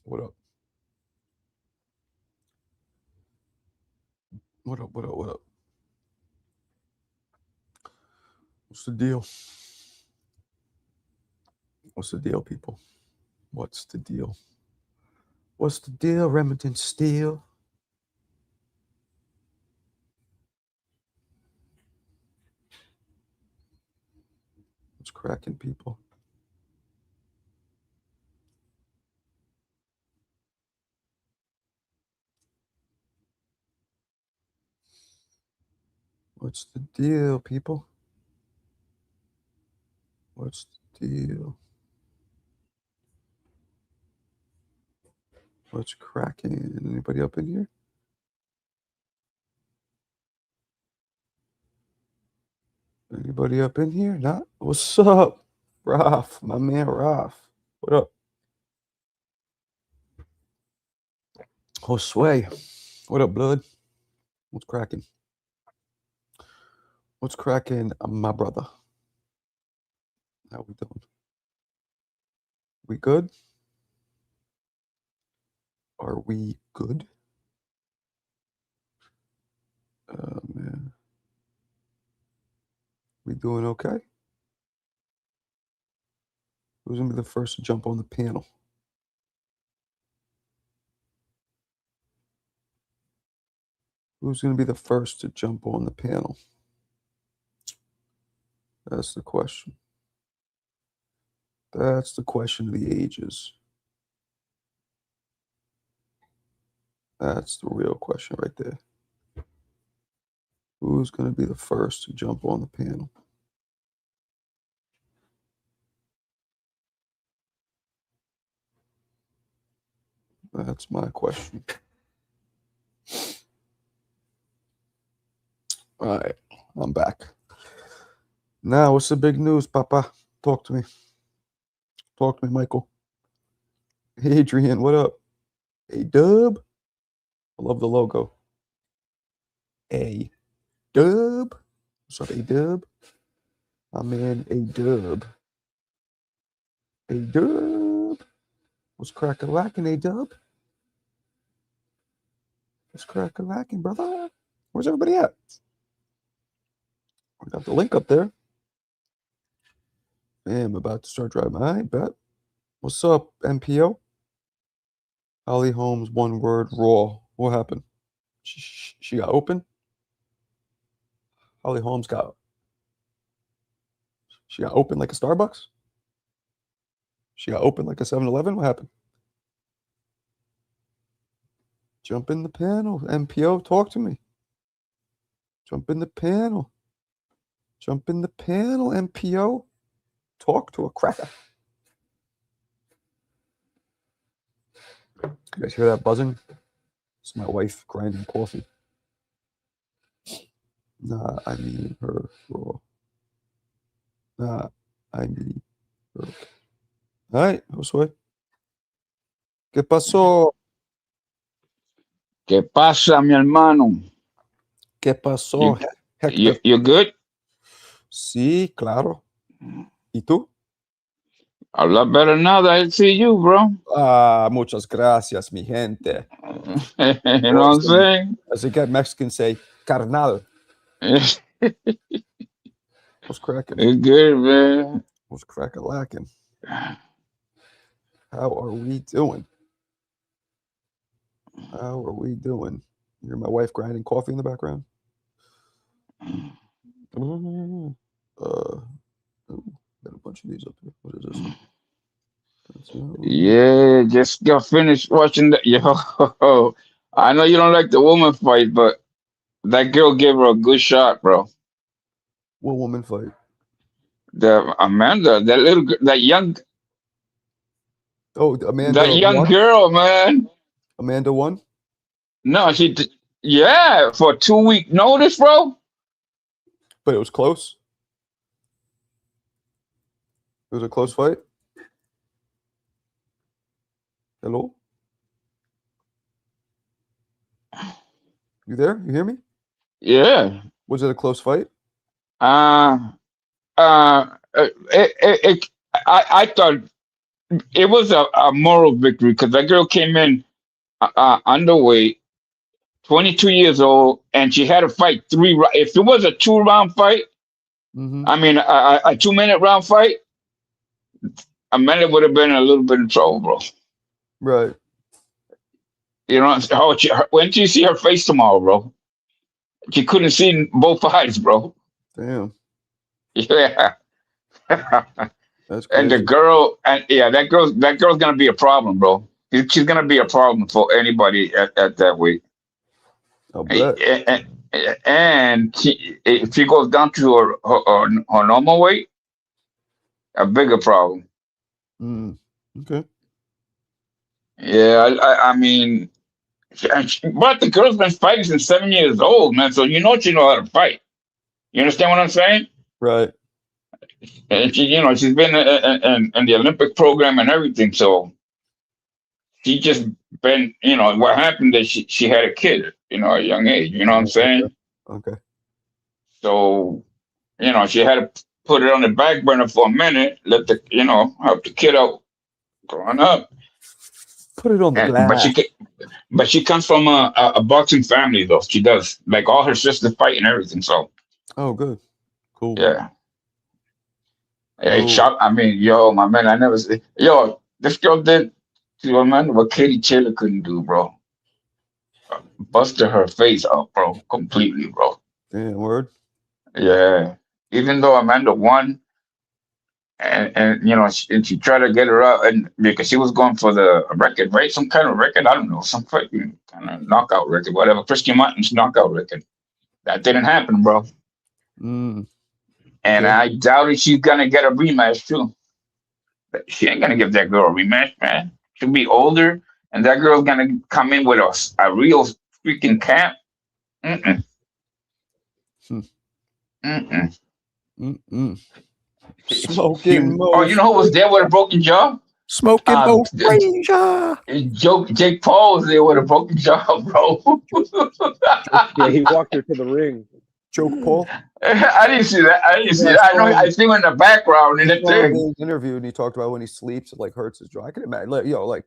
What up? What up? What up? What up? What's the deal? What's the deal, people? What's the deal? What's the deal, Remington Steele? What's cracking, people? What's the deal, people? What's the deal? What's cracking? Anybody up in here? Anybody up in here? Not? What's up, Raf? My man, Raf. What up? Josue. What up, blood? What's cracking? What's cracking, my brother? How we doing? We good? Are we good? Man. We doing okay? Who's going to be the first to jump on the panel? Who's going to be the first to jump on the panel? That's the question. That's the question of the ages. That's the real question right there. Who's going to be the first to jump on the panel? That's my question. All right, I'm back. Now, what's the big news, Papa? Talk to me. Talk to me, Michael. Adrian, what up? A-Dub? I love the logo. A-Dub? What's up, A-Dub? My man, A-Dub. A-Dub? What's crack-a-lacking, A-Dub? What's crack-a-lacking, brother? Where's everybody at? I got the link up there. Man, I'm about to start driving. I bet. What's up, MPO? Holly Holmes, one word, raw. What happened? She got open? Holly Holmes she got open like a Starbucks? She got open like a 7-Eleven? What happened? Jump in the panel. MPO, talk to me. Jump in the panel. Jump in the panel, MPO. Talk to a cracker. You guys hear that buzzing? It's my wife grinding coffee. Nah, I mean her raw. Nah, I mean her. All right, Josué. ¿Qué pasó? ¿Qué pasa, mi hermano? ¿Qué pasó, Hector? You good? Sí, claro. ¿Y tú? A lot better now that I see you, bro. Ah, muchas gracias, mi gente. You know what I'm saying? As the good Mexicans say, carnal. What's cracking? It's good, man. What's crack-a-lacking? How are we doing? How are we doing? You hear my wife grinding coffee in the background? Got a bunch of these up here. What is this one? Yeah, just got finished watching the yo. I know you don't like the woman fight, but that girl gave her a good shot, bro. What woman fight? The Amanda, that young, Oh, Amanda that young won? girl, man. Amanda won? No, yeah, for a 2-week notice, bro. But it was close? It was a close fight? Hello? You there? You hear me? Yeah. Was it a close fight? I thought it was a moral victory because that girl came in underweight, 22 years old, and she had to fight if it was a 2 round fight, Mm-hmm. I mean a 2 minute round fight, Amanda would have been in a little bit of trouble, bro. Right. You know when do you see her face tomorrow, bro? She couldn't see both eyes, bro. Damn. Yeah. That's And the crazy. girl, and yeah, that girl's gonna be a problem, bro. She's gonna be a problem for anybody at that weight. I'll bet. And if she goes down to her normal weight, a bigger problem. Mm. Okay. Yeah, I mean, but the girl's been fighting since 7 years old, man. So she know how to fight. You understand what I'm saying? Right. And she's been in the Olympic program and everything. So she just been, what happened is she had a kid, at a young age. You know what I'm saying? Okay. So, she had to put it on the back burner for a minute, let the, help the kid out growing up. Put it on the glass. But she comes from a boxing family, though. She does. Like, all her sisters fight and everything. So, Oh, good. Cool. yeah. Oh. I mean, yo, my man, I never see. Yo, this girl did to a man what Katie Taylor couldn't do, bro. Busted her face out, bro, completely, bro. Damn, word. Yeah. Even though Amanda won, and she tried to get her out, and because she was going for the record, right? Some kind of record, I don't know, some kind of knockout record, whatever. Christian Martin's knockout record. That didn't happen, bro. Mm. And Okay. I doubted she's gonna get a rematch too. But she ain't gonna give that girl a rematch, man. She'll be older, and that girl's gonna come in with a real freaking camp. Mm-mm. Hmm. Mm-mm. Mm-mm. She- Smoking oh, you know who was there with a broken jaw? Smoking Mo Frazier. Jake Paul was there with a broken jaw, bro. Yeah, he walked her to the ring. Joke Paul. I didn't see that. I didn't see Yeah, that. I see him in the background in the thing. Being interviewed, and he talked about when he sleeps, it like hurts his jaw. I can imagine,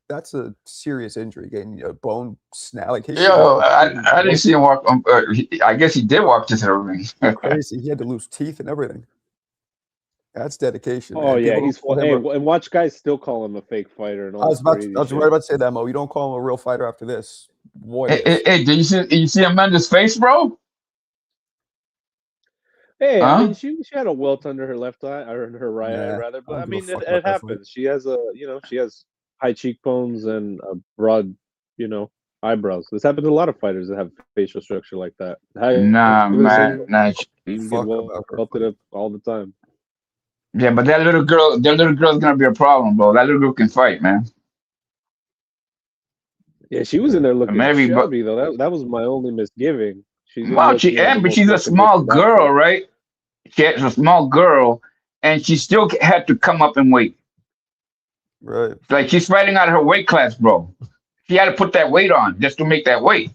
that's a serious injury, getting a bone snap. Like his I didn't see him walk. I guess he did walk to the ring. crazy. He had to lose teeth and everything. That's dedication. Oh man. yeah, People he's don't call him and watch guys still call him a fake fighter and all. I was crazy right about to say that, Mo. You don't call him a real fighter after this. Boy, Hey, did you see Amanda's face, bro? Hey, Huh? I mean, she had a welt under her left eye, or her right eye, rather. But I mean, it happens. She has she has high cheekbones and a broad, eyebrows. This happens to a lot of fighters that have facial structure like that. Nah, man. Nah. You get welted up all the time. Yeah, but that little girl's gonna be a problem, bro. That little girl can fight, man. Yeah, she was in there looking Maybe, shabby though. That was my only misgiving. But she's a small girl, right? She's a small girl, and she still had to come up and weight. right? Like she's fighting out of her weight class, bro. She had to put that weight on just to make that weight.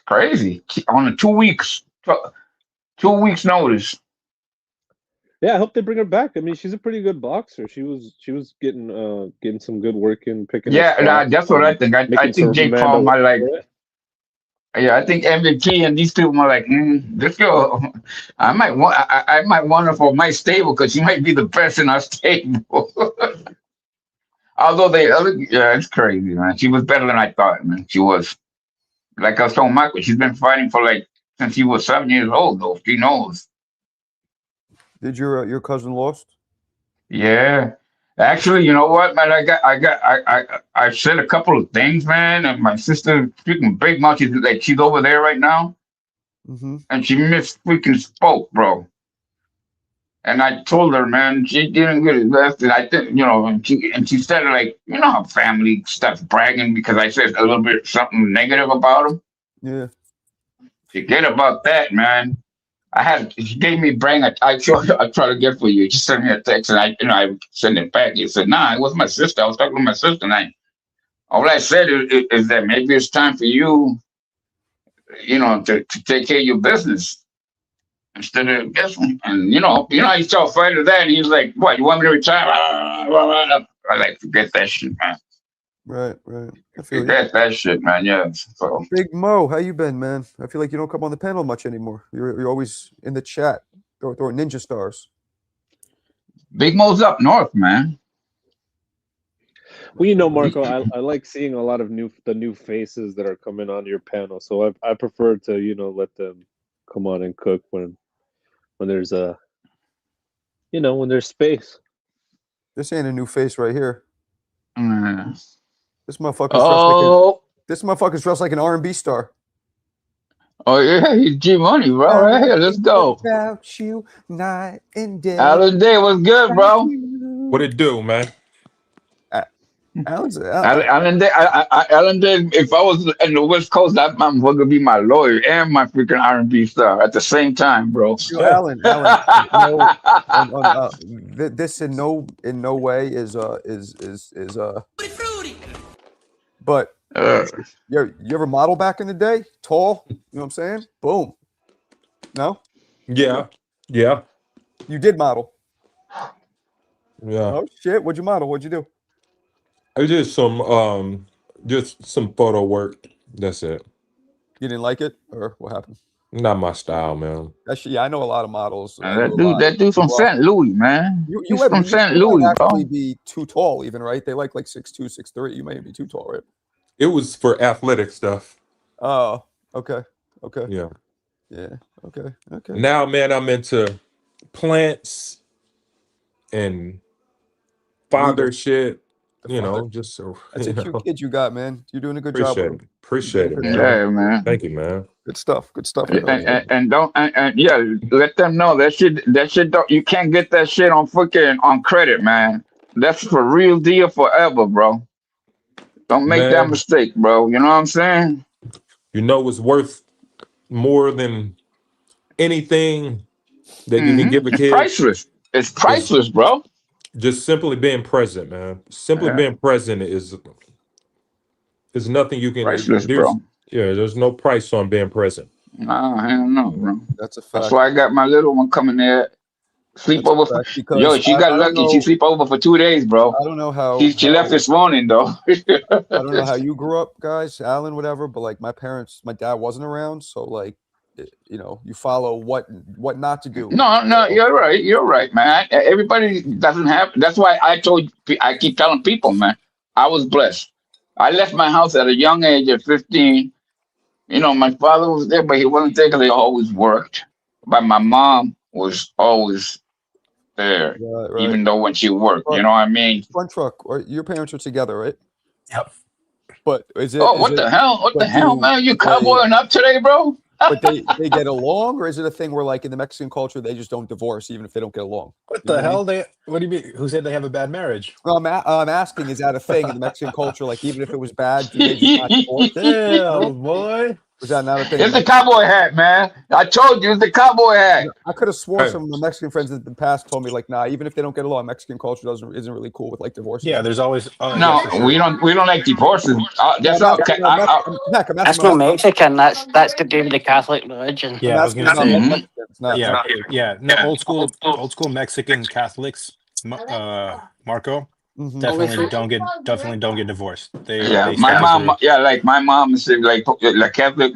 Crazy. On a 2 weeks, 2 weeks notice. Yeah, I hope they bring her back. I mean, she's a pretty good boxer. She was getting some good work in picking. Yeah, that's what I think. I think Jake Paul might like. Yeah, I think MVP and these people are like, this girl. I might want her for my stable because she might be the best in our stable. Although it's crazy, man. She was better than I thought, man. She was. Like I was telling Michael, she's been fighting for since she was 7 years old, though. She knows. Did your cousin lost? Yeah. Actually, you know what, man? I said a couple of things, man. And my sister, freaking Big Mouth, she's over there right now, and she freaking spoke, bro. And I told her, man, she didn't get it best, and I think, and she said how family stuff bragging because I said a little bit something negative about him. Yeah. Forget about that, man. She gave me brain. I try to get for you. She sent me a text, and I sent it back. He said, "Nah, it was my sister. I was talking to my sister, and all I said is that maybe it's time for you, to take care of your business." instead of this one. And I saw a fighter that, and he was like, "What? You want me to retire?" I like forget that shit, man. Right. I feel Forget that shit, man. Yeah. So. Big Mo, how you been, man? I feel like you don't come on the panel much anymore. You're always in the chat, throwing ninja stars. Big Mo's up north, man. Well, Marco, I like seeing a lot of the new faces that are coming on your panel. So I prefer to let them come on and cook when there's when there's space. This ain't a new face right here. This motherfucker's dressed like an R&B star. Oh yeah, he's G Money, bro. Right here, let's go. About you night and day. Alan Day was good, bro. What it do, man? Alan Day. Alan Day. If I was in the West Coast, that man was gonna be my lawyer and my freaking R&B star at the same time, bro. Alan, this in no way is but you ever model back in the day? Tall, you know what I'm saying? Boom. No? Yeah. You did model. Yeah. Oh shit! What'd you model? What'd you do? I did some photo work. That's it. You didn't like it, or what happened? Not my style, man. Actually, I know a lot of models. That dude from St. Louis, man. You from St. Louis, might actually bro. be too tall, even, right? They like 6'2", 6'3". You might be too tall, right? It was for athletic stuff. Oh, okay. Yeah. Okay. Now, man, I'm into plants and father shit. Just so that's a cute kid you got, man. You're doing a good job. Appreciate it, man. Yeah, man. Thank you, man. Good stuff. And let them know that shit don't, you can't get that shit on credit, man. That's for real deal forever, bro. Don't make that mistake, bro. You know what I'm saying? It's worth more than anything that you can give a kid. It's priceless. It's priceless, bro. Just simply being present, man. Being present is nothing you can. Priceless, bro. Yeah, there's no price on being present. Nah, hell no, bro. That's a fact. That's why I got my little one coming there. Sleep over for, she got lucky. She sleep over for 2 days, bro. I don't know how she left this morning though. I don't know how you grew up, guys, Alan, whatever, but like my dad wasn't around, so like you follow what not to do. No, you're right, man. Everybody doesn't have. That's why I keep telling people, man. I was blessed. I left my house at a young age at 15. My father was there, but he wasn't there because he always worked. But my mom was always there, right. Even though when she worked, you know what I mean? Front truck, or your parents are together, right? Yep. But is it? What the hell, man? You cowboying up today, bro? But they get along, or is it a thing where, like in the Mexican culture, they just don't divorce even if they don't get along? What the hell? What do you mean? Who said they have a bad marriage? Well, I'm asking, is that a thing in the Mexican culture? Like even if it was bad, do they just not divorce? Damn, boy. Was that not a thing? It's the cowboy hat, man. I told you, it's the cowboy hat. I could have sworn some of my Mexican friends in the past told me, like, nah, even if they don't get along, Mexican culture isn't really cool with like divorce. Yeah, there's always we don't like divorces. That's okay. That's not Mexican. That's to do with the Catholic religion. Yeah, I was gonna say. Yeah. No, old school Mexican Catholics, Marco. Mm-hmm. Definitely don't get divorced. My mom said like Catholic.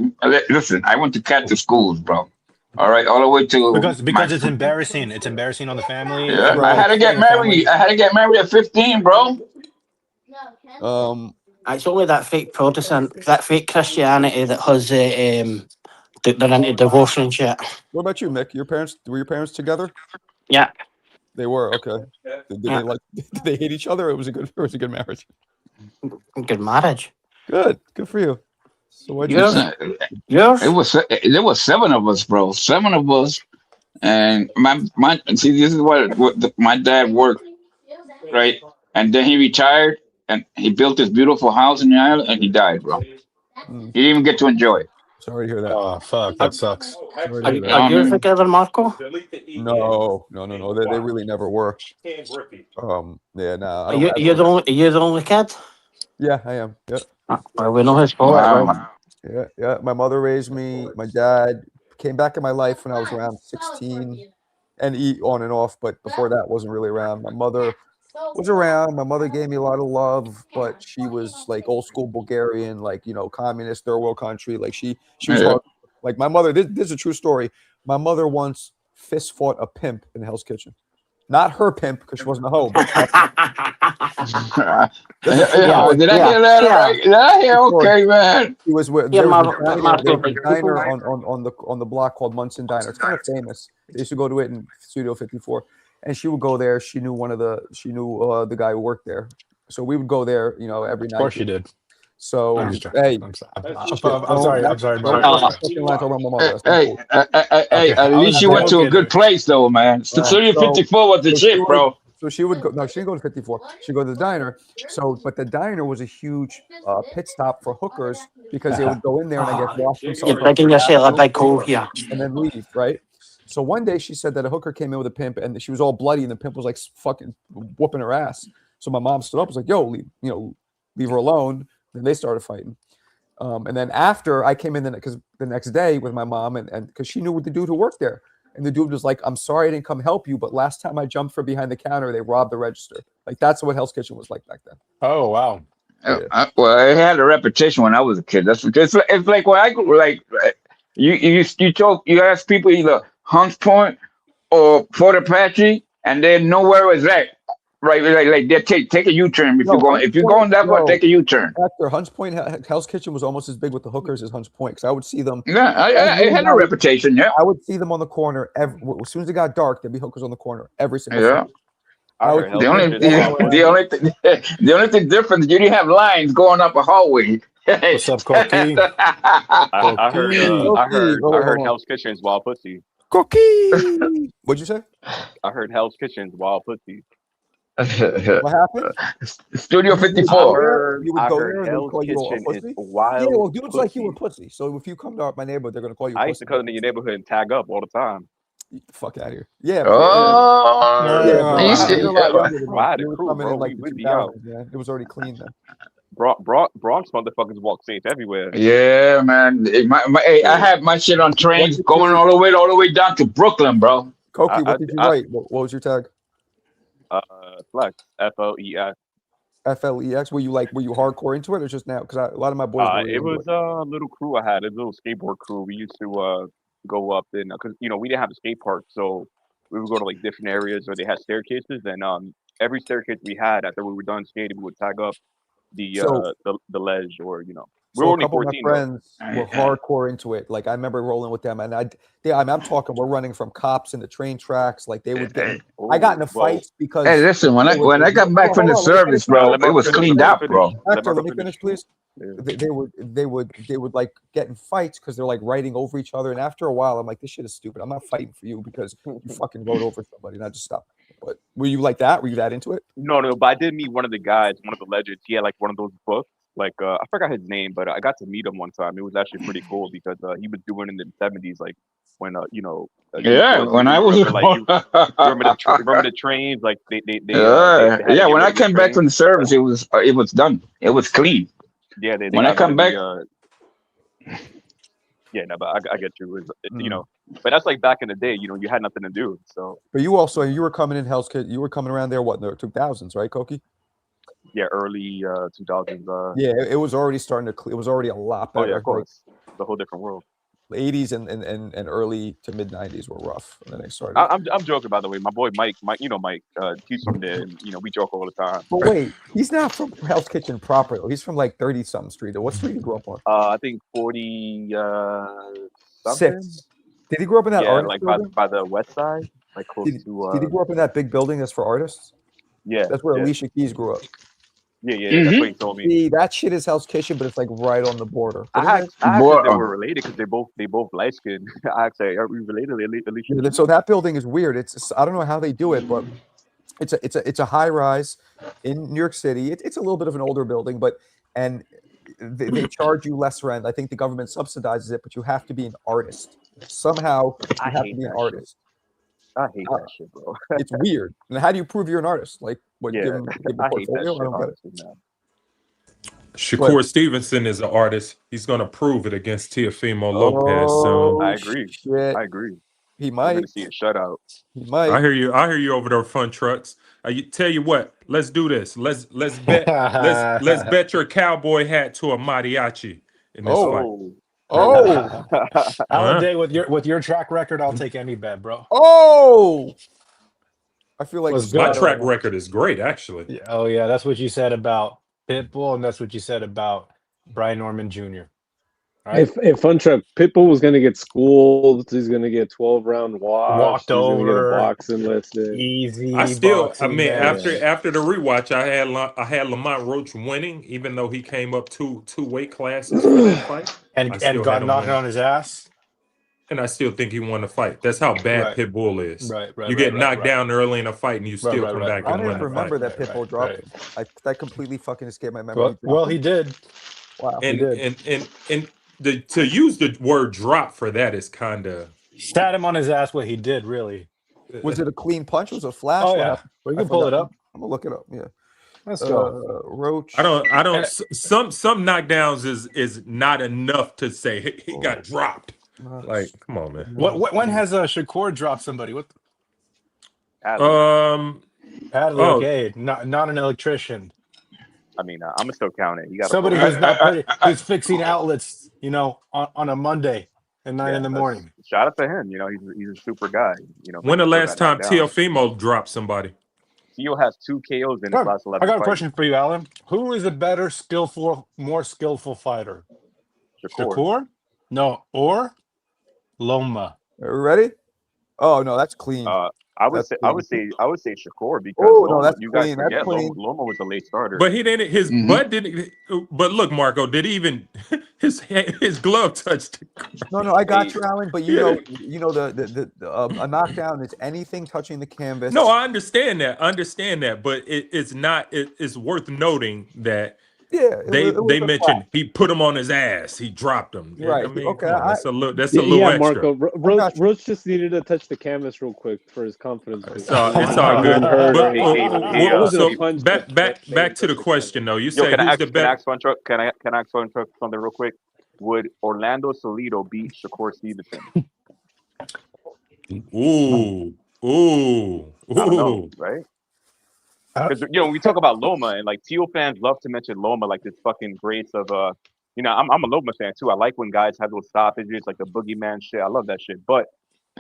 Listen, I went to Catholic schools, bro. All right, all the way to because it's embarrassing. It's embarrassing on the family. Yeah, I had to get married. I had to get married at 15, bro. It's only that fake Protestant, that fake Christianity that has they're into divorce and shit. What about you, Mick? Were your parents together? Yeah. They were, okay. Did they hate each other? Or it was a good marriage. Good marriage. Good for you. So what? Yours? There was 7 of us, bro. 7 of us, and see, this is what my dad worked, right? And then he retired, and he built this beautiful house in the island, and he died, bro. He didn't even get to enjoy it. Sorry to hear that. Oh fuck, that sucks. Are you together, Marco? No. They really never were. Yeah, nah. You're the only kid? Yeah, I am. Yeah. Well, we know his fault. Wow. Yeah. My mother raised me. My dad came back in my life when I was around 16 and eat on and off, but before that wasn't really around. My mother was around. My mother gave me a lot of love, but she was like old school Bulgarian, like, you know, communist third world country. Like she was hard. Like my mother, this is a true story. My mother once fist fought a pimp in Hell's Kitchen. Not her pimp, because she wasn't a hoe. But Did I hear that right? Did I hear? Okay, man. He was with there was a diner on the block called Munson Diner. It's kind of famous. They used to go to it in Studio 54, and she would go there. She knew the guy who worked there, so we would go there, you know, every night. Of course she did. So I'm hey, I'm sorry. Hey, at least you went to a good place, though, man. Studio 54 was the shit, bro. So she would go. No, she didn't go to 54. She'd go to the diner. So, but the diner was a huge pit stop for hookers because they would go in there and I guess wash themselves and then leave, right? So one day she said that a hooker came in with a pimp and she was all bloody and the pimp was like fucking whooping her ass. So my mom stood up, was like, "Yo, leave her alone." Then they started fighting. And then after I came in the next day with my mom and because she knew the dude who worked there. And the dude was like, "I'm sorry I didn't come help you, but last time I jumped from behind the counter, they robbed the register." Like that's what Hell's Kitchen was like back then. Oh wow. Yeah. Well, it had a reputation when I was a kid. It's like when I grew, like you ask people either Hunts Point or Fort Apache, and they know where it's at. Right, like they take a U-turn if you're going that far, take a U-turn. After Hunts Point, Hell's Kitchen was almost as big with the hookers as Hunts Point because I would see them. Yeah, it had a reputation. Yeah, I would see them on the corner as soon as it got dark. There'd be hookers on the corner every single time. The only thing different is you didn't have lines going up a hallway. What's up, Cokie? I heard Hell's Kitchen's wild pussy. Cookie. What'd you say? I heard Hell's Kitchen's wild pussy. What happened? Studio 54. You would go there and they would call you a pussy? Yeah, well, dudes like you were pussy. So if you come to my neighborhood, they're going to call you I used to come into your neighborhood and tag up all the time. Get the fuck out of here. Yeah. It was already clean then. Bronx motherfuckers walk safe everywhere. Yeah, man. I had my shit on trains going all the way down to Brooklyn, bro. Cokie, what did you write? What was your tag? Flex, FLEX. FLEX. Were you hardcore into it or just now? Because a lot of my boys. It was a little crew I had, a little skateboard crew. We used to go up in because we didn't have a skate park, so we would go to like different areas where they had staircases, and every staircase we had after we were done skating, we would tag up the ledge or So a couple of my friends were hardcore into it. Like I remember rolling with them, and I'm talking. We're running from cops into train tracks. Like they would get. I got into fights because. Hey, listen. When I got back from the service, bro, it was cleaned up, bro. Let me finish, please. They would like get in fights because they're like riding over each other, and after a while, I'm like, this shit is stupid. I'm not fighting for you because you fucking rode over somebody, and I just stopped. But were you like that? Were you that into it? No. But I did meet one of the guys, one of the legends. He had like one of those books. Like I forgot his name, but I got to meet him one time. It was actually pretty cool because he was doing it in the 70s, like when when I was remember the trains, like they when I came back from the service, it was done. It was clean. Yeah, when I come back. But I get you. But that's like back in the day. You had nothing to do. So. But you were coming in Hell's Kitchen. You were coming around there. What in the 2000s, right, Cokie? Yeah, early 2000s. Yeah, it was already starting to. It was already a lot better. Oh yeah, of course. It's a whole different world. The 80s and early to mid 90s were rough, and then they started. I'm joking, by the way. My boy Mike, he's from there, and we joke all the time. But wait, he's not from Hell's Kitchen proper. He's from like 30-something street. What street did he grow up on? I think 40 something. 6. Did he grow up in that? Yeah, like by the west side, like close to. Did he grow up in that big building that's for artists? Yeah, that's where Alicia Keys grew up. Yeah, that's what he told me. See, that shit is Hell's Kitchen, but it's like right on the border. I asked if they were related because they both light skinned. I asked, are we related? Alicia? Yeah, so that building is weird. I don't know how they do it, but it's a high rise in New York City. It's a little bit of an older building, but they charge you less rent. I think the government subsidizes it, but you have to be an artist. Somehow you have to be an artist. I hate that shit, bro. It's weird. And how do you prove you're an artist? Like, what? Yeah, give a portfolio? I don't get it. Shakur Stevenson is an artist. He's going to prove it against Teofimo Lopez soon. I agree. Shit. I agree. He We're might. going to see a shutout. He might. I hear you. I hear you over there, Fun Trucks. Tell you what. Let's do this. Let's bet. let's bet your cowboy hat to a mariachi in this fight. Oh. Alan Day, with your track record, I'll take any bet, bro. Oh. I feel like my track record is great, actually. Yeah, oh yeah, that's what you said about Pitbull, and that's what you said about Brian Norman Jr. Right? If Fun Truck Pitbull was going to get schooled, he's going to get 12-round walked over, get a boxing listed. Easy. I still, I mean, after the rewatch, I had Lamont Roach winning, even though he came up two weight classes for that fight, and got knocked on his ass. And I still think he won the fight. That's how bad Pitbull is. Right. You get knocked down early in a fight, and you still come back and win the fight. I don't even remember that Pitbull dropped him. That completely fucking escaped my memory. Well, he did. Wow. And to use the word drop for that is kind of sat him on his ass. What he did, really. Was it a clean punch? Was it a flash? Oh yeah, we can pull it up. I'm gonna look it up. Yeah. Let's go. Roach. I don't. Some knockdowns is not enough to say he got dropped. Like, come on, man. When has Shakur dropped somebody? What? Hadley. Okay, not an electrician. I mean, I'm gonna still count it. You got somebody who's fixing outlets, on a Monday at 9 in the morning. Shout out to him. He's a super guy. When the last time Teofimo dropped somebody? Teo has 2 KOs in his last 11 I got fights. a question for you, Alan. Who is a better, more skillful fighter? Shakur? No, or Loma. Ready? Oh no, that's clean. I would say Shakur because you guys forget Loma was a late starter. But he didn't. His butt didn't. But look, Marco, did he even his glove touched? No, I got you, Alan. But a knockdown is anything touching the canvas. No, I understand that. But it's not. It's worth noting that. Yeah, they mentioned he put him on his ass. He dropped him. Right. I mean, okay. That's a little extra. Marco. Roach just needed to touch the canvas real quick for his confidence. It's all good. Back to the question though. You say who's the best? Can I ask Fun Truck something real quick? Would Orlando Salido beat Shakur Stevenson? Ooh. I don't know, right? Because we talk about Loma and like Teo fans love to mention Loma like this fucking grace of I'm a Loma fan too. I like when guys have those stoppages like the boogeyman shit. I love that shit. But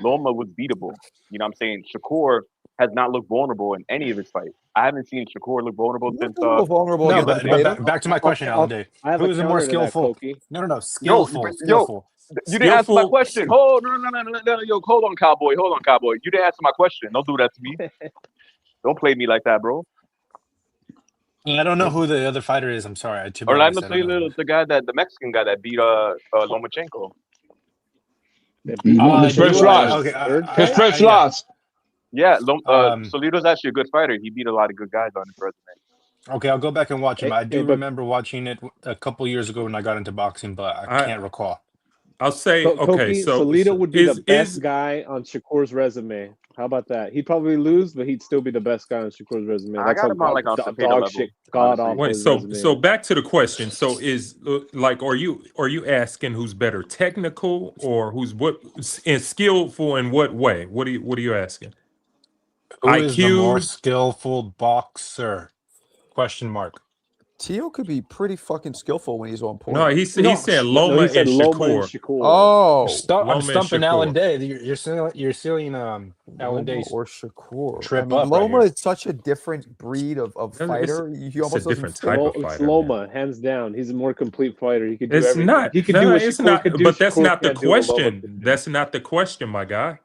Loma was beatable. You know what I'm saying? Shakur has not looked vulnerable in any of his fights. I haven't seen Shakur look vulnerable since vulnerable. No, but back to my question, Alan Day. Who is the more skillful? No, skillful. You didn't answer my question. No, yo, hold on, cowboy. You didn't answer my question. Don't do that to me. Don't play me like that, bro. I don't know who the other fighter is. I'm sorry. Orlando Salido is the Mexican guy that beat Lomachenko. His first loss. His first loss. Yeah, Salido's actually a good fighter. He beat a lot of good guys on his resume. Okay, I'll go back and watch him. I do remember watching it a couple years ago when I got into boxing, but I can't recall. I'll say, Salido would be the best guy on Shakur's resume. How about that? He'd probably lose, but he'd still be the best guy on Shakur's resume. That's how dog shit god awful. Wait, so back to the question. So is are you asking who's better, technical or who's skillful in what way? What are you asking? Who is the more skillful boxer? Question mark. Teo could be pretty fucking skillful when he's on point. No, he said Loma and Shakur. Oh, I'm stumping Alan Day. You're seeing Alan Day or Shakur. Trip up. Loma is such a different breed of fighter. He almost different type of fighter. It's Loma, hands down. He's a more complete fighter. He could do it's everything. Not. He could no, do what it's Shakur not. could do. But that's Shakur not the can't do what Loma question. can do. That's not the question, my guy.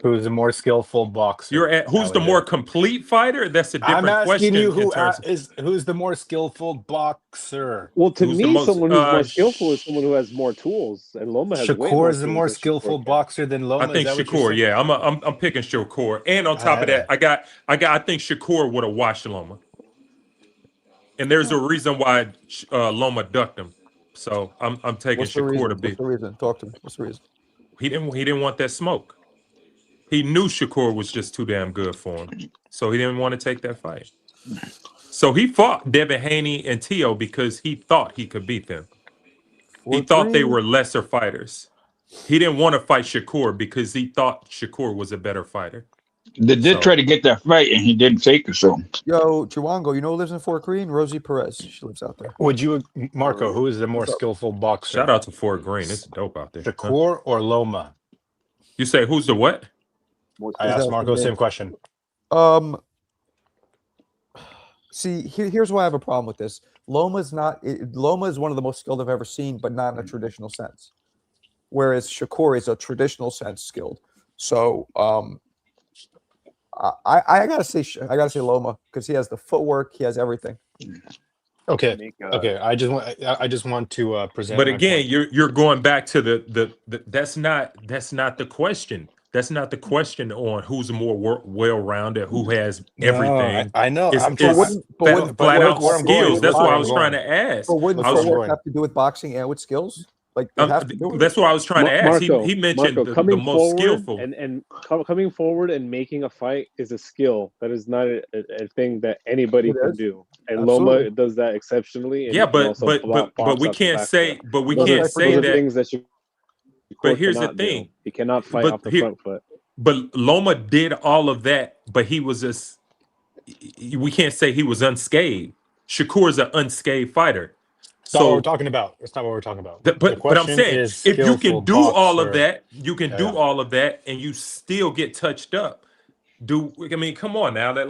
Who's the more skillful boxer? Who's the more complete fighter? That's a different question. I'm asking you who's the more skillful boxer. Well, to me, someone who's more skillful is someone who has more tools, and Loma has Shakur is the more skillful boxer than Loma. I think Shakur. Yeah, I'm picking Shakur. And on top of that, I think Shakur would have washed Loma. And there's a reason why Loma ducked him. So I'm taking Shakur to beat. What's the reason? Talk to me. What's the reason? He didn't want that smoke. He knew Shakur was just too damn good for him, so he didn't want to take that fight. So he fought Devin Haney and Tio because he thought he could beat them. He thought they were lesser fighters. He didn't want to fight Shakur because he thought Shakur was a better fighter. They did try to get that fight, and he didn't take it. So, yo, Chiwango, you know who lives in Fort Greene? Rosie Perez. She lives out there. Would you, Marco? Who is the more skillful boxer? Shout out to Fort Greene. It's dope out there. Shakur or Loma? You say who's the what? I asked Marco the same question. See, here's why I have a problem with this. Loma is one of the most skilled I've ever seen, but not in a traditional sense. Whereas Shakur is a traditional sense skilled. So I gotta say Loma because he has the footwork, he has everything. Okay. I just want to present. But again, you're going back to the that's not the question. That's not the question on who's more well-rounded, who has everything. I know. It's flat out skills. That's what I was trying to ask. But wouldn't footwork have to do with boxing and with skills? Like that's what I was trying to ask. He mentioned the most skillful. And coming forward and making a fight is a skill. That is not a thing that anybody can do. And Loma does that exceptionally. And yeah, but we can't say that. Things that you. But here's the thing: he cannot fight off the front foot. But Loma did all of that, but he was just. We can't say he was unscathed. Shakur is an unscathed fighter. That's not what we're talking about. That's not what we're talking about. But I'm saying, if you can do all of that, do all of that, and you still get touched up. Come on now. That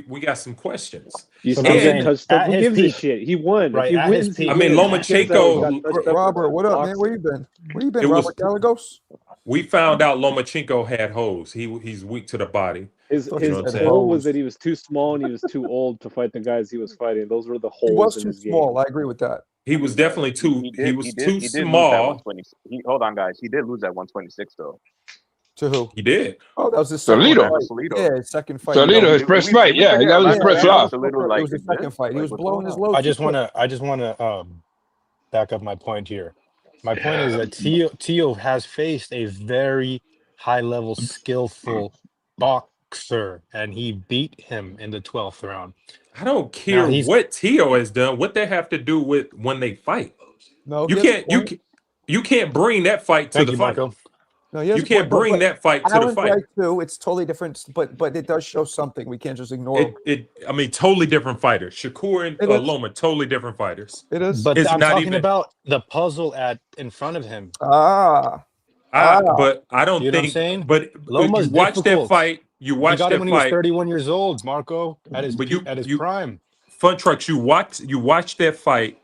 we got some questions. You still get touched up. Who gives a shit? He won. Right, if he wins, Lomachenko. Robert, what up, man? Where you been? Robert Gallegos? We found out Lomachenko had hoes. He's weak to the body. His goal was that he was too small and he was too old to fight the guys he was fighting. Those were the holes. He was in too his small. game. I agree with that. He was definitely too. He was too small. Hold on, guys. He did lose that 126 though. To who? He did. Oh, that was his Salido. Yeah, his second fight. Salido, his first fight. Yeah, that was his first loss. It was his second fight. He was blowing his load. I just want to back up my point here. My point is that Tio has faced a very high-level, skillful boxer, and he beat him in the 12th round. I don't care what Tio has done. What they have to do with when they fight. No, you can't bring that fight to the fight. Michael. No, you can't bring that fight to the fight. Right too. It's totally different, but it does show something. We can't just ignore it. Totally different fighters. Shakur and Loma, totally different fighters. It is. But I'm talking about the puzzle in front of him. But I don't think. What I'm saying? But Loma's you watch that fight. You watched that fight when he was 31 years old, Marco, at his prime. Fun Trucks. You watched that fight.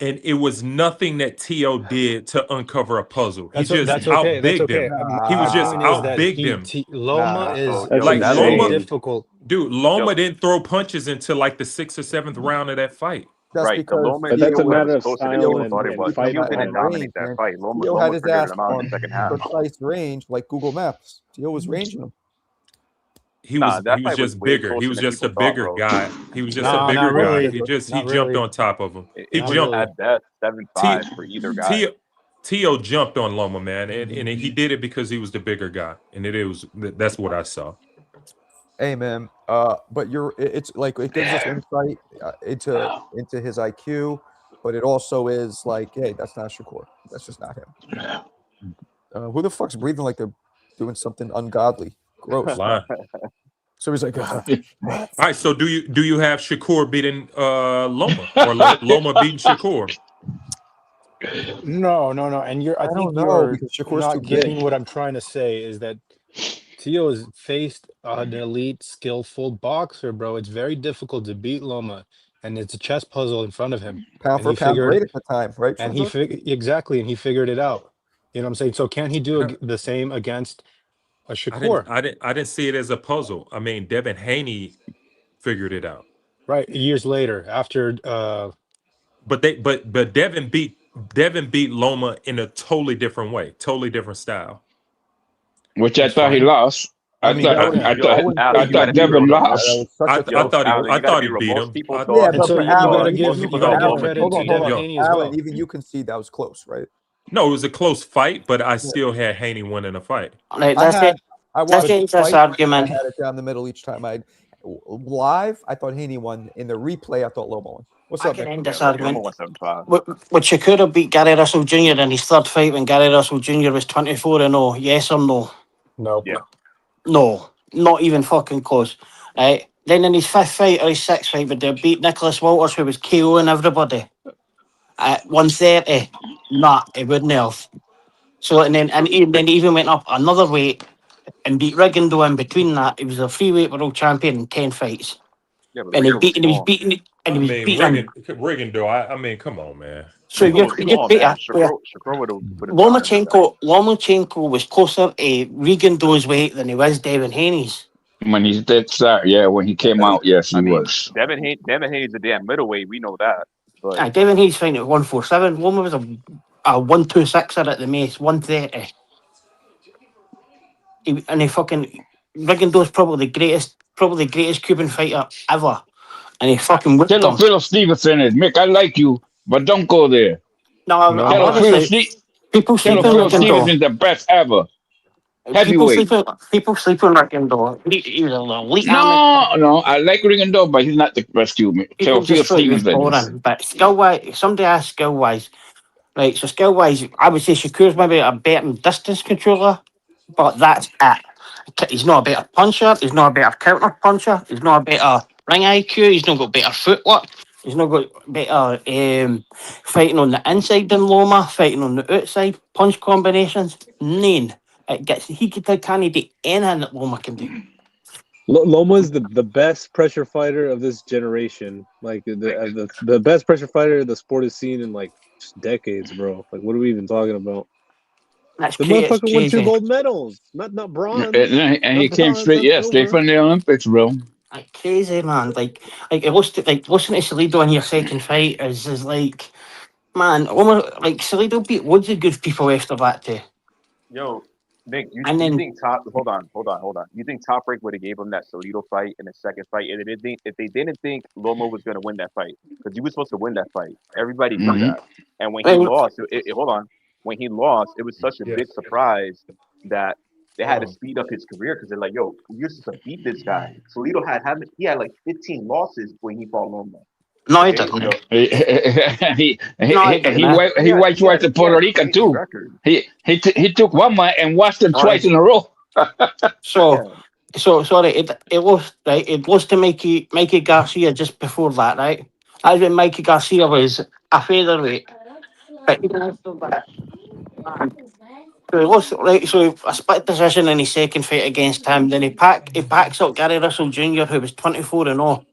And it was nothing that Tio did to uncover a puzzle. He just outbigged him. He was just outbigged him. Loma is Loma difficult. Dude, Loma didn't throw punches until like the 6th or 7th round of that fight. Right, but that's a matter of style and fight. Tio didn't dominate that fight. Tio had his ass on precise range like Google Maps. Tio was ranging him. He was just bigger. He was just a bigger guy. He was just a bigger guy. He jumped on top of him. He jumped at best 7'5" for either guy. Tio jumped on Loma, man, and he did it because he was the bigger guy, and that's what I saw. Hey, man, but it's like it gives us insight into his IQ, but it also is like, hey, that's not Shakur. That's just not him. Who the fuck's breathing like they're doing something ungodly? Gross. So he's like, all right. So do you have Shakur beating Loma or Loma beating Shakur? No. And I think you're not getting what I'm trying to say is that Tio has faced an elite, skillful boxer, bro. It's very difficult to beat Loma, and it's a chess puzzle in front of him. Pound for pound great at the time, right? And he figured it out. You know what I'm saying? So can he do the same against a Shakur? I didn't see it as a puzzle. I mean, Devin Haney figured it out. Right, years later, after. But Devin beat Loma in a totally different way, totally different style. Which I thought he lost. I thought Devin lost. I thought he beat him. Yeah, but for Alan, Alan, even you can see that was close, right? No, it was a close fight, but I still had Haney winning the fight. That's the argument. I had it down the middle each time. Live, I thought Haney won. In the replay, I thought Loma won. What's I up, can man? end this Loma argument. won 7-5. Would Shakur beat Gary Russell Jr. in his third fight when Gary Russell Jr. was 24-0? Yes or no? No. Yeah. No, not even fucking close. Right. Then in his fifth fight or his sixth fight, would they beat Nicholas Walters, who was KOing everybody at 130? Nah, he wouldn't have. So and then he even went up another weight and beat Rigondeaux in between that. He was a freeweight world champion in 10 fights. Yeah, but And he Rigondeaux was was small. beating and I he was mean, beating. Rigondeaux. I mean, come on, man. So Rigondeaux was small, man. Shakur would have got him. Lomachenko was closer to Rigondeaux's weight than he was Devin Haney's. When he did start, yeah, when he came out, yes, he was. Devin Haney's a damn middleweight. We know that. But Devin Haney's fighting at 147. Loma was a 126er at the mace, 130. And he fucking Rigondeaux's probably the greatest Cuban fighter ever. And he fucking whipped Tell him. Phil Stevenson is, Mick, I like you, but don't go there. No, Tell honestly, people sleep on Phil Rigondeaux. Stevenson's the best ever. Heavyweight. People sleep on Rigondeaux. He was an elite No, I like Rigondeaux, but he's not the best Cuban. Tell Phil Stevenson. But skill-wise, somebody asked skill-wise. Right, so skill-wise, I would say Shakur's maybe a better distance controller, but that's it. He's not a better puncher. He's not a better counter puncher. He's not a better ring IQ. He's not got better footwork. He's not got better fighting on the inside than Loma, fighting on the outside, punch combinations. None. He can't do anything that Loma can do. Loma's the best pressure fighter of this generation. Like the best pressure fighter the sport has seen in like decades, bro. Like, what are we even talking about? That's the motherfucker won 2 gold medals, not bronze. And he came straight from the Olympics, bro. Like crazy, man. Like it was like listening to Salido in your second fight is like, man, almost like Salido beat loads of good people after that too. Yo, Nick, you think hold on. You think Top Rank would have gave him that Salido fight in the second fight if they didn't think Loma was gonna win that fight? Because he was supposed to win that fight. Everybody knew that. And when he lost, when he lost, it was such a big surprise that they had to speed up his career because they're like, yo, you're supposed to beat this guy. Salido had like 15 losses when he fought Loma. No, he didn't. He whitewashed the Puerto Rican too. He took one man and watched him twice in a row. So sorry, it lost right. It lost to Mikey Garcia just before that, right? That's when Mikey Garcia was a featherweight. But he lost to that. So he lost, right? So a split decision in his second fight against him. Then he packs up Gary Russell Jr., who was 24-0.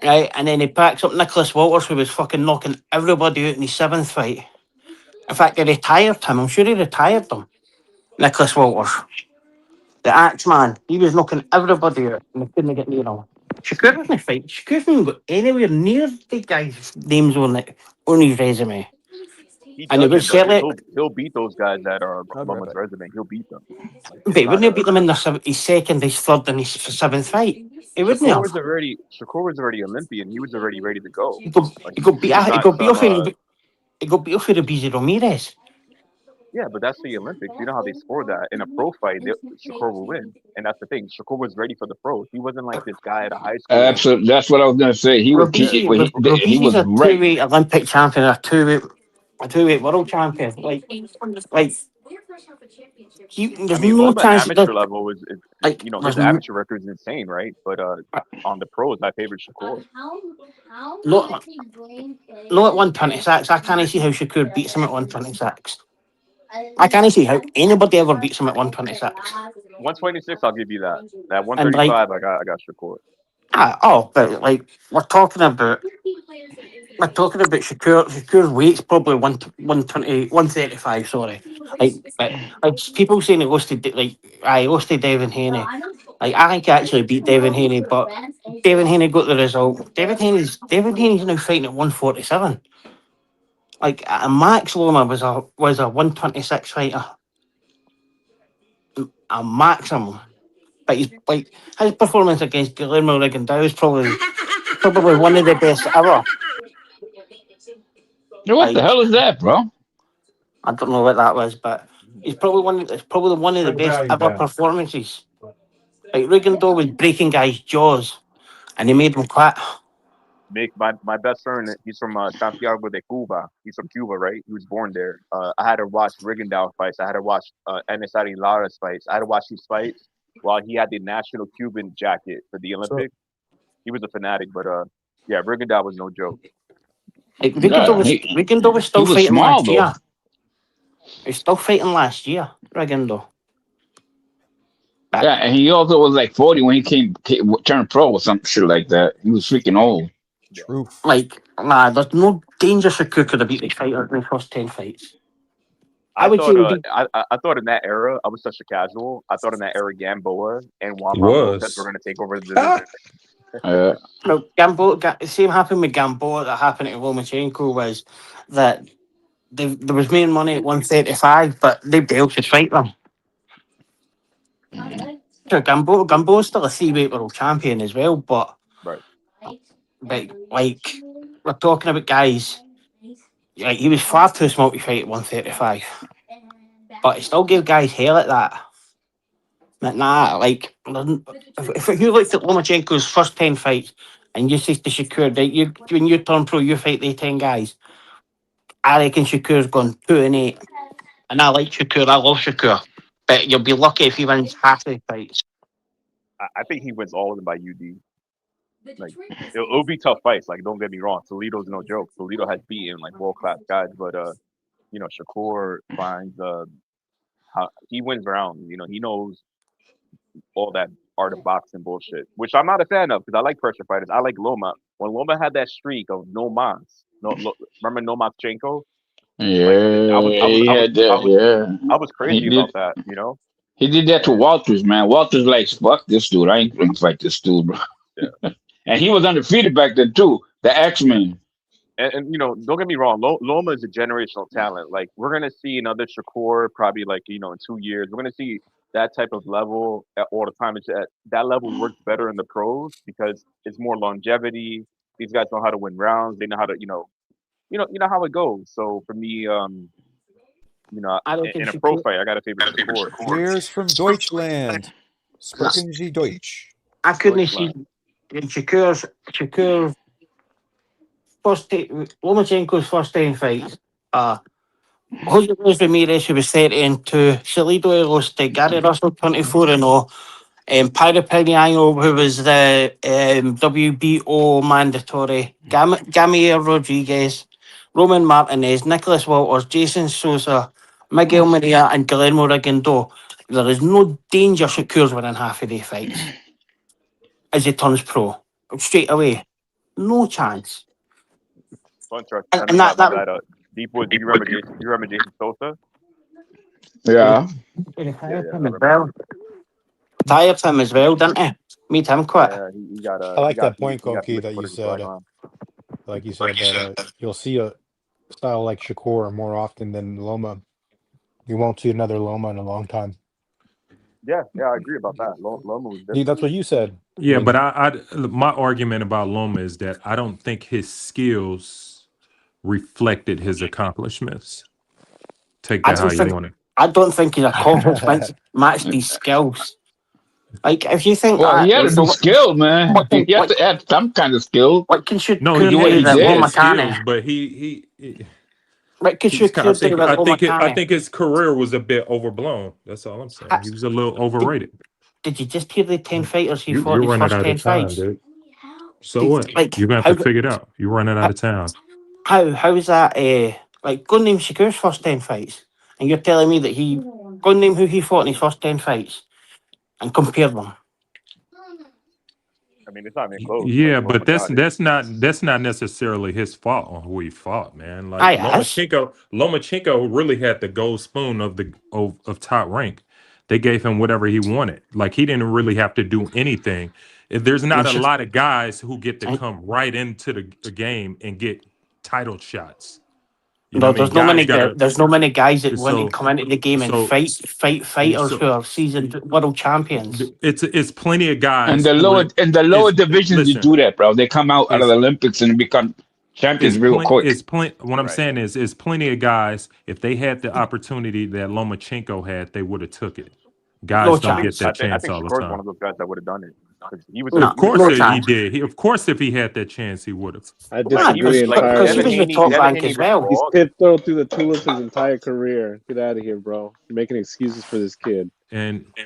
Right, and then he packs up Nicholas Walters, who was fucking knocking everybody out in his seventh fight. In fact, he retired him. I'm sure he retired him. Nicholas Walters, the Axeman, he was knocking everybody out, and they couldn't get near him. Shakur didn't fight. Shakur didn't go anywhere near the guy's names on his resume. And it was he'll beat those guys that are on his resume. He'll beat them. But he wouldn't have beat them in his second, his third, and his seventh fight. He wouldn't have. Shakur was already Olympian. He was already ready to go. He got beat off of Rabisi Ramirez. Yeah, but that's the Olympics. You know how they score that. In a pro fight, Shakur will win. And that's the thing. Shakur was ready for the pros. He wasn't like this guy at a high school. Absolutely. That's what I was going to say. He was a two-weight Olympic champion, a two-weight world champion. Like there's no chance. Amateur level is his amateur record is insane, right? But on the pros, I favorite Shakur. Not at 126. I can't see how Shakur beats him at 126. I can't see how anybody ever beats him at 126. 126, I'll give you that. At 135, I got Shakur. But like we're talking about Shakur. Shakur's weight's probably 120, 135. Sorry, like people saying he lost to Devin Haney. Like I think he actually beat Devin Haney, but Devin Haney got the result. Devin Haney's now fighting at 147. Like Max Loma was a 126 fighter, a maximum. But he's like his performance against Guillermo Rigondeaux is probably one of the best ever. What the hell is that, bro? I don't know what that was, but he's probably one of the best ever performances. Like Rigondeaux was breaking guys' jaws, and he made them quit. My best friend, he's from Santiago de Cuba. He's from Cuba, right? He was born there. I had to watch Rigondeaux fights. I had to watch Enisari Lara's fights. I had to watch these fights while he had the national Cuban jacket for the Olympics. He was a fanatic, but yeah, Rigondeaux was no joke. Like, Rigondeaux was still fighting last year. He's still fighting last year, Rigondeaux. Yeah, and he also was like 40 when he turned pro or some shit like that. He was freaking old. Truth. Like, nah, there's no danger Shakur could have beat this fighter in the first 10 fights. I thought in that era, I was such a casual. I thought in that era, Gamboa and Juan Lopez were going to take over the division. No, Gamboa. Same happened with Gamboa that happened to Lomachenko was that there was main money at 135, but nobody else could fight them. So Gamboa's still a 3-weight world champion as well, but like we're talking about guys. Like, he was far too small to fight at 135, but he still gave guys hell at that. But nah, like if you looked at Lomachenko's first 10 fights and you say to Shakur that when you turn pro, you fight the 10 guys, I reckon Shakur's gone 2-8, and I like Shakur. I love Shakur, but you'll be lucky if he wins half the fights. I think he wins all of them by UD. Like it'll be tough fights. Like, don't get me wrong, Toledo's no joke. Toledo has beaten like world-class guys, but you know, Shakur finds how he wins rounds. You know, he knows all that art of boxing bullshit, which I'm not a fan of because I like pressure fighters. I like Loma. When Loma had that streak of no mas, remember Lomachenko? Yeah, I was crazy about that. You know, he did that to Walters, man. Walters like, fuck this dude. I ain't gonna fight this dude, bro. Yeah. And he was undefeated back then too. The X-Men. And you know, don't get me wrong, Loma is a generational talent. Like, we're gonna see another Shakur probably, like, you know, in 2 years. We're gonna see that type of level at all the time. It's that level works better in the pros because it's more longevity. These guys know how to win rounds. They know how to, you know how it goes. So for me, you know, in a pro fight, I got to favor Shakur. Cheers from Deutschland. Sprechen Sie Deutsch. I couldn't see Shakur's Lomachenko's first 10 fights. Jose Luis Ramirez, who was 30-2. Salido, who lost to Gary Russell, 24-0. Pyro Piniano, who was the WBO mandatory. Gamir Rodriguez, Roman Martinez, Nicholas Walters, Jason Sousa, Miguel Maria, and Guillermo Rigondeaux. There is no danger Shakur's winning half of the fights as he turns pro. Straight away. No chance. And that Deepwood, do you remember Jason Sosa? Yeah. Tired him as well, didn't he? Made him quit. Yeah, he got I like that point, Konki, that you said. Like you said, that you'll see a style like Shakur more often than Loma. You won't see another Loma in a long time. Yeah, I agree about that. Loma was different. That's what you said. Yeah, but my argument about Loma is that I don't think his skills reflected his accomplishments. Take that how you want it. I don't think his accomplishments matched his skills. Like, if you think, well, he had to be skilled, man. He had to have some kind of skill. What can you no, he had skills, but he what could you I think his career was a bit overblown. That's all I'm saying. He was a little overrated. Did you just hear the 10 fighters he fought in his first 10 fights? Dude. So what? Like, you're gonna have to figure it out. You're running out of time. How is that? Like, go and name Shakur's first 10 fights, and you're telling me that go and name who he fought in his first 10 fights, and compare them. I mean, it's not even close. Yeah, but that's not necessarily his fault on who he fought, man. Like Lomachenko really had the gold spoon of top rank. They gave him whatever he wanted. Like, he didn't really have to do anything. There's not a lot of guys who get to come right into the game and get title shots. There's no many guys that want to come into the game and fight fighters who are seasoned world champions. It's plenty of guys. And the lower divisions, you do that, bro. They come out of the Olympics and become champions real quick. What I'm saying is plenty of guys. If they had the opportunity that Lomachenko had, they would have took it. Guys don't get that I chance think all the Shakur's time. one of those guys that would have done it. 'Cause he was Of course no he chance. did. Of course, if he had that chance, he would have. I Nah, disagree like because he entirely. was the Devin top Haney- rank Devin as Haney well. He's raw. tiptoed through the tulips his entire career. Get out of here, bro. You're making excuses for this kid. And He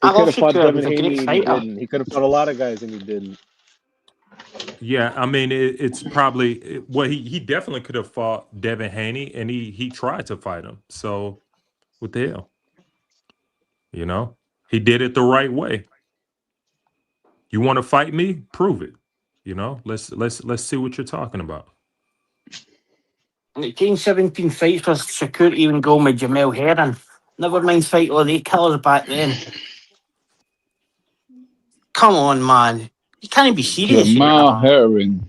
I could love have fought Shakur. Devin He's a Haney great and he fighter. didn't. He could have fought a lot of guys and he didn't. yeah, I mean, it's probably well, he definitely could have fought Devin Haney, and he tried to fight him. So what the hell? You know, he did it the right way. You want to fight me? Prove it. You know, let's see what you're talking about. And it changed 17 fights for Shakur to even go with Jamel Herring. Never mind fight all the killers back then. Come on, man. You can't be serious here. Jamal Herring.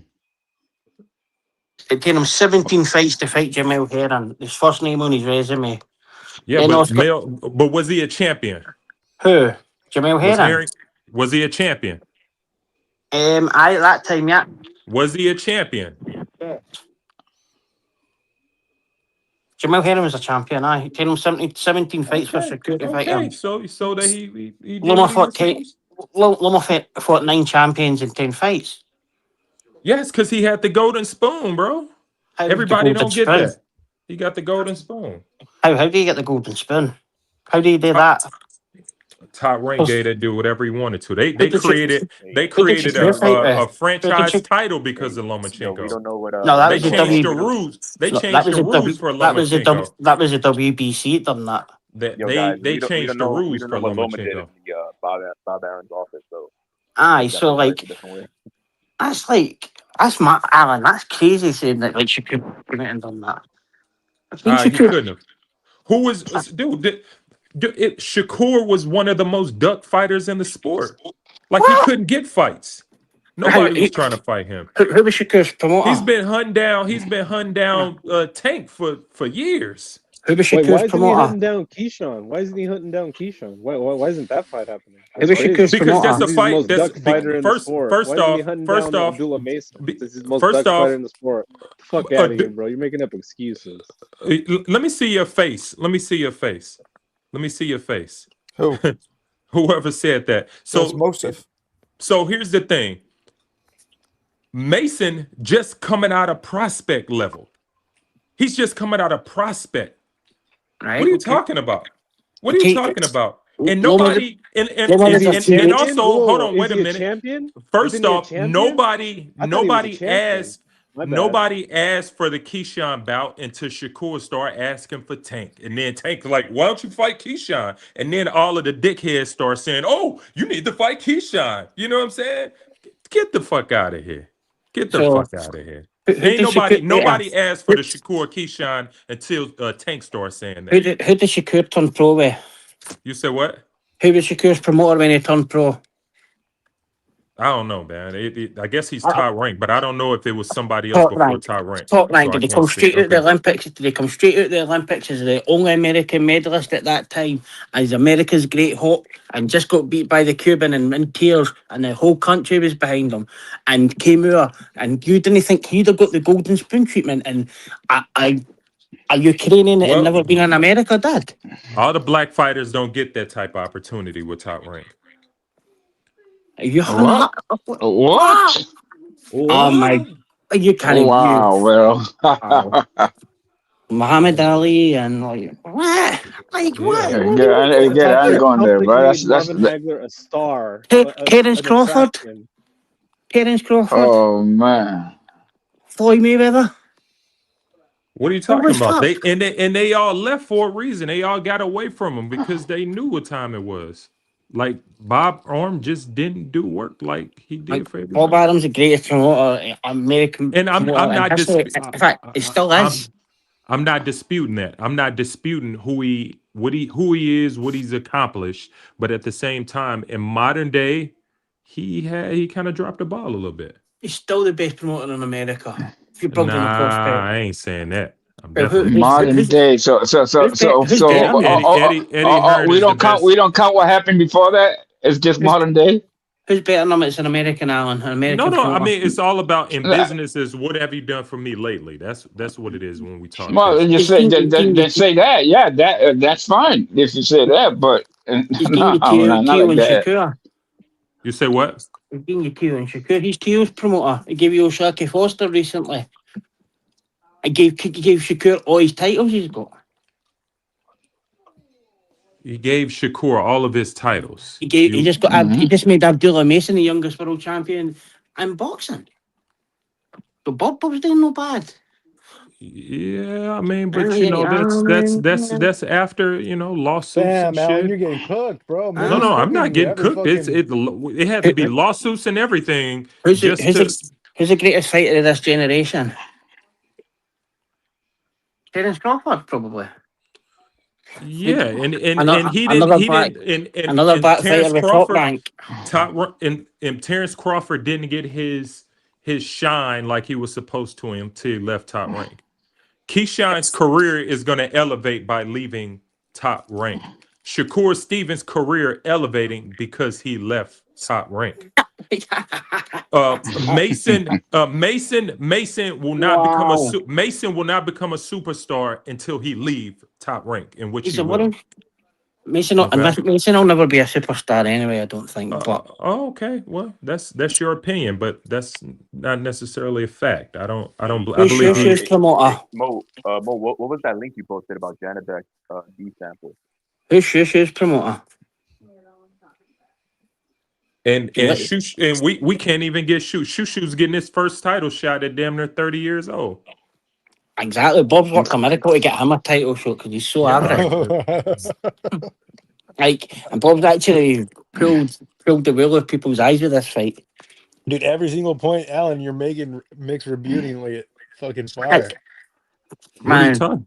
It took him 17 fights to fight Jamel Herring. His first name on his resume. Yeah, Then but also- but was he a champion? Who? Jamel Herring? Was he a champion? At that time, yeah. Was he a champion? Jamel Herring was a champion. It took him 17 fights for Shakur to fight Okay, him. so that he did Loma what he fought was supposed- Loma fought 9 champions in 10 fights. Yes, because he had the golden spoon, bro. How Everybody the don't golden get spoon? that. He got the golden spoon. How do you get the golden spoon? How do you do that? Top rank gay to do whatever he wanted to. They did you- created Shakur fight with? a franchise you- title because of Yo, we Lomachenko. don't know what. No, that They was the changed W. the rules. They No, changed the rules for Lomachenko. that was the WBC done that. Yo, guys, They we don't changed the know. We rules don't for know what Loma did in Lomachenko. the Bob Aaron's office. So Aye, that's so like a different way. that's Alan. That's crazy saying that like Shakur couldn't have done that. I think He Shakur- couldn't have. Who was Shakur was one of the most duck fighters in the sport. Like he couldn't get fights. Nobody was trying to fight him. Who was Shakur's promoter? He's been hunting down Tank for years. Who was Wait, why Shakur's isn't he promoter? hunting down Keyshawn? Why isn't he hunting down Keyshawn? Why isn't that fight happening? Who was Shakur's Because promoter? that's a He's the fight. most That's duck fighter in the sport. Why isn't he hunting down Abdullah Mason? This is the most duck fighter in the sport. Fuck out of here, bro. You're making up excuses. Let me see your face. Let me see your face. Let me see your face. Who? Whoever said that. So Mosif. So here's the thing. Mason just coming out of prospect level. He's just coming out of prospect. Right? What are you talking about? What are Okay. you talking about? And Loma- nobody and Loma was a and champion? also hold on, wait a minute. Champion? First Isn't he a off, champion? nobody I thought he was a champion. asked My bad. nobody asked for the Keyshawn bout until Shakur started asking for Tank. And then Tank like, why don't you fight Keyshawn? And then all of the dickheads start saying, oh, you need to fight Keyshawn. You know what I'm saying? Get the fuck out of here. Get the fuck out of here. Who Ain't did nobody Shakur- asked for the Shakur Keyshawn until Tank started saying Who that. did Shakur turn pro with? You said what? Who was Shakur's promoter when he turned pro? I don't know, man. I guess he's top ranked, but I don't know if it was somebody else Top before rank. top rank. Top rank. So I Did he can't come speak. straight out the Okay. Olympics? Did he come straight out the Olympics as the only American medalist at that time? As America's great hope, and just got beat by the Cuban and in tears, and the whole country was behind him, and came out. And you didn't think he'd have got the golden spoon treatment? And a Ukrainian that had Well- never been in America did. All the black fighters don't get that type of opportunity with top rank. You What? What? Oh my! You can't. Wow, well. Muhammad Ali and like what? Like what? Yeah, What? yeah, I ain't going there, bro. That's Marvin Hagler a star. Terence an Crawford? attraction. Terence Crawford, oh man. Floyd Mayweather. What are you talking was about? tough. They all left for a reason. They all got away from him because they knew what time it was. Like Bob Arm just didn't do work like he did Like, for everybody. Bob Adams, the greatest promoter, American. And I'm promoter in not history. disputing. In fact, it still is. I'm not disputing that. I'm not disputing who he is, what he's accomplished. But at the same time, in modern day, he kind of dropped the ball a little bit. He's still the best promoter in America. If you brought him Nah, across I ain't saying that. I'm Who- definitely who's- Modern who's- day. So who's better? Eddie Hearn we is don't the count best. we don't count what happened before that. It's just modern day. who's better than him? It's an American, Alan. An American. No, I promoter. mean it's all about in Yeah. businesses. What have you done for me lately? That's what it is when we talk. Well, business. just say that. Yeah, that's fine if you say that. But He's No, giving you not Teo like and that. Shakur. You say what? He's giving you Teo and Shakur. He's Teo's promoter. He gave you Osaki Foster recently. He gave Shakur all his titles he's got. He gave Shakur all of his titles. He just made Abdullah Mason the youngest world champion in boxing. So Bob's doing no bad. Yeah, I mean, but you know, that's after, you know, lawsuits and Alan, shit. you're getting cooked, bro. No, I'm not getting cooked. It had to be lawsuits and everything. Who's the greatest fighter of this generation? Terence Crawford, probably. Yeah, and he another didn't. Another back fighter with Top Rank. And Terence Crawford didn't get his shine like he was supposed to until he left Top Rank. Keyshawn's career is going to elevate by leaving Top Rank. Shakur Stevens' career elevating because he left Top Rank. Mason will not become a superstar until he leave Top Rank, in which he will. Mason will never be a superstar anyway, I don't think. Okay. Well, that's your opinion, but that's not necessarily a fact. I believe he's promoter. Mo, what was that link you posted about Janabek D sample? Who's promoter? And we can't even get Shushu's getting his first title shot at damn near 30 years old. Exactly. Bob's worked a miracle to get him a title shot because he's so average. And Bob's actually pulled the wool of people's eyes with this fight. Dude, every single point, Alan, you're making mixed rebuting like fucking fire. Man.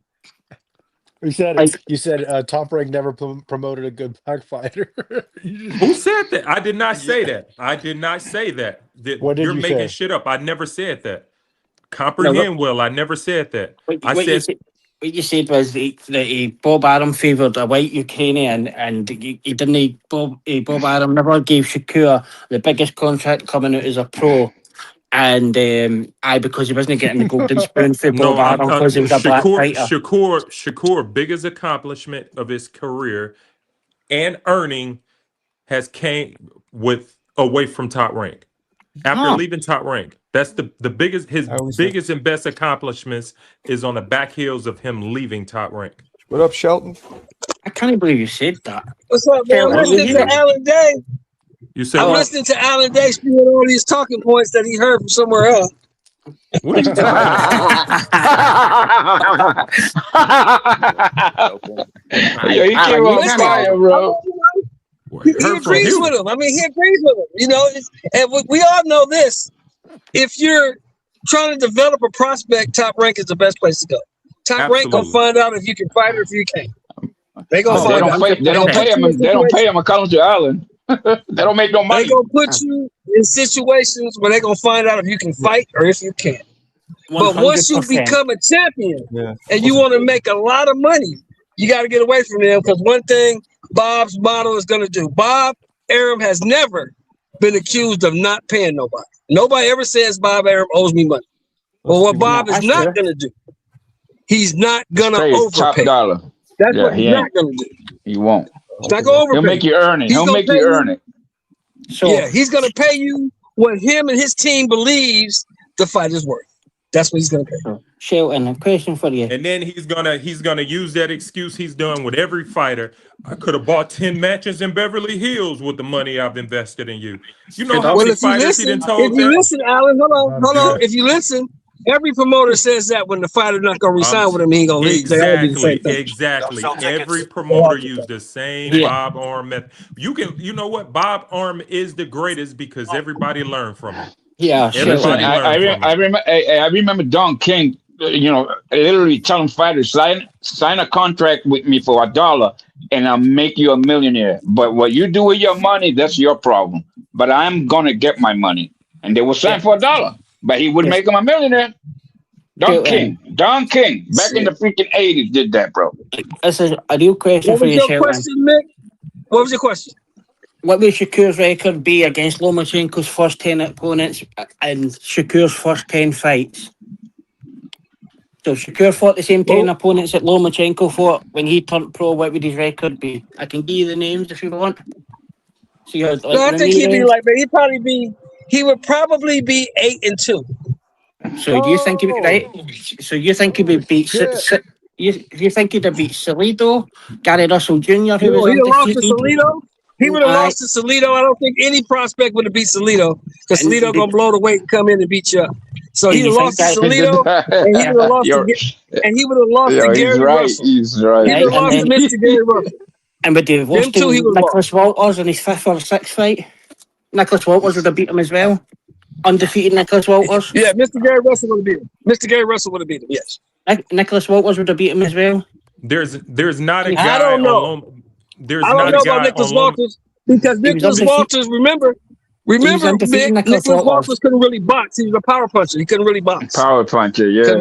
You said Top Rank never promoted a good black fighter. Who said that? I did not say that. I did not say that. What did You're you making say? shit up. I never said that. Comprehend well. I never said that. What you said was that Bob Arum favoured a white Ukrainian, and he didn't. Bob Arum never gave Shakur the biggest contract coming out as a pro. And because he wasn't getting the golden spoon for Bob Arum because he was a black fighter. Shakur, biggest accomplishment of his career and earning came away from Top Rank. After leaving Top Rank, that's the biggest. His biggest and best accomplishments is on the back heels of him leaving Top Rank. What up, Shelton? I can't believe you said that. What's up, man? I'm listening to Alan Day. You said I'm listening to Alan Day spewing all these talking points that he heard from somewhere else. What are you talking about? He came on fire, bro. He agrees with him. I mean, he agrees with him. You know, and we all know this. If you're trying to develop a prospect, Top Rank is the best place to go. Top Rank gonna find out if you can fight or if you can't. They gonna find out. They don't pay him. They don't pay him according to Allen. They don't make no money. They gonna put you in situations where they gonna find out if you can fight or if you can't. 100%. But once you become a champion and you want to make a lot of money, you got to get away from them, because one thing Bob's model is going to do. Bob Arum has never been accused of not paying nobody. Nobody ever says Bob Arum owes me money. But what Bob is not going to do, he's not going to overpay. Top dollar. That's what he's not going to do. He won't. He's not going to overpay. He'll make you earn it. He'll make you earn it. So, yeah, he's going to pay you what him and his team believes the fight is worth. That's what he's going to pay. Shelton, a question for you. And then he's gonna use that excuse he's done with every fighter. I could have bought 10 matches in Beverly Hills with the money I've invested in you. You know how many fighters he done told that? If you listen, Alan, hold on. If you listen, every promoter says that when the fighter's not gonna resign with him, he ain't gonna leave. Exactly. Every promoter used the same Bob Arum method. You know what? Bob Arum is the greatest because everybody learned from him. Yeah, I remember Don King, literally telling fighters, sign a contract with me for $1 and I'll make you a millionaire. But what you do with your money, that's your problem. But I'm gonna get my money. And they will sign for $1. But he would make him a millionaire. Don King, back in the freaking 80s did that, bro. This is a real question for you, Shelton. What was your question? What will Shakur's record be against Lomachenko's first 10 opponents and Shakur's first 10 fights? So Shakur fought the same 10 opponents that Lomachenko fought when he turned pro. What would his record be? I can give you the names if you want. So you had, like, No, I think he'd be like, but he would probably be 8-2. So do you think he'd be right? So you think he'd be beat? You think he'd have beat Salido, Gary Russell Jr., who was He'd have lost to undefeated? Salido. He would have lost to Salido. I don't think any prospect would have beat Salido because Salido gonna blow the weight and come in and beat you up. So he'd have lost to Salido, and he would have lost to Gary Russell. He's right. He would have lost to Mr. Gary Russell. And would they have lost to Nicholas Walters in his 5th or 6th fight? Nicholas Walters would have beat him as well. Undefeated Nicholas Walters. Yeah, Mr. Gary Russell would have beat him. Mr. Gary Russell would have beat him. Yes. Nicholas Walters would have beat him as well. There's not a guy. I don't know. There's I don't not know a guy about Nicholas on Walters because Nicholas Walters. Remember, Nicholas Walters couldn't really box. He was a power puncher. He couldn't really box. Power puncher, yeah.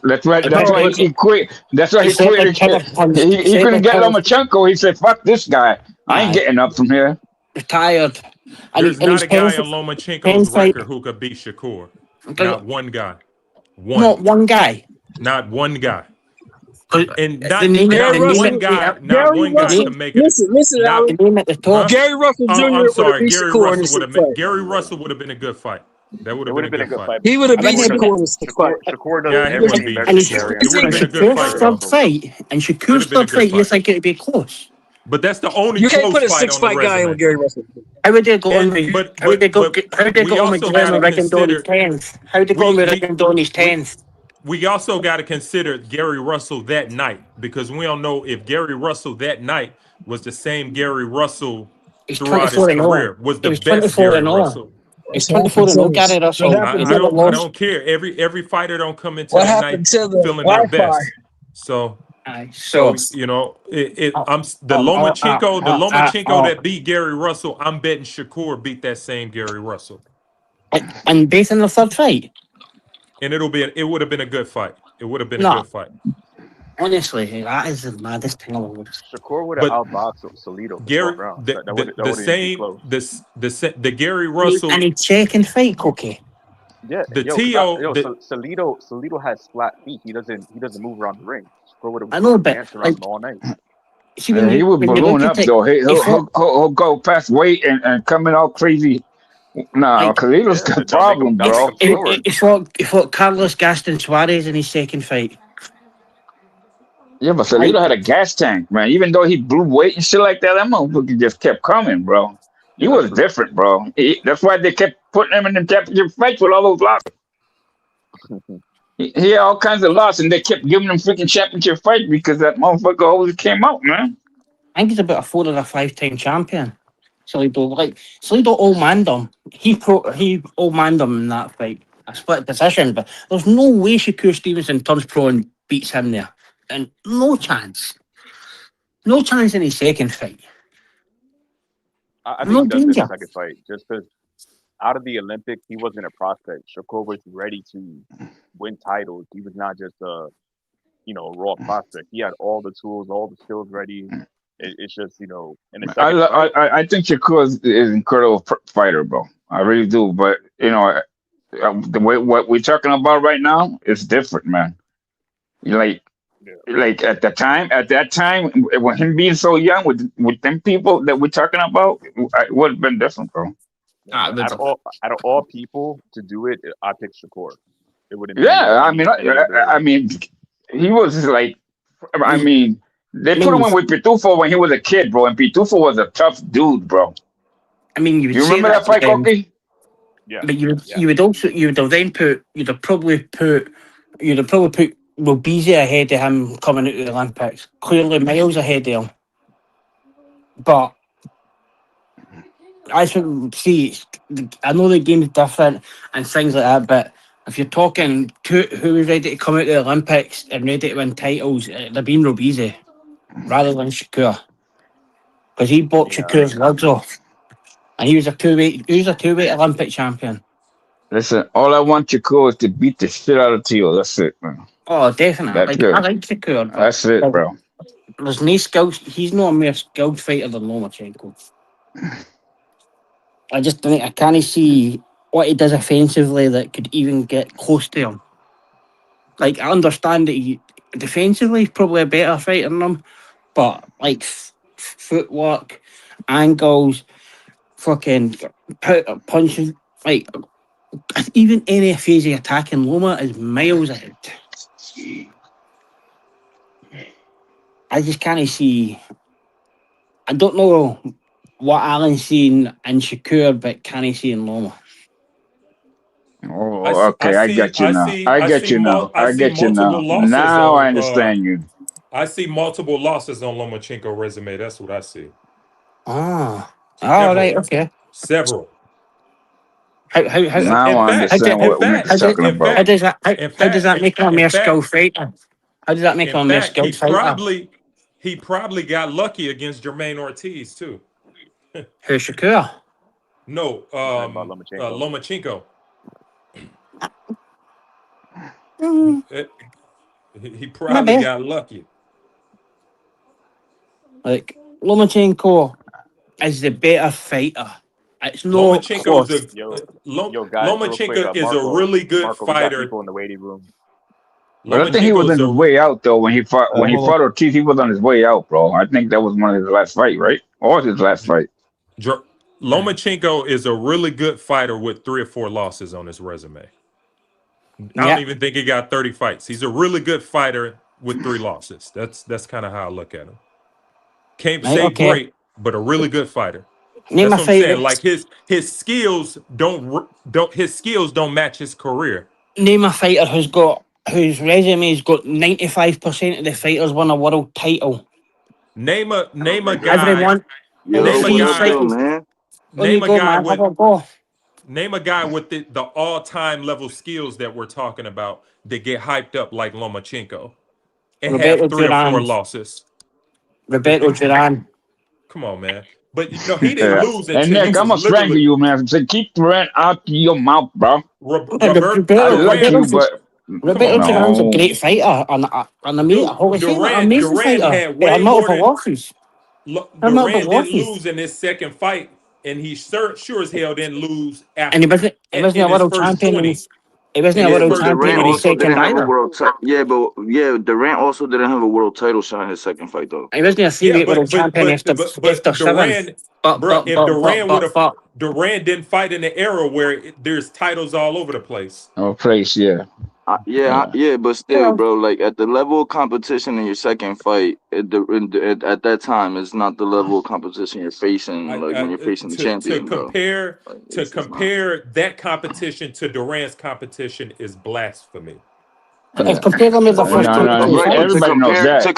That's why he quit. That's why he quit. He couldn't get Lomachenko. He said, "Fuck this guy. I ain't getting up from here." Retired. There's not a guy on Lomachenko's record who could beat Shakur. Not one guy. Not one guy. Not one guy. And not one guy to make it. Listen, Gary Russell Jr. I'm sorry, Gary Russell would have been a good fight. That would have been a good fight. He would have beat Shakur in the fight. Shakur doesn't ever beat And Shakur's third fight, and Shakur's third fight, you think it'd be close? But that's the only you can't close put a fight 6-fight guy in with Gary Russell. How would they go on with? How would they go on with Guillermo Rigondeaux's 10th? How would they go on with Rigondeaux's 10th? We also got to consider Gary Russell that night because we don't know if Gary Russell that night was the same Gary Russell throughout his career. Was the best Gary Russell. It's 24-0 Gary Russell. I don't care. Every fighter don't come into that night feeling their best. So you know, I'm the Lomachenko that beat Gary Russell. I'm betting Shakur beat that same Gary Russell. And based on the third fight. And it would have been a good fight. It would have been a good fight. Honestly, that is the maddest thing I've ever seen. Shakur would have outboxed Salido. Gary, the Gary Russell. And he's second fight, Cookie. Yeah, Salido has flat feet. He doesn't move around the ring. Shakur would have danced around all night. He would balloon up though. He'll go past weight and coming all crazy. No, Kalido's got a problem, bro. He fought Carlos Gaston Suarez in his second fight. Yeah, but Salido had a gas tank, man. Even though he blew weight and shit like that motherfucker just kept coming, bro. He was different, bro. That's why they kept putting him in the championship fights with all those losses. He had all kinds of losses, and they kept giving him freaking championship fights because that motherfucker always came out, man. I think he's about a 4 or 5-time champion. Salido old-manned him. He old-manned him in that fight. A split decision, but there's no way Shakur Stevenson turns pro and beats him there. And no chance. No chance in his second fight. I think he does in the second fight. Just because out of the Olympics, he wasn't a prospect. Shakur was ready to win titles. He was not just a raw prospect. He had all the tools, all the skills ready. It's just, in the second fight, I think Shakur is an incredible fighter, bro. I really do. But, the way what we're talking about right now is different, man. Like at that time, when him being so young with them people that we're talking about, it would have been different, bro. Out of all people to do it, I pick Shakur. It would have been. Yeah, I mean, he was like, they put him in with Pitufo when he was a kid, bro, and Pitufo was a tough dude, bro. I mean, you remember that fight, Koki? Yeah. But you'd have probably put Robeisy ahead of him coming out of the Olympics. Clearly miles ahead of him. But I know the game's different and things like that, but if you're talking who was ready to come out of the Olympics and ready to win titles, it'd have been Robeisy rather than Shakur. Because he boxed Shakur's legs off. And he was a two-weight Olympic champion. Listen, all I want Shakur is to beat the shit out of Tio. That's it, man. Oh, definitely. I like Shakur. That's it, bro. There's no skills. He's not a more skilled fighter than Lomachenko. I just think I can't see what he does offensively that could even get close to him. Like, I understand that he defensively is probably a better fighter than him, but like footwork, angles, fucking punches, like even any phase of attacking Loma is miles ahead. I just can't see. I don't know what Alan's seeing in Shakur, but can he see in Loma? Oh, okay, I get you now. I get you now. I get you now. Now I understand you. I see multiple losses on Lomachenko resume. That's what I see. Ah, all right, okay. Several. How I understand what Mick's talking about. How does that make him a mere skill fighter? How does that make him a mere skill fighter? He probably got lucky against Jermaine Ortiz too. Who's Shakur? No, Lomachenko. He probably got lucky. Like, Lomachenko is the better fighter. It's no Lomachenko is a really good fighter. People in the waiting room. But I think he was on his way out though when he fought Ortiz. He was on his way out, bro. I think that was one of his last fight, right? Or his last fight. Lomachenko is a really good fighter with 3 or 4 losses on his resume. I don't even think he got 30 fights. He's a really good fighter with 3 losses. That's kind of how I look at him. Can't say great, but a really good fighter. Name That's my what I'm favorite. saying. Like his skills don't match his career. Name a fighter whose resume's got 95% of the fighters won a world title. Name a guy. Everyone. Name a guy with the all-time level skills that we're talking about that get hyped up like Lomachenko and Roberto have 3 Duran. or 4 losses. Roberto Duran. Come on, man. But he didn't lose. And Nick, I'm gonna strangle you, man. So keep Duran out your mouth, bro. Roberto Duran's a great fighter and a amazing fighter. Duran didn't lose in his second fight, and he sure as hell didn't lose after. And he wasn't a world champion. He wasn't a world champion in his second either. Durant also didn't have a world title shot in his second fight though. He wasn't a 3-weight world champion after Duran. Duran didn't fight in the era where there's titles all over the place. But still, bro, like at the level of competition in your second fight, at that time, it's not the level of competition you're facing. When you're facing the champion, to compare that competition to Duran's competition is blasphemy. Compare them with the first to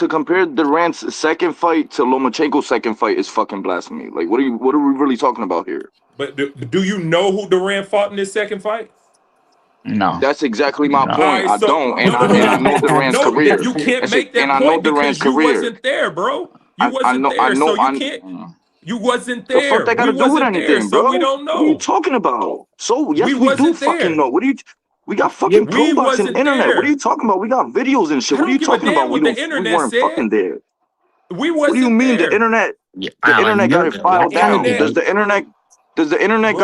compare Durant's second fight to Lomachenko's second fight is fucking blasphemy. Like, what are we really talking about here? But do you know who Duran fought in his second fight? No, that's exactly my point. I don't, and I know Duran's career. You can't make that point because you wasn't there, bro. You wasn't there, so you can't. You wasn't there. The fuck that got to do with anything, bro? So we don't know. What are you talking about? So yes, we do fucking know. We got fucking pro box and internet. What are you talking about? We got videos and shit. What are you talking about? We weren't fucking there. We wasn't. What do you mean the internet? The internet got it filed down. Does the internet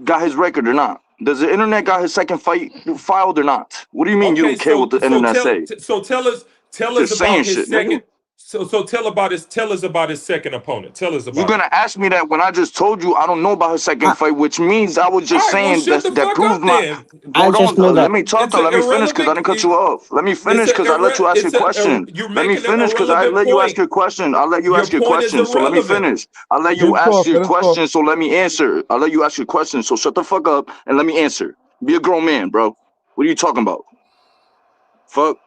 got his record or not? Does the internet got his second fight filed or not? What do you mean you don't care what the internet say? So tell us about his second. So tell us about his second opponent. Tell us about. You're gonna ask me that when I just told you I don't know about his second fight, which means I was just saying that proves my. Let me talk. Let me finish because I didn't cut you off. Let me finish because I let you ask your question. Let me finish because I let you ask your question. I'll let you ask your question. So let me finish. I'll let you ask your question. So let me answer. I'll let you ask your question. So shut the fuck up and let me answer. Be a grown man, bro. What are you talking about? Fuck.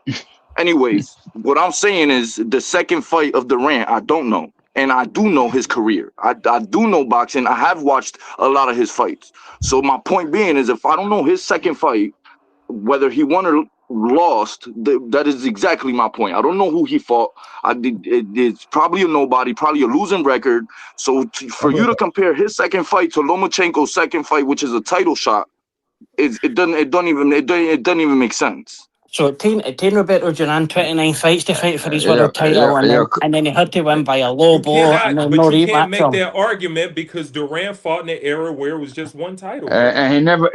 Anyways, what I'm saying is the second fight of Durant, I don't know. And I do know his career. I do know boxing. I have watched a lot of his fights. So my point being is if I don't know his second fight, whether he won or lost, that is exactly my point. I don't know who he fought. It's probably a nobody, probably a losing record. So for you to compare his second fight to Lomachenko's second fight, which is a title shot, it doesn't even make sense. So it took Roberto Duran 29 fights to fight for his world title, and then he had to win by a low blow and then no rematch. But you can't make that argument because Duran fought in an era where it was just one title. And he never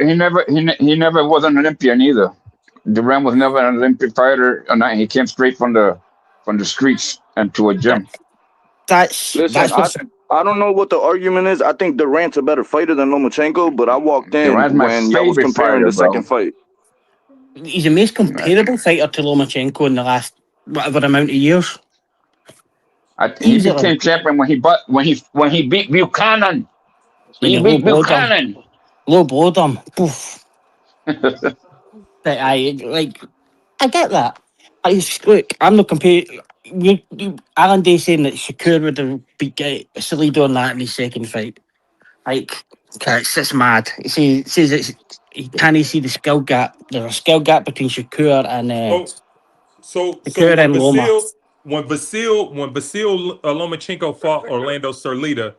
was an Olympian either. Duran was never an Olympic fighter, and he came straight from the streets and to a gym. Listen, I don't know what the argument is. I think Durant's a better fighter than Lomachenko, but I walked in Durant's my when y'all was favorite comparing fighter, the second bro. fight. He's the most comparable fighter to Lomachenko in the last whatever amount of years. He became champion when he beat Buchanan. He beat Buchanan. Low blowed him. Poof. But I get that. Look, I'm not comparing. Alan Day saying that Shakur would have beat Salido in that in his second fight. Like, it's mad. He says he can't see the skill gap. There's a skill gap between Shakur and Shakur and Loma. When Vasil Lomachenko fought Orlando Salido,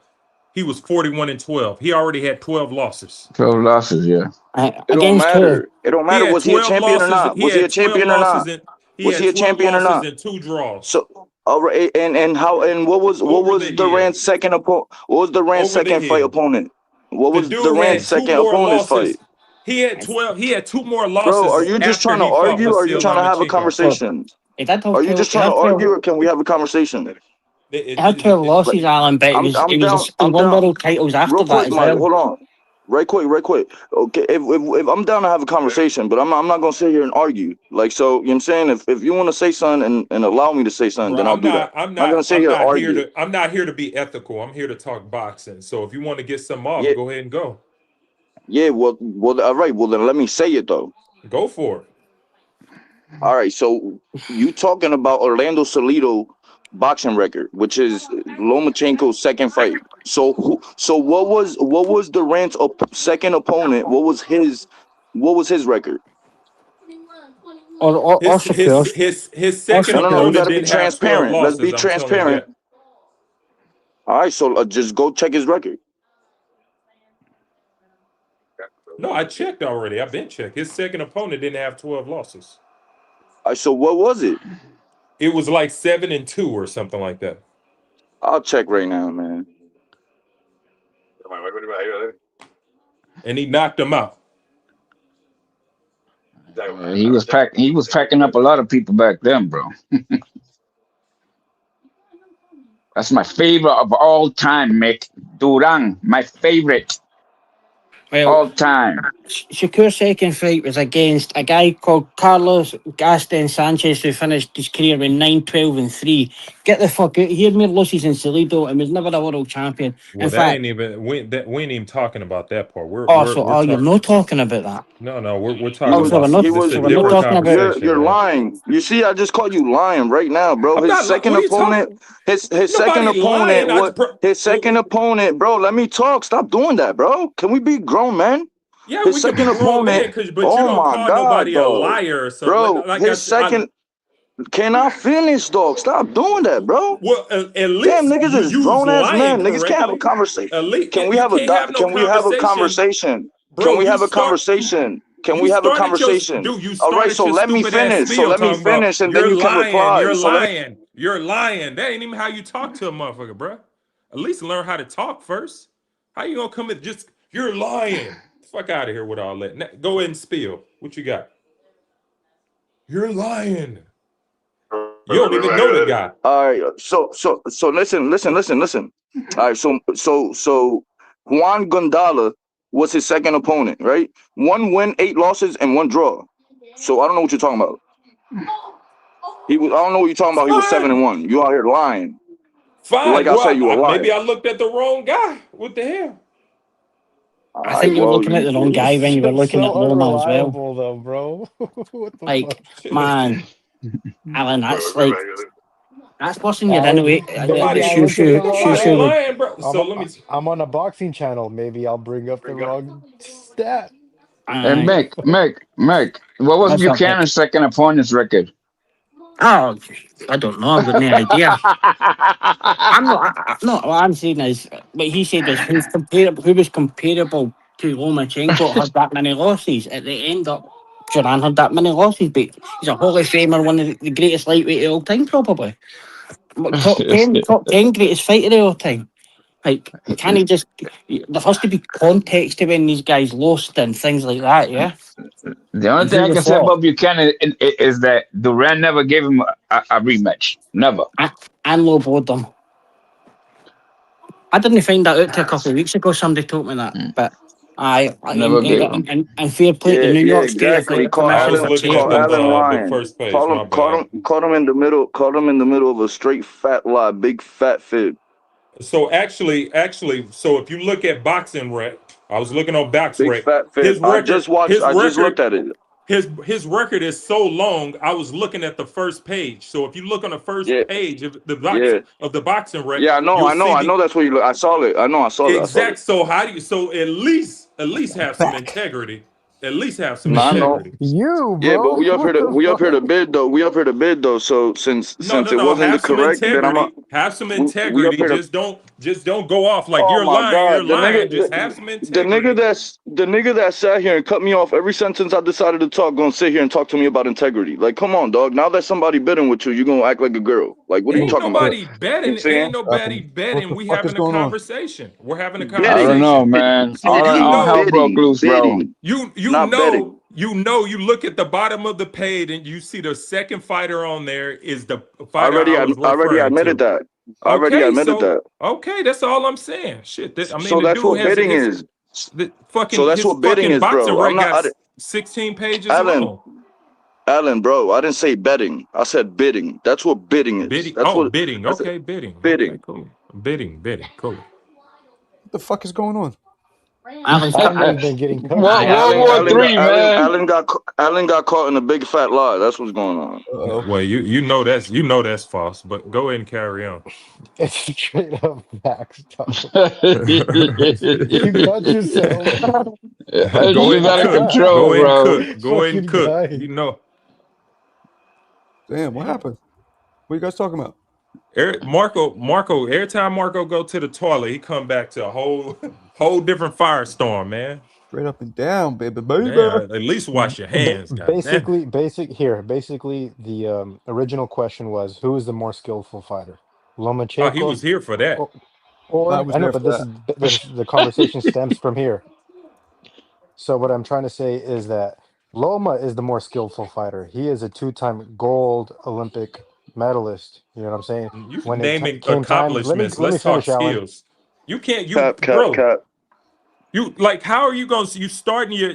he was 41-12. He already had 12 losses. 12 losses, yeah. It don't matter. It don't matter. Was he a champion or not? Was he a champion or not? Was he a champion or not? And 2 draws. So, all right, and what was Durant's second opponent? What was Durant's second fight opponent? What was Durant's second opponent's fight? He had 12. He had 2 more losses. Bro, are you just trying to argue, or are you trying to have a conversation? Are you just trying to argue, or can we have a conversation? He had 12 losses, Alan, but he won world titles after that as well. Hold on. Right quick. Okay, if I'm down to have a conversation, but I'm not gonna sit here and argue. Like, so, you know what I'm saying? If you want to say something and allow me to say something, then I'll do that. I'm not gonna sit here and argue. I'm not here to be ethical. I'm here to talk boxing. So if you want to get some off, go ahead and go. Yeah, well, all right. Well, then let me say it though. Go for it. All right. So you talking about Orlando Salido boxing record, which is Lomachenko's second fight. So what was Durant's second opponent? What was his record? His second opponent gotta be didn't transparent. have 12 Let's be losses, transparent. All right, so just go check his record. No, I checked already. I've been checked. His second opponent didn't have 12 losses. All right, so what was it? It was like 7-2 or something like that. I'll check right now, man. And he knocked him out. He was packing up a lot of people back then, bro. That's my favorite of all time, Mick. Duran, my favorite. All time. Shakur's second fight was against a guy called Carlos Gaston Sanchez, who finished his career with 9-12-3. Get the fuck out. He had more losses than Salido and was never a world champion. Well, in fact, we ain't even talking about that part. You're not talking about that. No, we're talking about we're not talking about. You're lying. You see, I just called you lying right now, bro. His second opponent, bro. Let me talk. Stop doing that, bro. Can we be grown, man? Yeah, his second opponent. But you don't call nobody a liar or something. Bro, can I finish, dog? Stop doing that, bro. Well, at least damn, niggas is grown ass men. Niggas can't have a conversation. Can we have a conversation? Can we have a conversation? Can we have a conversation? All right, so let me finish. And then you can reply. You're lying. That ain't even how you talk to a motherfucker, bro. At least learn how to talk first. How you gonna come in just you're lying? Fuck out of here with all that. Go ahead and spill. What you got? You're lying. You don't even know the guy. All right. So listen. All right. So Juan Gondala was his second opponent, right? 1 win, 8 losses, and 1 draw. So I don't know what you're talking about. I don't know what you're talking about. He was 7-1. You out here lying. Fine. Like I said, you were lying. Maybe I looked at the wrong guy. What the hell? I think you were looking at the wrong guy when you were looking at Loma as well. Though, bro. Like, man, Alan, that's like that's pushing you anyway. I'm on a boxing channel. Maybe I'll bring up the wrong stat. And Mick, what was Buchanan's second opponent's record? Oh, I don't know. I've got no idea. What I'm saying is, what he said is who was comparable to Lomachenko had that many losses. At the end up, Duran had that many losses, but he's a Hall of Famer, one of the greatest lightweight of all time, probably. Top 10 greatest fighter of all time. Like, can he just? There has to be context to when these guys lost and things like that. Yeah. The only And thing who I you can say fought? about Buchanan is that Duran never gave him a rematch. Never. And low blowed them. I didn't find that out till a couple of weeks ago. Somebody told me that, but Never gave him. and fair play to Yeah, New yeah, York State exactly. Athletic Caught I Commission was for Allen, looking at caught chasing the them. Allen the lying. first page. My bad. Caught him in the middle. Caught him in the middle of a straight fat lie, big fat fib. So actually, so if you look at Boxing Rec, I was looking on Box Big Rec. fat fib. His I record, just watched. I just looked at it. his record is so long. I was looking at the first page. So if you look on the first Yeah, page of yeah, the Boxing Rec, yeah. I know. you'll I know. see I know. That's what you look. I saw it. I know. I saw that. I saw it. exact. So how do you? So at least have some integrity. At least have some No, I know. integrity. You, Yeah, bro. but we up here to What the fuck? bid though. We up here to bid though. So since No. it wasn't the Have some correct, then integrity. Have some we up integrity. here to. Just don't go off like Oh you're my lying. You're God, lying. Just have some the integrity. nigga that sat here and cut me off every sentence I decided to talk, gonna sit here and talk to me about integrity. Like, come on, dog. Now that somebody bidding with you, you gonna act like a girl. Like, what are you Ain't talking about? nobody You know what betting. I'm saying? Ain't nobody betting. the We fuck is having a going on? conversation. We're having a I don't conversation. know, man. So All hell broke loose, bro. You not betting. you look at the bottom of the page and you see the second fighter on there is the I fighter I was already referring admitted to. that. I already Okay, admitted that. okay, that's all I'm saying. Shit, I mean So the that's dude what has bidding his is. the So that's his what bidding fucking is, boxing bro. I'm rec got not. 16 pages long. Alan, bro, I didn't say betting. I said bidding. That's what bidding is. Bidding. That's what. Bidding. That's Okay, bidding. bidding. Okay, cool. Bidding. Cool. What the fuck is going on? Alan's been getting cut. World War III, man. Alan got caught in a big fat lie. That's what's going on. Well, you know that's false, but go ahead and carry on. It's straight up facts. You got yourself. Go ahead and cook. Control, bro. Go ahead and cook. You know. Damn, what happened? What are you guys talking about? Marco, every time Marco go to the toilet, he come back to a whole different firestorm, man. Straight up and down, baby. Damn, at least wash your hands. Basically, the original question was, who is the more skillful fighter? Lomachenko. Oh, he was here for that. I know, but the conversation stems from here. So what I'm trying to say is that Loma is the more skillful fighter. He is a 2-time gold Olympic medalist. You know what I'm saying? You When naming accomplishments. Let's talk skills. You can't. Bro. You like? How are you going? You starting your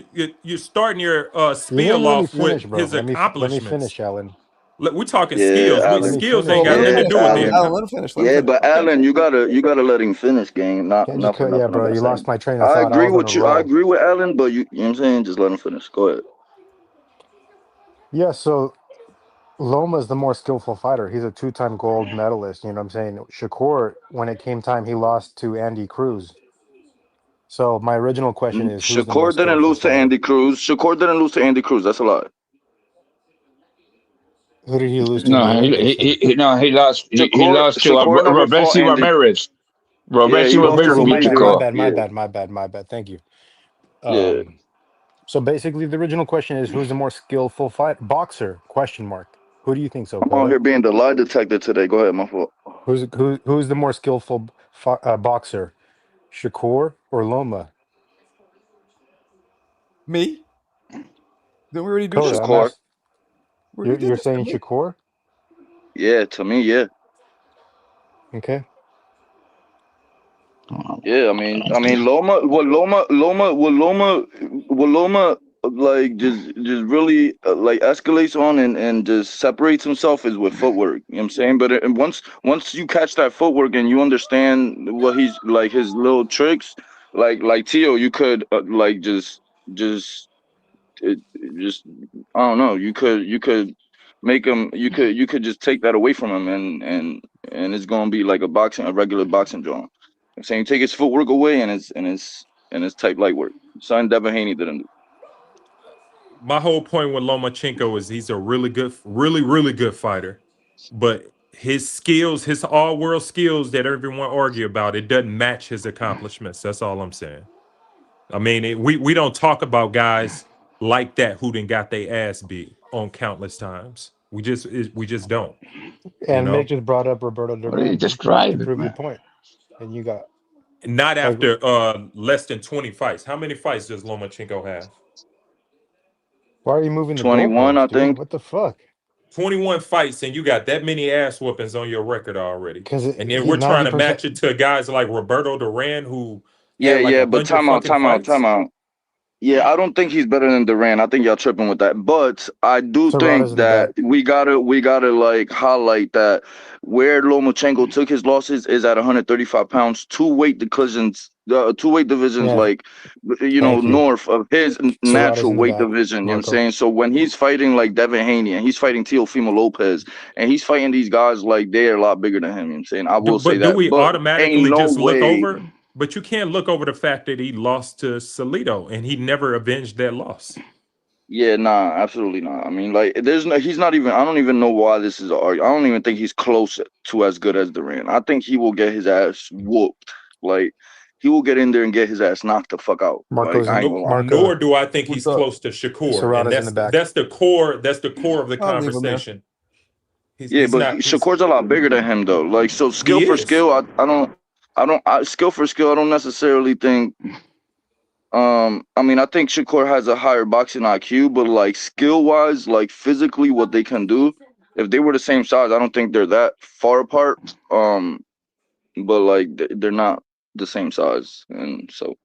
spiel off with his accomplishments. Let me finish, Alan. Look, we're talking skills. Skills ain't got nothing to do with it. Let him finish. But Alan, you gotta let him finish, gang. Yeah, bro. You lost my train of thought. I agree with you. I agree with Alan, but you know what I'm saying? Just let him finish. Go ahead. Yeah. So Loma is the more skillful fighter. He's a 2-time gold medalist. You know what I'm saying? Shakur, when it came time, he lost to Andy Cruz. So my original question is, Shakur didn't lose to Andy Cruz. Shakur didn't lose to Andy Cruz. That's a lie. Who did he lose to? No, he lost. He lost to Roberto Ramirez. My bad. Thank you. So basically, the original question is, who's the more skillful boxer? Question mark. Who do you think so? I'm out here being the lie detector today. Go ahead, my fault. Who's the more skillful boxer? Shakur or Loma? Me? Didn't we already do Shakur. You're saying Shakur? Yeah, to me, yeah. Okay. Yeah, I mean, Loma like just really like escalates on and just separates himself is with footwork. You know what I'm saying? But once you catch that footwork and you understand what he's like, his little tricks, like Tio, you could like just I don't know. You could make him. You could just take that away from him, and it's gonna be like a regular boxing drawing. I'm saying take his footwork away and it's type light work. Something Devin Haney didn't do. My whole point with Lomachenko is he's a really good fighter, but his skills, his all-world skills that everyone argue about, it doesn't match his accomplishments. That's all I'm saying. I mean, we don't talk about guys like that who done got their ass beat on countless times. We just don't. And Mick just brought up Roberto Duran. Just tried to prove your point. And you got Not after less than 20 fights. How many fights does Lomachenko have? Why are you moving the 21, I goalpost, dude? think. What the fuck? 21 fights, and you got that many ass whoopings on your record already. And then we're trying to match it to guys like Roberto Duran, who but time out. Yeah, I don't think he's better than Duran. I think y'all tripping with that. But I do think that we gotta like highlight that where Lomachenko took his losses is at 135 pounds, two weight divisions, like north of his natural weight division. You know what I'm saying? So when he's fighting like Devin Haney and he's fighting Teofimo Lopez and he's fighting these guys like they're a lot bigger than him. You know what I'm saying? I will say that. Do we automatically just look over? But you can't look over the fact that he lost to Salido and he never avenged that loss. Yeah, nah, absolutely not. I mean, like, he's not even, I don't even know why this is an argument. I don't even think he's close to as good as Duran. I think he will get his ass whooped. Like, he will get in there and get his ass knocked the fuck out. Nor do I think he's close to Shakur. And that's the core of the conversation. But Shakur's a lot bigger than him though. Like, so skill for skill, skill for skill, I don't necessarily think. I mean, I think Shakur has a higher boxing IQ, but like skill wise, like physically, what they can do, if they were the same size, I don't think they're that far apart. But like they're not the same size, and so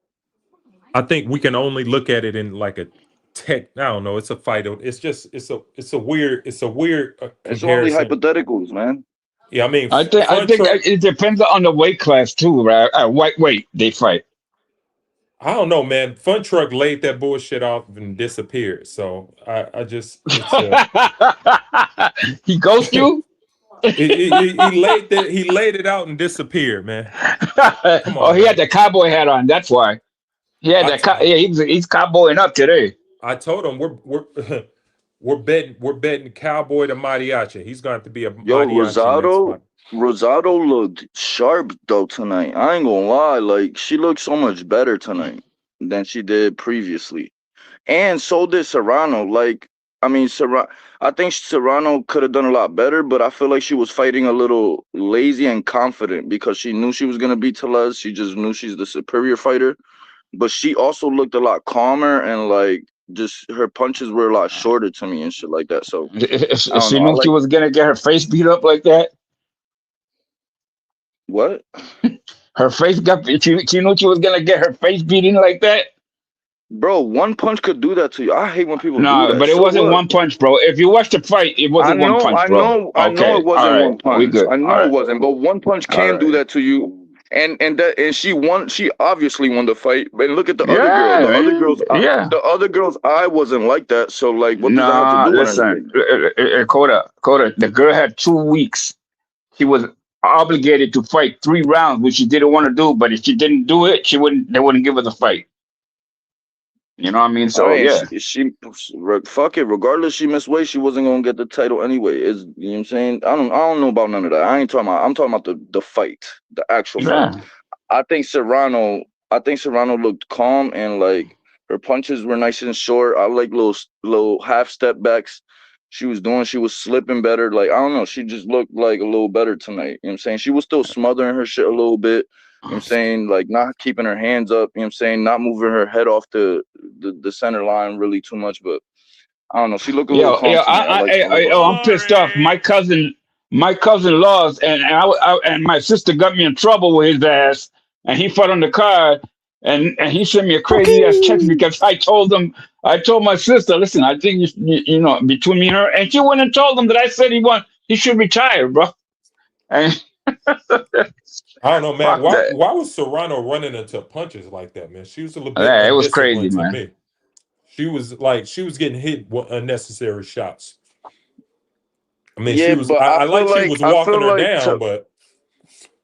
I think we can only look at it in like a tech. I don't know. It's a fight. It's a weird. It's only hypotheticals, man. Yeah, I mean, I think it depends on the weight class too, right? At what weight they fight. I don't know, man. Fun Truck laid that bullshit off and disappeared. So I just he ghosted you. he laid it out and disappeared, man. Come on, he had the cowboy hat on. That's why. He had he's cowboying up today. I told him we're betting Cowboy to Mariachi. He's going to have to be a Rosado looked sharp though tonight. I ain't gonna lie, like she looked so much better tonight than she did previously, and so did Serrano. Like, I mean, I think Serrano could have done a lot better, but I feel like she was fighting a little lazy and confident because she knew she was gonna beat Tellez. She just knew she's the superior fighter, but she also looked a lot calmer and like just her punches were a lot shorter to me and shit like that. So she knew she was gonna get her face beat up like that. What? Her face got. She knew she was gonna get her face beaten like that. Bro, one punch could do that to you. I hate when people do that. But it wasn't one punch, bro. If you watch the fight, it wasn't one punch, bro. I know it wasn't one punch. I know it wasn't, but one punch can do that to you. And she obviously won the fight. And look at the other girl. The other girl's eye wasn't like that. So like, what does that have to do with anything? Coda, the girl had 2 weeks. She was obligated to fight 3 rounds, which she didn't want to do. But if she didn't do it, they wouldn't give her the fight. You know what I mean? So she fuck it. Regardless, she missed weight. She wasn't gonna get the title anyway. You know what I'm saying? I don't know about none of that. I'm talking about the fight, the actual fight. I think Serrano looked calm and like her punches were nice and short. I like little half step backs. She was slipping better. Like, I don't know. She just looked like a little better tonight. You know what I'm saying? She was still smothering her shit a little bit. You know what I'm saying? Like, not keeping her hands up. You know what I'm saying? Not moving her head off the center line really too much. But I don't know. She looked a little calm. I'm pissed off. My cousin lost, and my sister got me in trouble with his ass, and he fought on the card. And he sent me a crazy ass check because I told my sister, listen, I think you know, between me and her, and she went and told him that I said he should retire, bro. And I don't know, man. Why was Serrano running into punches like that, man? She was a little bit. It was crazy, man. Me. She was getting hit with unnecessary shots. I mean, she was. I like she was walking her down, but.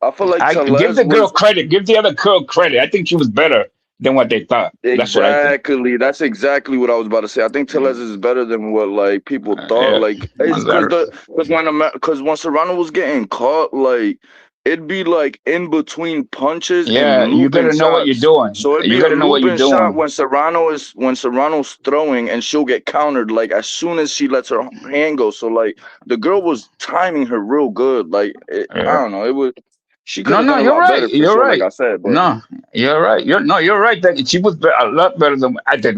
I feel like give the girl credit. Give the other girl credit. I think she was better than what they thought. Exactly. That's exactly what I was about to say. I think Tellez is better than what like people thought. Like, because when Serrano was getting caught, like it'd be like in between punches. Yeah, you gotta know what you're doing. So you gotta know what you're doing. When Serrano's throwing and she'll get countered like as soon as she lets her hand go. So like the girl was timing her real good. Like I don't know. She could have done a lot better for sure, like I said. But No, you're right. You're right. That she was a lot better than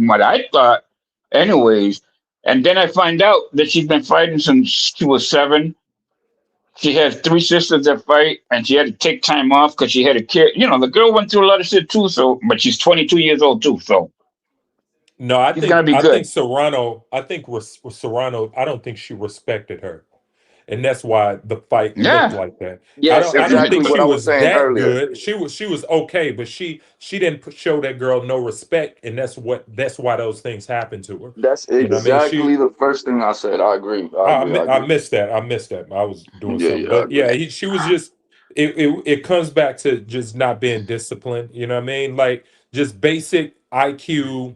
what I thought, anyways. And then I find out that she's been fighting since she was 7. She has 3 sisters that fight, and she had to take time off because she had a kid. You know, the girl went through a lot of shit too. So, but she's 22 years old too. So, no, I she's think gonna be I good. think Serrano. I think with Serrano. I don't think she respected her, and that's why the fight looked like that. yes, I don't exactly think what she I was was saying that earlier. good. She was okay, but she didn't show that girl no respect, and that's why those things happen to her. That's You know what I mean? exactly the first thing I said. I agree. I missed that. I missed that. I was doing something, I but agree. yeah, she was just. It comes back to just not being disciplined. You know what I mean? Like just basic IQ,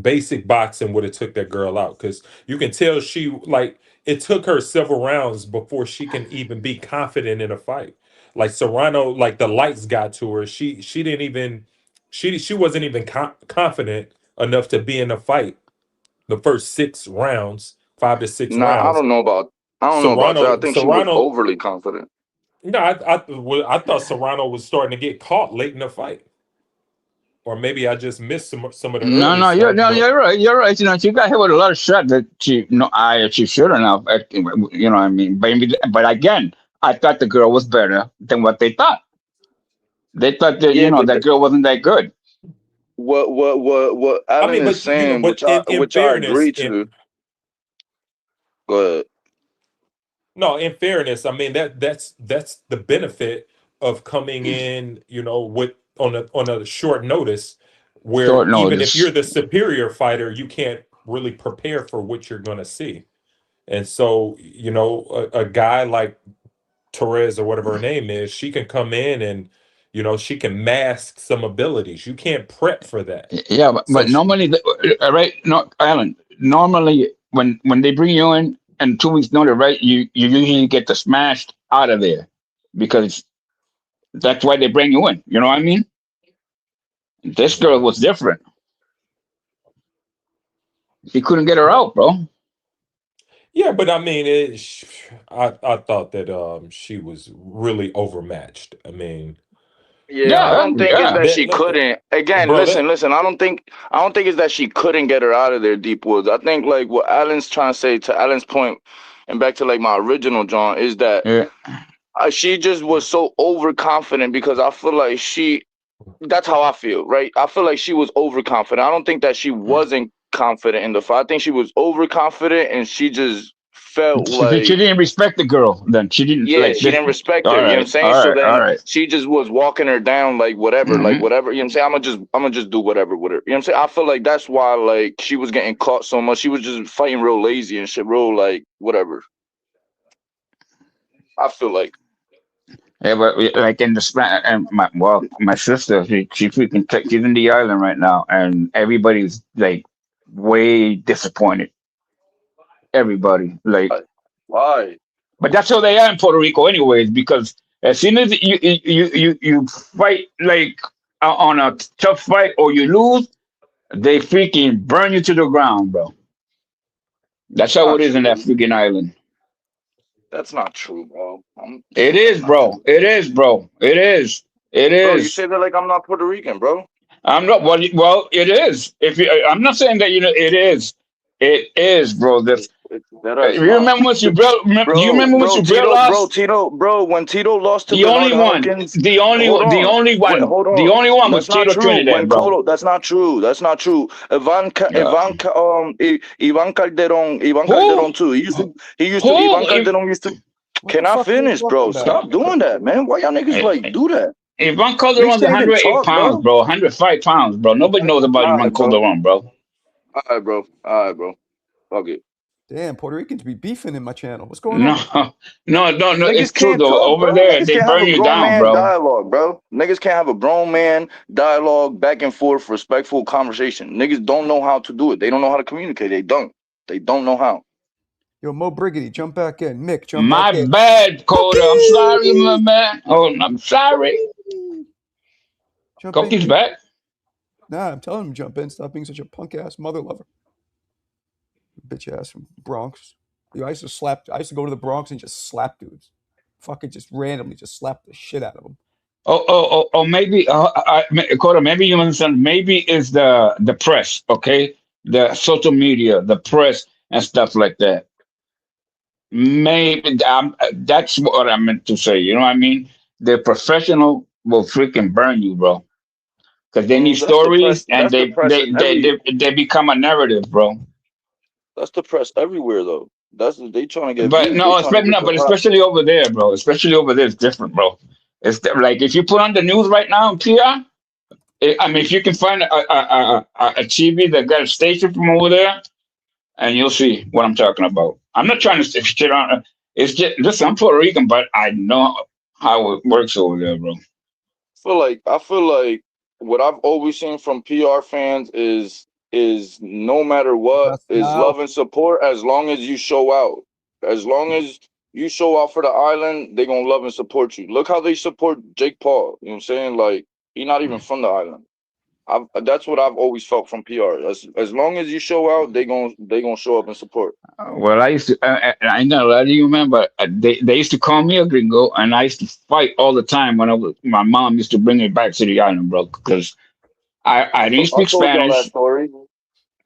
basic boxing would have took that girl out, because you can tell she like it took her several rounds before she can even be confident in a fight. Like Serrano, like the lights got to her. She didn't even she wasn't even confident enough to be in a fight. The first 6 rounds, 5 to 6 Nah, rounds. I don't know about that. I think she was Serrano. overly confident. No, I thought Serrano was starting to get caught late in the fight, or maybe I just missed some of the early stuff. You're right. You're right. You know, she got hit with a lot of shots that she shouldn't have. You know, what I mean, but again, I thought the girl was better than what they thought. They thought that that girl wasn't that good. What Alan is saying, which I agree to. Go ahead. No, in fairness, I mean that's the benefit of coming in, with on a short notice, where even if you're the superior fighter, you can't really prepare for what you're going to see. And so, a guy like Torres or whatever her name is, she can come in and she can mask some abilities. You can't prep for that. Yeah, but normally, right? No, Alan. Normally, when they bring you in and 2 weeks notice, right? You usually get the smashed out of there, because that's why they bring you in. You know what I mean? This girl was different. She couldn't get her out, bro. Yeah, but I mean, I thought that she was really overmatched. I mean, I don't think it's that she couldn't. Again, bro, listen. I don't think it's that she couldn't get her out of there, Deep Woods. I think like what Alan's trying to say, to Alan's point, and back to like my original John, is that she just was so overconfident, because I feel like that's how I feel, right? I feel like she was overconfident. I don't think that she wasn't confident in the fight. I think she was overconfident, and she just felt like she didn't respect the girl. Then she didn't. Yeah, she didn't respect her. You know what I'm saying? So then she just was walking her down like whatever, like whatever. You know what I'm saying? I'm gonna just do whatever with her. You know what I'm saying? I feel like that's why like she was getting caught so much. She was just fighting real lazy and shit, real like whatever. I feel like. Yeah, but like in the and my sister, she's in the island right now, and everybody's like way disappointed. Everybody like why? But that's how they are in Puerto Rico, anyways. Because as soon as you fight like on a tough fight or you lose, they freaking burn you to the ground, bro. That's how it is in that freaking island. That's not true, bro. It is, bro. It is, bro. It is. It is. Bro, you say that like I'm not Puerto Rican, bro. I'm not. Well, it is. I'm not saying that it is. It is, bro. You remember when Subriel? Do you remember when Subriel lost? Bro, when Tito lost to the only one, the only one was Tito Trinidad, bro. That's not true. That's not true. Ivan Calderon too. He used to. Ivan Calderon used to. Can I finish, bro? Stop doing that, man. Why y'all niggas like do that? Ivan Calderon's 108 pounds, bro. 105 pounds, bro. Nobody knows about Ivan Calderon, bro. All right, bro. Fuck it. Damn, Puerto Ricans be beefing in my channel. What's going on? No. It's true though. Over there, they burn you down, bro. Dialogue, bro. Niggas can't have a grown man dialogue, back and forth, respectful conversation. Niggas don't know how to do it. They don't know how to communicate. They don't know how. Yo, Mo Briggity, jump back in. Mick, jump back in. My bad, Coda. I'm sorry, my man. Oh, I'm sorry. Cody's back. Nah, I'm telling him jump in. Stop being such a punk ass mother lover. Bitch ass from Bronx. Yo, I used to go to the Bronx and just slap dudes. fucking just randomly just slap the shit out of him. Oh, maybe, Cora, maybe you understand. Maybe it's the press, okay? The social media, the press, and stuff like that. Maybe that's what I meant to say. You know what I mean? The professional will freaking burn you, bro, because they need That's the stories press. and That's the press in they become a narrative, bro. That's the press everywhere, though. They trying to get But views. They no, trying to especially get no, the but hot. especially over there, bro. Especially over there, it's different, bro. Like if you put on the news right now, PR. I mean, if you can find a TV that got a station from over there, and you'll see what I'm talking about. I'm not trying to shit on. It's just listen. I'm Puerto Rican, but I know how it works over there, bro. I feel like what I've always seen from PR fans is no matter what is love and support as long as you show out. As long as you show out for the island, they gonna love and support you. Look how they support Jake Paul. You know what I'm saying? Like he's not even from the island. That's what I've always felt from PR. As long as you show out, they gonna show up and support. Well, I used to. I know a lot of you remember. They used to call me a gringo, and I used to fight all the time when my mom used to bring me back to the island, bro, because I didn't speak I told y'all that Spanish. story.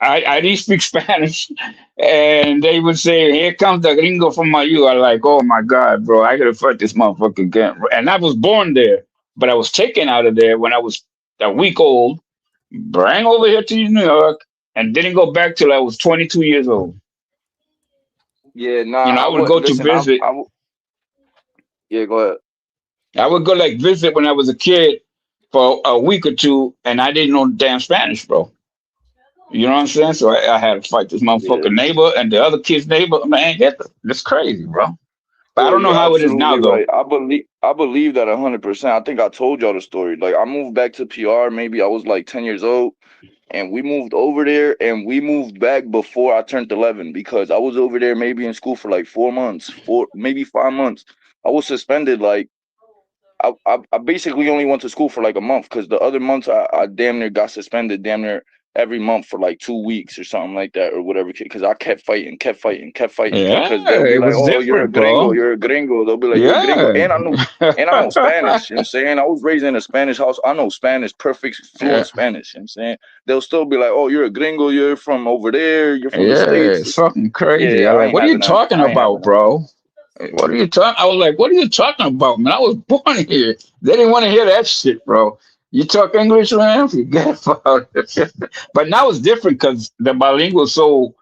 I didn't speak Spanish, and they would say, "Here comes the gringo from my you." I'm like, "Oh my god, bro! I gotta fight this motherfucker again." And I was born there, but I was taken out of there when I was a week old, brought over here to New York, and didn't go back till I was 22 years old. Yeah, nah. You know, I would go to visit. Yeah, go ahead. I would go like visit when I was a kid for a week or two, and I didn't know damn Spanish, bro. You know what I'm saying? So I had to fight this motherfucking neighbor and the other kid's neighbor. Man, that's crazy, bro. But I don't know You're how it is now, absolutely though. right. I believe that 100%. I think I told y'all the story. Like I moved back to PR. Maybe I was like 10 years old, and we moved over there, and we moved back before I turned 11 because I was over there maybe in school for like 4 months, maybe 5 months. I was suspended. Like I basically only went to school for like a month because the other months I damn near got suspended damn near every month for like 2 weeks or something like that or whatever because I kept fighting Yeah, because they'll be it like, was oh, different, bro. you're a gringo. They'll be like, you're a gringo. Yeah. And I know Spanish, you know what I'm saying? I was raised in a Spanish house. I know Spanish, perfect fluent Yeah. Spanish, you know what I'm saying? They'll still be like, oh, you're a gringo, you're from over there, you're from the Yeah, States. it's fucking crazy. Yeah, I'm I like, ain't what are you having that. talking I ain't about, having that. bro? What are you talking? I was like, what are you talking about, man? I was born here. They didn't want to hear that shit, bro. You talk English, man? Forget about it. But now it's different because the bilingual is so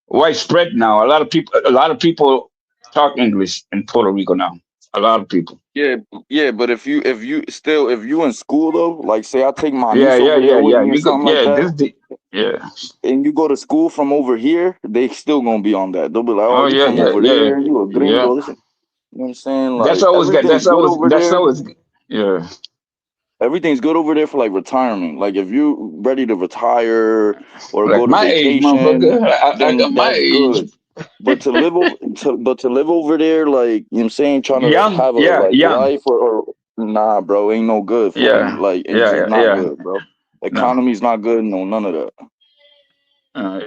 widespread now. A lot of people talk English in Puerto Rico now. A lot of people. Yeah, but if you in school though, like say I take my Yeah, niece over there with me or You go, something like that, yeah. and you go to school from over here, they still gonna be on that. They'll be like, oh, Oh you yeah, from over yeah. there, you a Yeah. gringo. Listen, you know what I'm saying? That's Like always good. That's always yeah. everything's good over there for like retirement. Like if you ready to retire or Like go to my age, vacation, motherfucker. I got then my that's age. good. But to live over there, like you know what I'm saying, trying to Young, have a yeah, like young. life or nah, bro, ain't no good for Yeah, like it's just not yeah. good, bro. No. Economy's not good, no, none of that.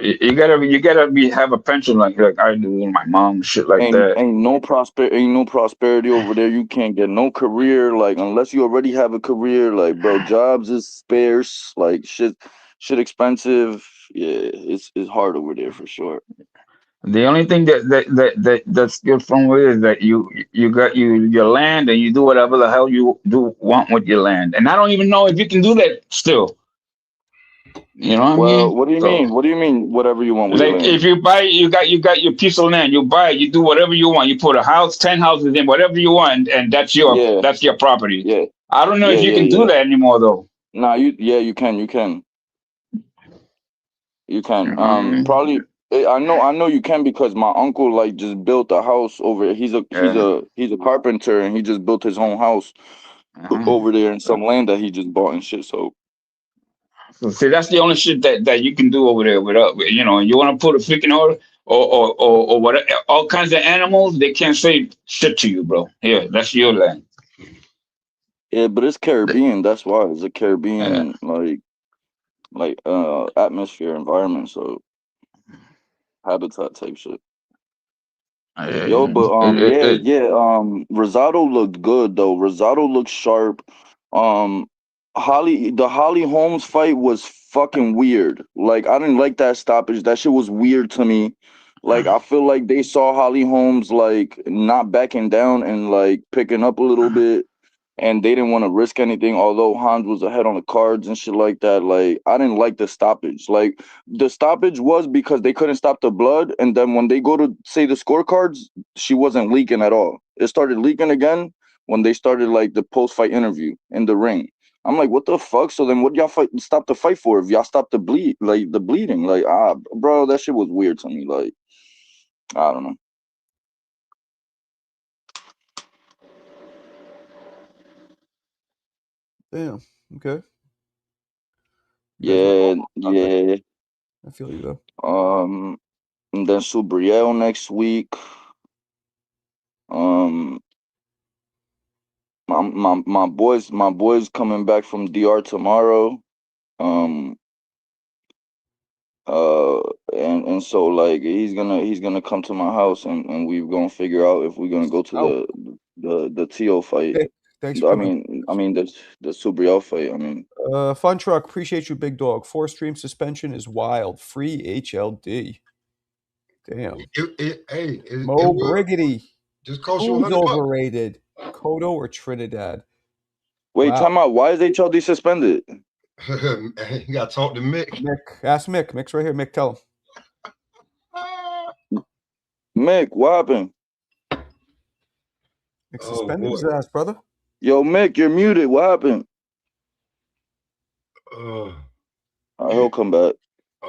You gotta have a pension like I do, and my mom, shit like Ain't that. ain't no prosperity over there. You can't get no career, like unless you already have a career, like bro, jobs is scarce, like shit expensive. Yeah, it's hard over there for sure. The only thing that's good from where is that you got your land and you do whatever the hell you do want with your land, and I don't even know if you can do that still. You know what I Well, mean? what do you So, mean? What do you mean? Whatever you want with your like land? if you buy, you got your piece of land. You buy it, you do whatever you want. You put a house, 10 houses in, whatever you want, and that's Yeah, your property. yeah, I don't know yeah, if you yeah, can do yeah. that anymore though. Nah, you can. You can. Mm, Probably. I know you can because my uncle like just built a house over. yeah. He's a carpenter and he just built his own house over there in some land that he just bought and shit. So So, see, that's the only shit that you can do over there without, you want to put a freaking order or what, all kinds of animals, they can't say shit to you, bro. Yeah, that's your land. yeah, but it's Caribbean. That's why it's a Yeah. Caribbean atmosphere environment. So habitat type shit. Yo, but Rosado looked good though. Rosado looked sharp. The Holly Holmes fight was fucking weird. Like I didn't like that stoppage. That shit was weird to me. Like I feel like they saw Holly Holmes like not backing down and like picking up a little bit, and they didn't want to risk anything. Although Hans was ahead on the cards and shit like that. Like I didn't like the stoppage. Like the stoppage was because they couldn't stop the blood, and then when they go to say the scorecards, she wasn't leaking at all. It started leaking again when they started like the post-fight interview in the ring. I'm like, what the fuck? So then what y'all stop the fight for if y'all stop the bleeding? Like, bro, that shit was weird to me. Like, I don't know. Damn. Okay. Yeah. I feel you though. And then Subriel next week. My boys coming back from DR tomorrow. And so like he's gonna come to my house and we're gonna figure out if we're gonna go to the Tio fight. Hey, thanks. I mean the Subriel fight. I mean, Fun Truck, appreciate you, big dog. 4-stream suspension is wild. Free HLD. Damn. Mo Briggity. Just cost you $100. Overrated, Kodo or Trinidad? Wait, time out. Why is HLD suspended? You got to talk to Mick. Ask Mick. Mick's right here. Mick, tell him. Mick, what happened? Mick suspended his ass, brother. Yo, Mick, you're muted. What happened? He'll come back.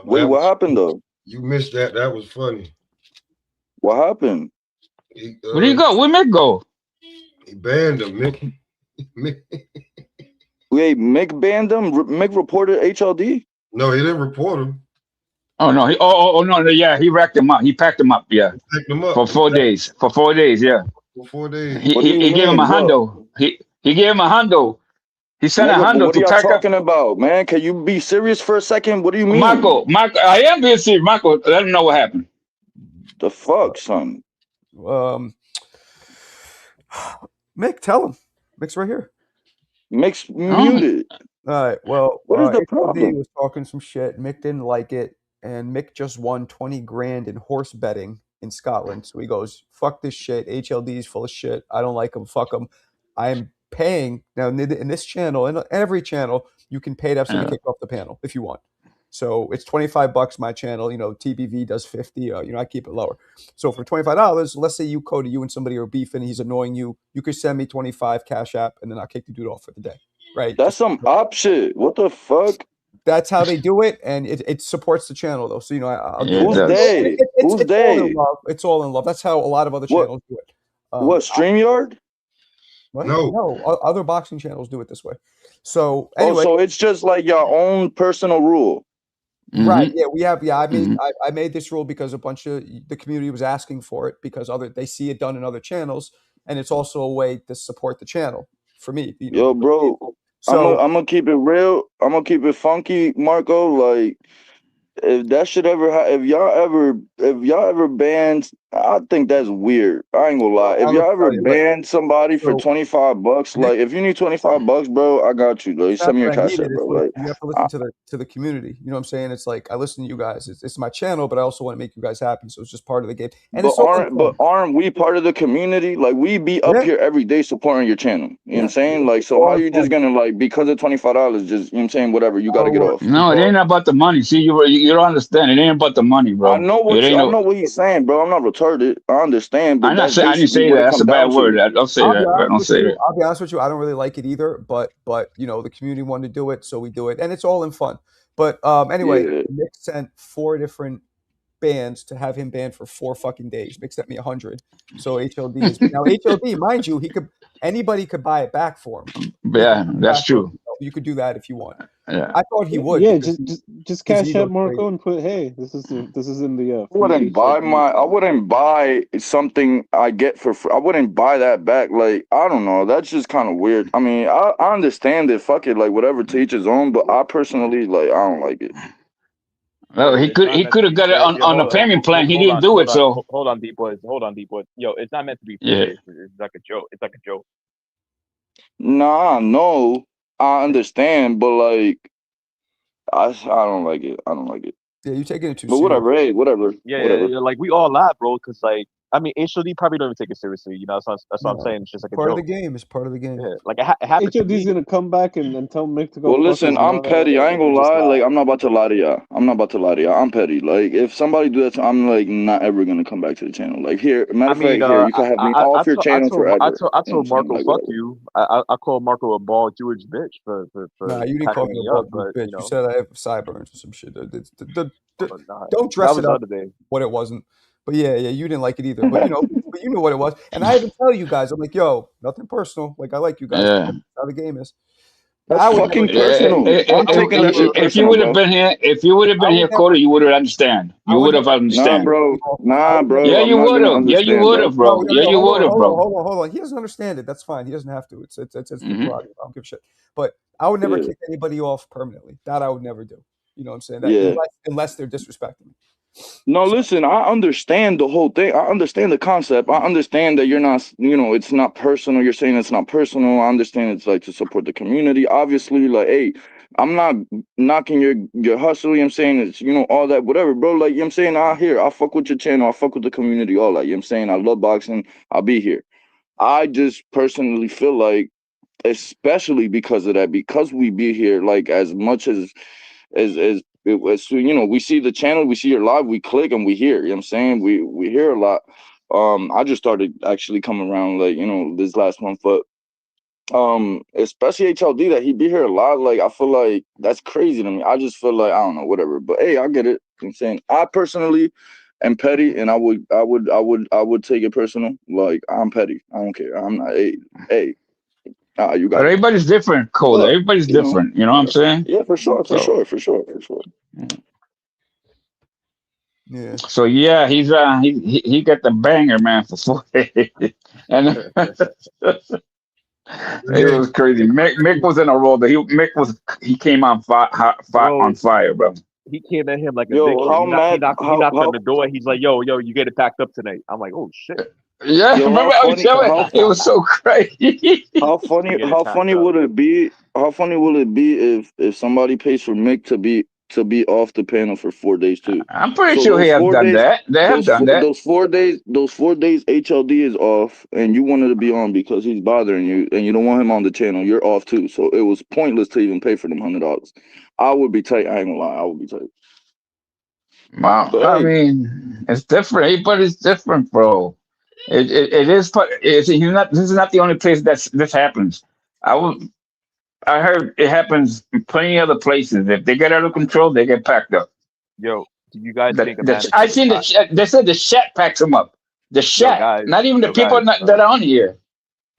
Wait, what happened though? You missed that. That was funny. What happened? Where did he go? Where Mick go? He banned him, Mick. Wait, Mick banned him? Mick reported HLD? No, he didn't report him. Oh no! No! Yeah, he racked him up. He packed him up. Yeah, packed him up for 4 days. For 4 days, yeah. For 4 days. He gave him a hundo. He gave him a hundo. He sent a hundo to pack up. What are you talking about, man? Can you be serious for a second? What do you mean, Michael? I am being serious. Michael, let him know what happened. The fuck, son? Mick, tell him. Mick's right here. Mick's muted. All right. Well, what is the problem? Was talking some shit. Mick didn't like it, and Mick just won 20 grand in horse betting in Scotland. So he goes, "Fuck this shit. HLD is full of shit. I don't like him. Fuck him. I'm paying now in this channel and every channel. You can pay to have somebody kick off the panel if you want. So it's $25 my channel. You know, TBV does 50. You know, I keep it lower. So for $25, let's say you, Cody, you and somebody are beefing, he's annoying you. You could send me 25 Cash App, and then I'll kick the dude off for the day. Right? That's some op shit. What the fuck? That's how they do it, and it supports the channel though. So you know, I'll who's they? Who's they? It's all in love. That's how a lot of other channels do it. What, StreamYard? No, other boxing channels do it this way. So anyway, so it's just like your own personal rule. Right. Yeah, we have. Yeah, I made this rule because a bunch of the community was asking for it because they see it done in other channels, and it's also a way to support the channel for me. You know, yo, bro. So I'm gonna keep it real. I'm gonna keep it funky, Marco. Like, if that should ever, if y'all ever banned, I think that's weird. I ain't gonna lie. If y'all ever banned somebody for $25, like if you need $25, bro, I got you. Like, send me your Cash App, bro. Like, you have to listen to the community. You know what I'm saying? It's like I listen to you guys. It's my channel, but I also want to make you guys happy. So it's just part of the game. And aren't we part of the community? Like we be up here every day supporting your channel. You know what I'm saying? Like, so how you just gonna like because of $25 just, you know what I'm saying, whatever, you gotta get off. No, it ain't about the money. See, you don't understand. It ain't about the money, bro. I know what he's saying, bro. I'm not retarded. I understand. But I didn't say that. That's a bad word. Don't say that. Don't say that. I'll be honest with you. I don't really like it either. But you know, the community wanted to do it, so we do it, and it's all in fun. But anyway, Mick sent 4 different bands to have him banned for 4 fucking days. Mick sent me 100. So HLD is now HLD, mind you, anybody could buy it back for him. Yeah, that's true. You could do that if you want. Yeah. I thought he would. Yeah, just cash out Marco and put, hey, this is in the. I wouldn't buy something I get for free. I wouldn't buy that back. Like, I don't know. That's just kind of weird. I mean, I understand it. Fuck it. Like, whatever, to each his own. But I personally, like, I don't like it. Well, he could have got it on the payment plan. He didn't do it, so hold on, deep boys. Yo, it's not meant to be yeah. serious. It's like a joke. It's like a joke. Nah, no, I understand, but like, I don't like it. I don't like it. Yeah, you taking it too But serious. whatever, hey, whatever. Yeah, whatever. like we all laugh, bro, because like I mean, HOD probably don't even take it seriously. You know, that's what I'm saying. It's just like a Part of joke. the game. It's part of the game. Yeah, like it happens. HOD's gonna come back and tell Mick to go. Well, listen, I'm petty. I ain't gonna lie. Like, I'm not about to lie to y'all. I'm petty. Like, if somebody do that, I'm like not ever gonna come back to the channel. Like, here, matter of fact, here, you can have me off your channel forever. I told Marco, fuck you. I called Marco a bald Jewish bitch for Nah, you didn't call me a bald bitch. You said I have sideburns or some shit. Don't dress it up what it wasn't. But yeah, you didn't like it either. But you know what it was. And I even tell you guys, I'm like, yo, nothing personal. Like, I like you guys. Yeah. That's how the game is. That's fucking personal. If you would have been here, Cody, you would have understand. You would have understand. Nah, bro. Yeah, you would have. Yeah, you would have, bro. Yeah, you would have, bro. Hold on. He doesn't understand it. That's fine. He doesn't have to. It's prerogative. I don't give a shit. But I would never kick anybody off permanently. That I would never do. You know what I'm saying? Unless they're disrespecting me. No, listen, I understand the whole thing. I understand the concept. I understand that you're not, it's not personal. You're saying it's not personal. I understand it's like to support the community. Obviously, like, hey, I'm not knocking your hustle. You know what I'm saying? It's, all that, whatever, bro. Like, you know what I'm saying? I fuck with your channel. I fuck with the community, all that. You know what I'm saying? I love boxing. I'll be here. I just personally feel like, especially because of that, because we be here, like, as much as we see the channel, we see your live, we click and we hear, you know what I'm saying? We hear a lot. I just started actually coming around, like, this last month, but especially HLD, that he be here a lot. Like, I feel like that's crazy to me. I just feel like, I don't know, whatever, but hey, I get it. You know what I'm saying? I personally am petty, and I would take it personal. Like, I'm petty. I don't care. I'm not, hey. You got but everybody's different, Cole. Everybody's different. You know what I'm saying? Yeah, for sure. Yeah. So yeah, he got the banger, man, for 4 days, and it was crazy. Mick was in a roll, but he came on fire, bro. He came at him like a dick. He knocked on the door. He's like, yo, you get it packed up tonight. I'm like, oh shit. Yeah, remember it was so crazy. How funny would it be? How funny will it be if somebody pays for Mick to be off the panel for 4 days too? I'm pretty sure he has done that. They have done that. Those 4 days HLD is off, and you wanted to be on because he's bothering you, and you don't want him on the channel. You're off too, so it was pointless to even pay for them $100. I would be tight. I ain't gonna lie. I would be tight. Wow. But, I mean, it's different. Everybody's different, bro. It is. This is not the only place this happens. I heard it happens in plenty of other places. If they get out of control, they get packed up. Yo, do you guys think? I seen they said the chat packs them up. The chat, not even the people that are on here.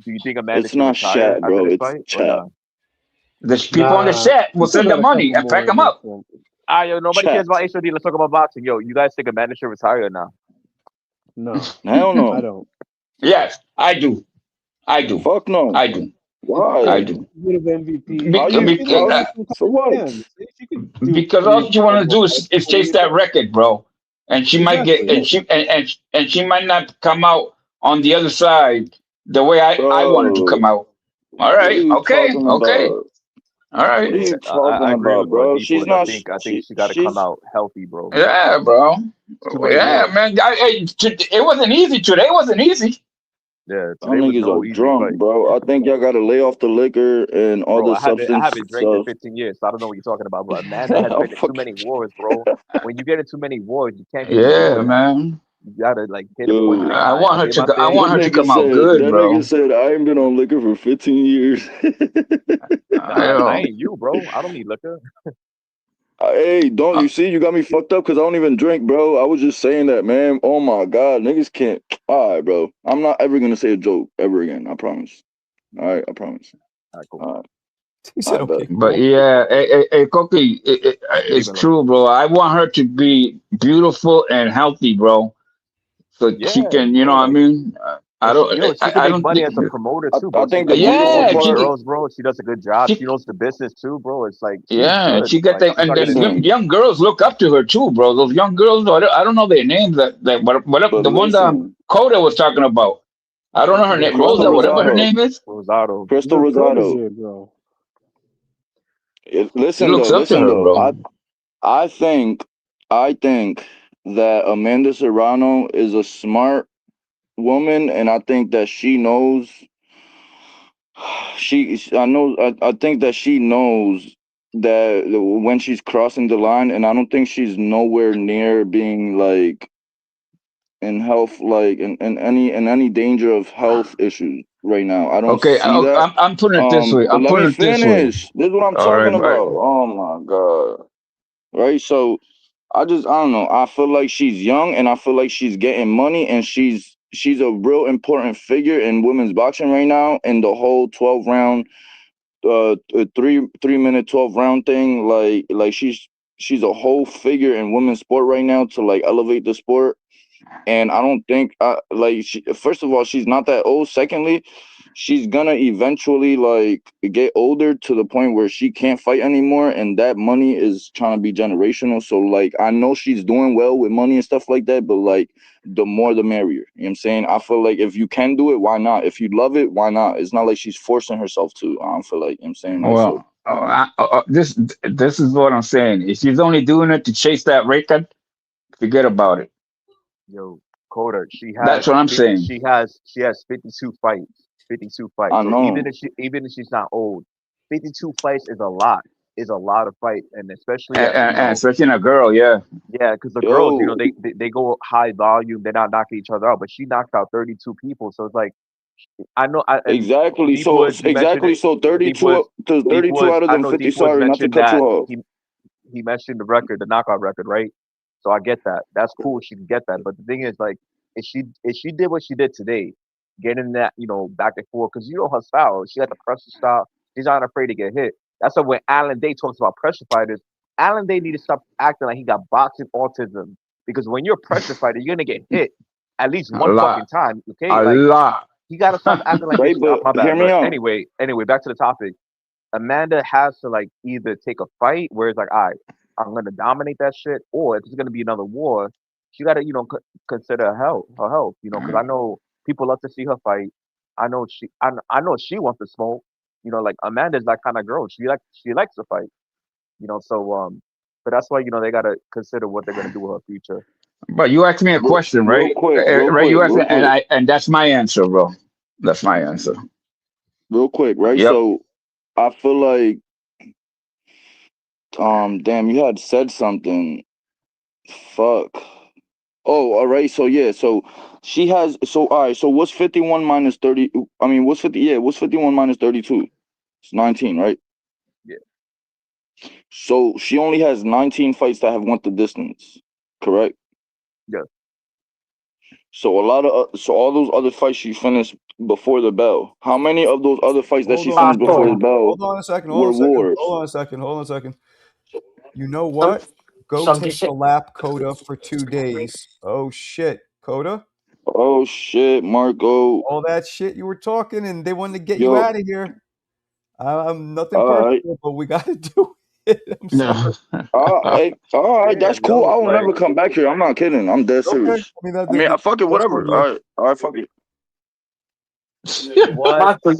Do you think Amanda? It's not chat, bro. It's chat. The people on the chat will send the money and pack them up. Nobody cares about HOD. Let's talk about boxing. Yo, you guys think Amanda should retire now? No, hell no. I don't. Yes, I do. Fuck no. I do. Why? I do. Bit of MVP. For what? Because all you want to do is chase that record, bro. And she might get, and she might not come out on the other side the way I wanted to come out. All right. Okay. All right. What are you talking about, bro? She's not. I think she got to come out healthy, bro. Yeah, bro. Yeah, man. It wasn't easy today. It wasn't easy. Yeah, y'all niggas are drunk, bro. I think y'all got to lay off the liquor and all the substance. I haven't drank in 15 years, so I don't know what you're talking about. But man, has been in too many wars, bro. When you get in too many wars, you can't. Man. You gotta like hit Dude, I want her to come out good, bro. That nigga said I ain't been on liquor for 15 years. I ain't you, bro. I don't need liquor. Hey, you see, you got me fucked up because I don't even drink, bro. I was just saying that, man. Oh my God, niggas can't. All right, bro. I'm not ever gonna say a joke ever again. I promise. All right, I promise. All right, cool. All right. He said, okay. But yeah, Koki, it's true, bro. I want her to be beautiful and healthy, bro. So she can, you know what I mean? I don't. Yo, she can I make don't money think. as a promoter too, I bro. think She the can promote Yeah, beautiful these she part. girls, bro. She does a good job. she She knows the business too, bro. It's like she's yeah, good. she got Like that, she's and then Listen, young girls look up to her too, bro. Those young girls, I don't know their names. but The one that listen, Coda was talking about. I don't know her yeah, name. Crystal Rosa, whatever her Rosado, name is. Rosado. She's Crystal her Rosado. protege, bro. He looks up to Listen her, though. bro. I think that Amanda Serrano is a smart woman, and I think that she knows. I think that she knows that when she's crossing the line, and I don't think she's nowhere near being like in health, like in any danger of health issues right now. I don't Okay, see that. I'm putting it this way. But I'm let me putting it this way. finish. This is what I'm All right, talking right. about. Oh my god. Right? So I don't know. I feel like she's young, and I feel like she's getting money, and she's a real important figure in women's boxing right now. And the whole 12-round, 3 minute 12-round thing, like she's a whole figure in women's sport right now to like elevate the sport. And I don't think first of all, she's not that old. Secondly, she's gonna eventually like get older to the point where she can't fight anymore, and that money is trying to be generational. So like I know she's doing well with money and stuff like that, but like the more the merrier. You know what I'm saying? I feel like if you can do it, why not? If you love it, why not? It's not like she's forcing herself to. I don't feel like, you know what I'm saying? Like, so Well, this is what I'm saying. If she's only doing it to chase that record, forget about it. Yo, Coda, she That's has what I'm saying. she has 52 fights. 52 fights. I So know. even if she's not old, 52 fights is a lot. Is a lot of fights, and especially at, you And know, especially in a girl, yeah. yeah, because the girls, you know, Yo, they go high volume. They're not knocking each other out, but she knocked out 32 people. So it's like I know, and exactly. Deep So Woods, you mentioned it. So Deep Woods, 32 out of I them know 50. Deep Woods Sorry, not to mentioned cut you that off. he mentioned the record, the knockout record, right? So I get that. That's cool. She can get that. But the thing is, like, if she did what she did today, getting that, you know, back and forth, because you know her style. She got the pressure style. She's not afraid to get hit. That's why when Alan Day talks about pressure fighters, Alan Day need to stop acting like he got boxing autism. Because when you're a pressure fighter, you're gonna get hit at least A one fucking lot. time. Okay, A like lot. he gotta stop acting like Right, this. but My hear bad. me But out. anyway, back to the topic. Amanda has to like either take a fight where it's like, all right, I'm gonna dominate that shit, or if it's gonna be another war, she gotta, you know, consider her health, you know, because I know people love to see her fight. I know she wants to smoke, you know, like Amanda's that kind of girl. She likes to fight, you know. So but that's why, you know, they gotta consider what they're gonna do with her future. But you asked me a question, right? Right, you asked, and that's my answer, bro. That's my answer. Real quick, right? Yep. So I feel like damn, you had said something. Fuck. Oh, all right. So yeah, so she has so all right, so what's 51 minus 30? I mean, what's 51 minus 32? It's 19, right? Yeah. So she only has 19 fights that have went the distance, correct? Yeah. So all those other fights she finished before the bell. How many of those other fights that she finished before the bell Hold on a second. were wars? Hold on a second. You know what? Go take a lap, Coda, for 2 days. Oh shit, Coda. Oh shit, Marco. All that shit you were talking, and they wanted to get Yo. you out of here. Nothing All right. personal, but we got to do it. I'm sorry. All right, that's Damn, cool. yo, I will like, never come back here. I'm not kidding. I'm dead serious. I I mean, fuck it, that's whatever. on you. All right, fuck it. what? Marco,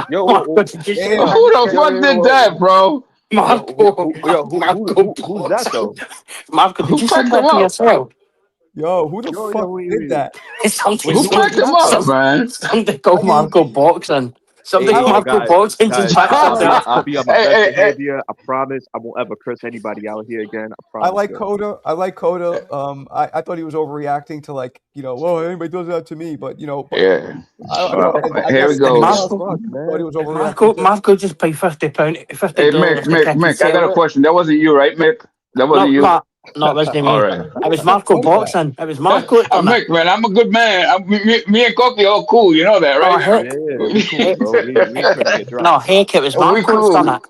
Yo, Marco, did you say Damn. Who the fuck did that, bro? Marco, who's that though? Marco, did Who you say fucked that him to up? yourself? Yo, who the fuck did that? Something, Who fucked him up, man? something called Marco Boxing. Something Hey, Marco guys, Boxing to chat about. I'll be on my best behavior. I promise. I won't ever curse anybody out here again. I promise. I like you. Coda. I thought he was overreacting to, like, you know, well, anybody does that to me, but you know, Yeah. Here we go. I thought he was overreacting. Marco just paid £50. Hey, Mick, I got a question. That wasn't you, right, Mick? That wasn't you. No, it wasn't me. All right. It was Marco Boxing. It was Marco that done it. Mick, man, I'm a good man. Me and Cocky all cool. You know that, right? No, heck, it was Marco that done it.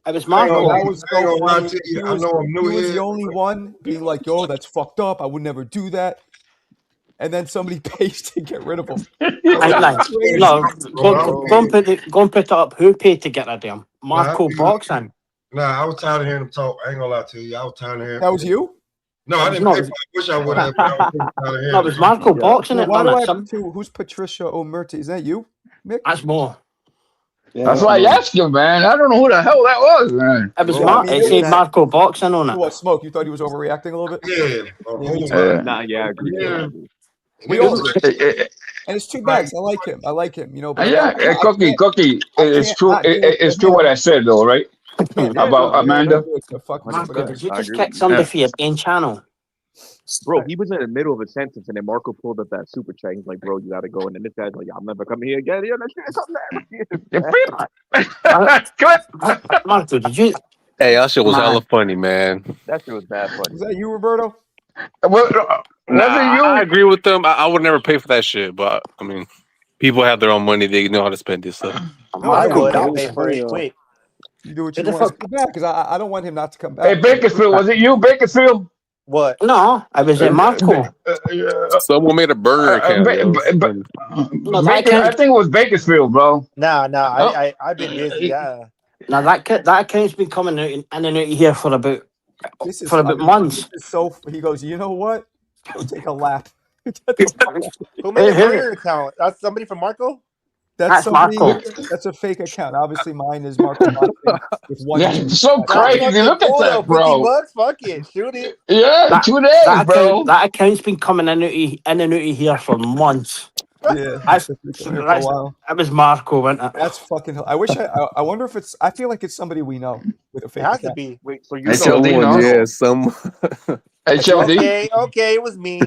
It was Marco. That was so funny. I know I'm new He was here. the only one being like, yo, that's fucked up. I would never do that. and then somebody pays to get rid of him. Go and put it up. Who paid to get rid of him? Marco Boxing. Nah, I was tired of hearing him talk. I ain't gonna lie to you. I was tired of hearing. That was you? No, I didn't. I wish I would have. No, it was Marco Boxing. Who's Patricia Omerta? Is that you, Mick? That's more. Yeah, that's why I asked you, man. I don't know who the hell that was, man. It was it said Marco Boxing on it. What, Smoke? You thought he was overreacting a little bit? Yeah. Nah, yeah, I agree. Yeah. We all, and it's two bags. I like him. You know. But Cookie. It's true. It's true what I said, though, right? About Amanda. Marco, did you just kick somebody for your main channel? Bro, he was in the middle of a sentence, and then Marco pulled up that super chat. He's like, "Bro, you gotta go." And then this guy's like, "I'm never coming here again." Marco, did you? Hey, that shit was hella funny, man. That shit was bad funny. Is that you, Roberto? I agree with them. I would never pay for that shit, but I mean, people have their own money; they know how to spend this stuff. I would. I'll pay for it quick. You do what you want to back because I don't want him not to come back. Hey, Bakersfield, was it you, Bakersfield? What? No, I was at Marco. Someone made a burger account. I think it was Bakersfield, bro. I've been busy. Yeah. Now that account's been coming out in and out here for about months. So he goes, you know what? Go take a lap. Who made a burger account? That's somebody from Marco. That's Marco. That's a fake account. Obviously, mine is Marco. With one so crazy. Look at that, bro. $50. Fuck it. Shoot it. Yeah, 2 days, bro. That account's been coming in and out here for months. Yeah, that was Marco, wasn't it? That's fucking. I wish. I wonder if it's. I feel like it's somebody we know with a fake. It has account. to be. Wait, so you know? Yeah, some. HLD. Okay, it was me.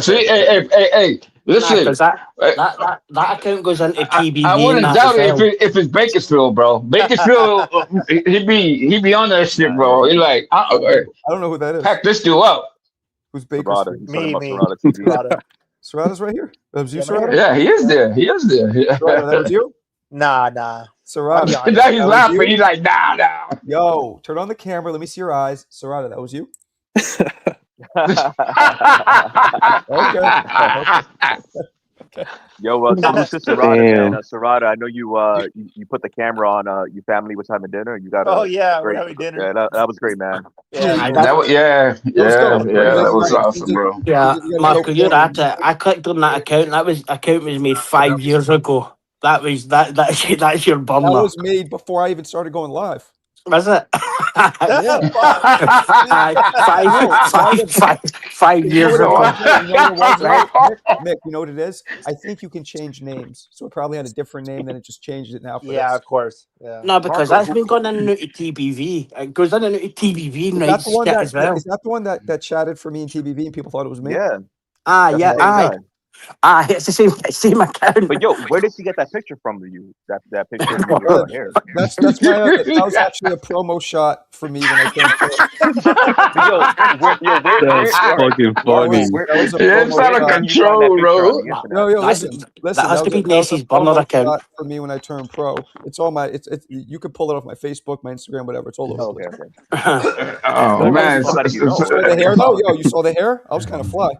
See, hey, listen. That account goes into TBV. I wouldn't doubt it if it's Bakersfield, bro. Bakersfield, he'd be on that shit, bro. He's like, I don't know who that is. Pack this dude up. Who's Bakersfield? Me. Serrata's right here. That was you, Serrata? Yeah, he is there. Serrata, that was you? Nah. Serrata. Now he's laughing. He's like, nah. Yo, turn on the camera. Let me see your eyes. Serrata, that was you? Okay. Yo, salute to Serrata, man. Serrata, I know you put the camera on your family was having dinner. You got we're having dinner. Yeah, that was great, man. That was awesome, bro. Yeah, Marco, you're at it. I clicked on that account. That account was made 5 years ago. That's your bum. That was made before I even started going live. Was it? 5 years ago. Mick, you know what it is? I think you can change names. So it probably had a different name, then it just changed it now. Yeah, of course. Yeah. No, because that's been going in and out of TBV. It goes in and out of TBV now. Is that the one that chatted for me in TBV and people thought it was me? Yeah. It's the same account. But yo, where did she get that picture from? That picture of your hair? That's that was actually a promo shot for me when I came That's fucking funny. It's out of control, bro. No, listen. That has to be Nancy's burner account for me when I turned pro. It's all my. It's you could pull it off my Facebook, my Instagram, whatever. It's all over. Oh man, you saw the hair though. Yo, you saw the hair? I was kind of fly.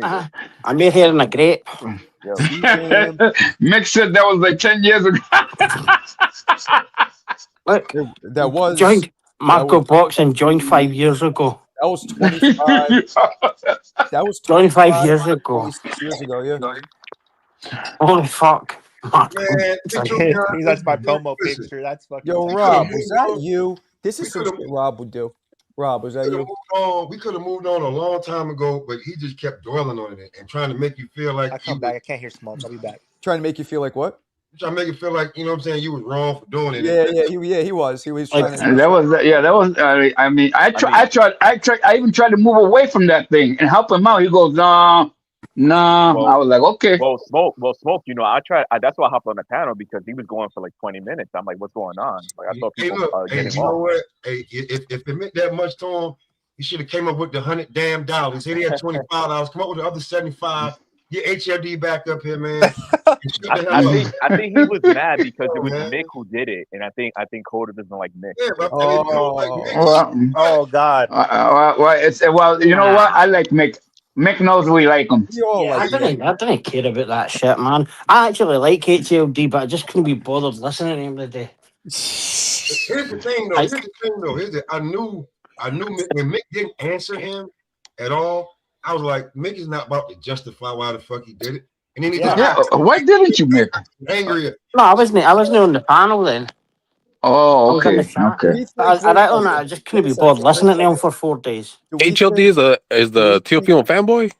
I made hair in a grate. Mick said that was like 10 years ago. Look, that was joined Marco Boxing joined 5 years ago. That was 25. That was 25 years ago. 26 years ago, yeah. Holy fuck. Man, that's my promo picture. That's fucking. Yo, Rob, was that you? This is what Rob would do. Rob, was that you? We could have moved on a long time ago, but he just kept dwelling on it and trying to make you feel like. I come back. I can't hear Smoke. I'll be back. Trying to make you feel like what? Trying to make you feel like, you know what I'm saying, you was wrong for doing it. He was. He was trying to. That was. I mean, I even tried to move away from that thing and help him out. He goes, no. Well, I was like, okay. Well, Smoke. You know, I tried. That's why I hopped on the panel because he was going for like 20 minutes. I'm like, what's going on? Like, I thought people getting you know what? Hey, if it meant that much to him, he should have came up with the $100 damn. He said he had $25. Come up with the other 75. Get HLD back up here, man. I think he was mad because it was Mick who did it, and I think Coda doesn't like Mick. Yeah, but oh God. Well, you know what? I like Mick. Mick knows we like him. I didn't care about that shit, man. I actually like HLD, but I just couldn't be bothered listening to him today. Here's the thing, though. I knew Mick, when Mick didn't answer him at all. I was like, Mick is not about to justify why the fuck he did it. And then he why didn't you, Mick? Angry. No, I wasn't on the panel then. Oh, okay. I just couldn't be bothered listening to him for 4 days. HLD is the Teofimo fanboy?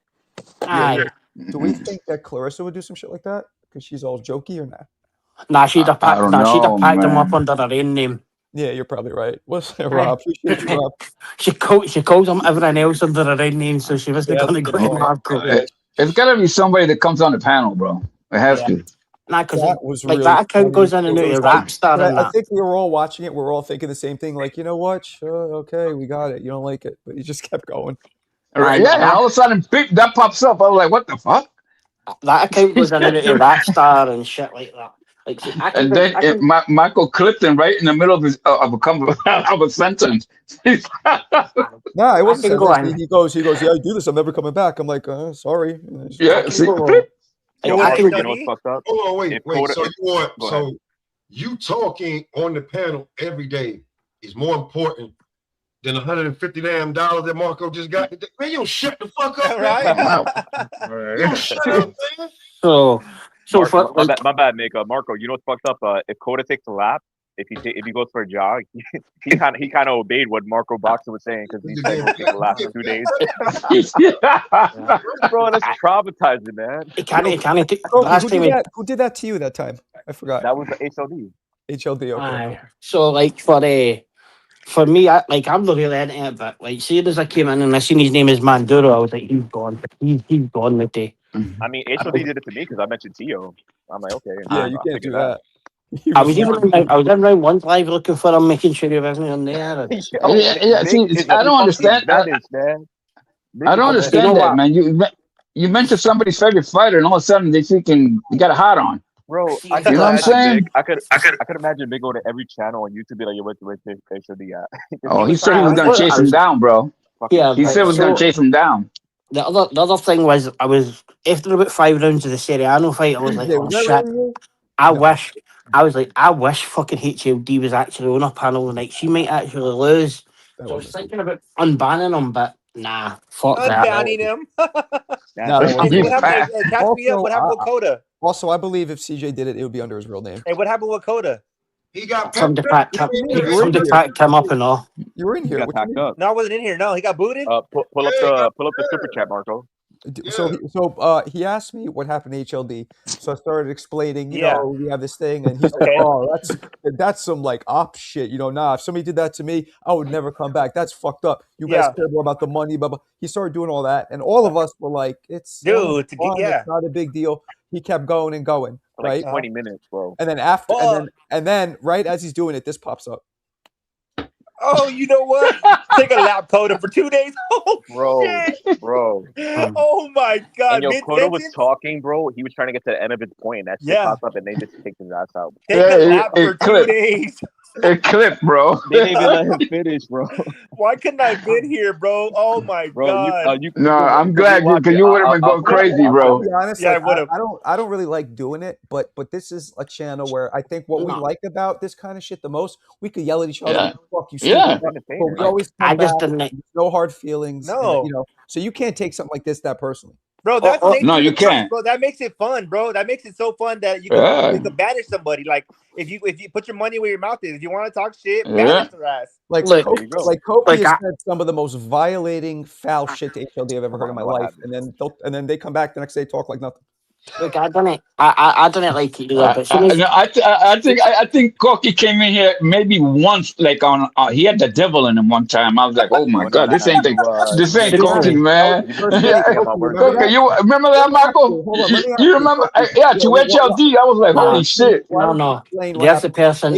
Aye. Do we think that Clarissa would do some shit like that? Because she's all jokey or not? Nah, she'd have packed him up under her own name. Yeah, you're probably right. What's that, Rob? Appreciate you, Rob. She calls him everything else under her own name, so she wasn't going to go to Marco. It's got to be somebody that comes on the panel, bro. It has to. Nah, because that account goes in and out of rap star. I think we were all watching it. We were all thinking the same thing. Like, you know what? Sure, okay, we got it. You don't like it, but you just kept going. Right. Yeah, all of a sudden, beep, that pops up. I was like, what the fuck? That account goes in and out of rap star and shit like that. Like, Michael Clifton right in the middle of a sentence. Nah, it wasn't. He goes, yeah, I do this. I'm never coming back. I'm like, sorry. Yeah, see? You know what's fucked up? Oh, wait. So you talking on the panel every day is more important than $150 damn that Marco just got. Man, you shut the fuck up, right? You shut up, man. So my bad, Mick. Marco, you know what's fucked up? If Coda takes a lap, if he goes for a jog, he kind of obeyed what Marco Boxer was saying because he said he'll take a lap for 2 days. Bro, that's traumatizing, man. Who did that to you that time? I forgot. That was the HLD. HLD, okay. So like for me, I'm not really into it, but like, seeing as I came in and I seen his name is Manduro, I was like, he's gone. He's gone today. I mean, HLD did it to me because I mentioned Tio. I'm like, okay. Yeah, you can't do that. I was in round one live looking for him, making sure he wasn't on there. See, I don't understand. I don't understand that, man. You mentioned somebody's favorite fighter, and all of a sudden they thinking you got a hot on. Bro, you know what I'm saying? I could imagine Big go to every channel on YouTube, be like, where's HLD at? Oh, he said he was gonna chase him down, bro. Yeah, he said he was gonna chase him down. The other thing was, I was after about 5 rounds of the Seriano fight, I was like, oh shit. I wish fucking HLD was actually on a panel tonight. She might actually lose. So I was thinking about unbanning him, but nah, fuck that. Unbanning him. What happened with Coda? Also, I believe if CJ did it, it would be under his real name. Hey, what happened with Coda? He got some packed him up and all. You were in here. No, I wasn't in here. No, he got booted. Pull up the super chat, Marco. So he asked me what happened to HLD. So I started explaining, you know, we have this thing, and he's like, "Oh, that's some like op shit." You know, nah. If somebody did that to me, I would never come back. That's fucked up. You guys care more about the money, blah blah. He started doing all that, and all of us were like, "It's it's not a big deal." He kept going and going, right? Like 20 minutes, bro. And then and then right as he's doing it, this pops up. Oh, you know what? Take a lap, Coda, for 2 days. Oh, bro. Oh my god. And Coda was talking, bro. He was trying to get to the end of his point. That shit popped up, and they just kicked his ass out. Take a lap for 2 days. It clipped, bro. They didn't even let him finish, bro. Why couldn't I have been here, bro? Oh my god. No, I'm glad because you would have been going crazy, bro. To be honest, I would have. I don't really like doing it, but this is a channel where I think what we like about this kind of shit the most, we could yell at each other. Fuck you, yeah. But we always no hard feelings. No, you know, so you can't take something like this that personally. Bro, that's no, you can't. Bro, that makes it fun, bro. That makes it so fun that you can banish somebody. Like if you put your money where your mouth is, if you want to talk shit, banish their ass. Like Kofi has said some of the most violating, foul shit to HLD I've ever heard in my life, and then they come back the next day talk like nothing. Look, I don't like it either. But I think Corky came in here maybe once, like on he had the devil in him one time. I was like, oh my god, this ain't Corky, man. Corky, you remember that, Michael? You remember? Yeah, to HLD, I was like, holy shit. No. There's the person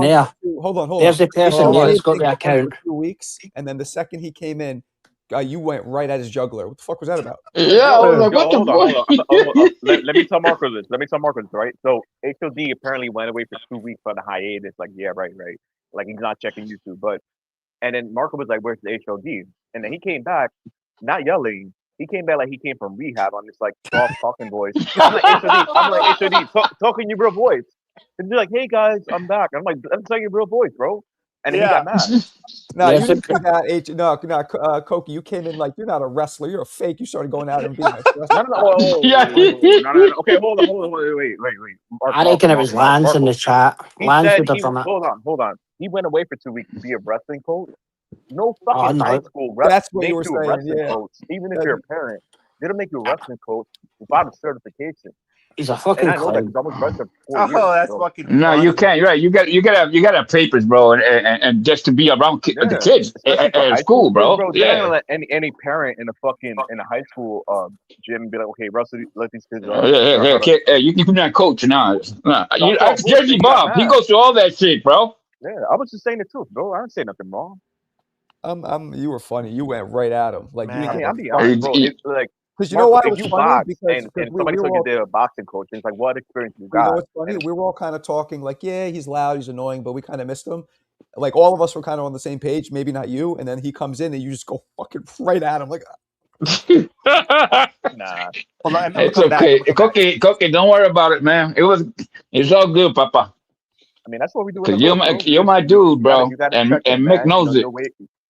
there. Hold on. There's the person there that's got the account. 2 weeks, and then the second he came in, you went right at his jugular. What the fuck was that about? Yeah, I was like, what the fuck? Let me tell Marco this. Right? So HOD apparently went away for 2 weeks on a hiatus. Like, yeah, right. Like he's not checking YouTube, and then Marco was like, "Where's the HOD?" And then he came back, not yelling. He came back like he came from rehab on this like soft talking voice. I'm like HOD, talking your real voice. And they're like, "Hey guys, I'm back." I'm like, "I'm saying your real voice, bro." And then he got mad. No, you didn't do that. No, Koki, you came in like you're not a wrestler. You're a fake. You started going out and being like, no. Okay, hold on. Wait. I reckon it was Lance in the chat. Lance would have done that. Hold on. He went away for 2 weeks to be a wrestling coach. No fucking high school wrestling. That's what you were saying. Wrestling coach, even if you're a parent, they don't make you a wrestling coach without a certification. He's a fucking clown. That's fucking. No, you can't. Right, you gotta have papers, bro, and just to be around the kids at school, bro. They're not gonna let any parent in a high school gym be like, okay, Russell, let these kids. You can be that coach now. That's Jersey Bob. He goes through all that shit, bro. Yeah, I was just saying the truth, bro. I didn't say nothing wrong. You were funny. You went right at him. Like, I'm being honest, bro. It's like. Because you know why it was you funny? box Because and somebody told you they're a boxing coach. It's like, what experience you got? You know what's funny? We were all kind of talking like, yeah, he's loud, he's annoying, but we kind of missed him. Like all of us were kind of on the same page, maybe not you. And then he comes in and you just go fucking right at him. Like, nah. It's okay. Cookie, don't worry about it, man. It's all good, Papa. I mean, that's what we do. Because you're my dude, bro. And Mick knows it.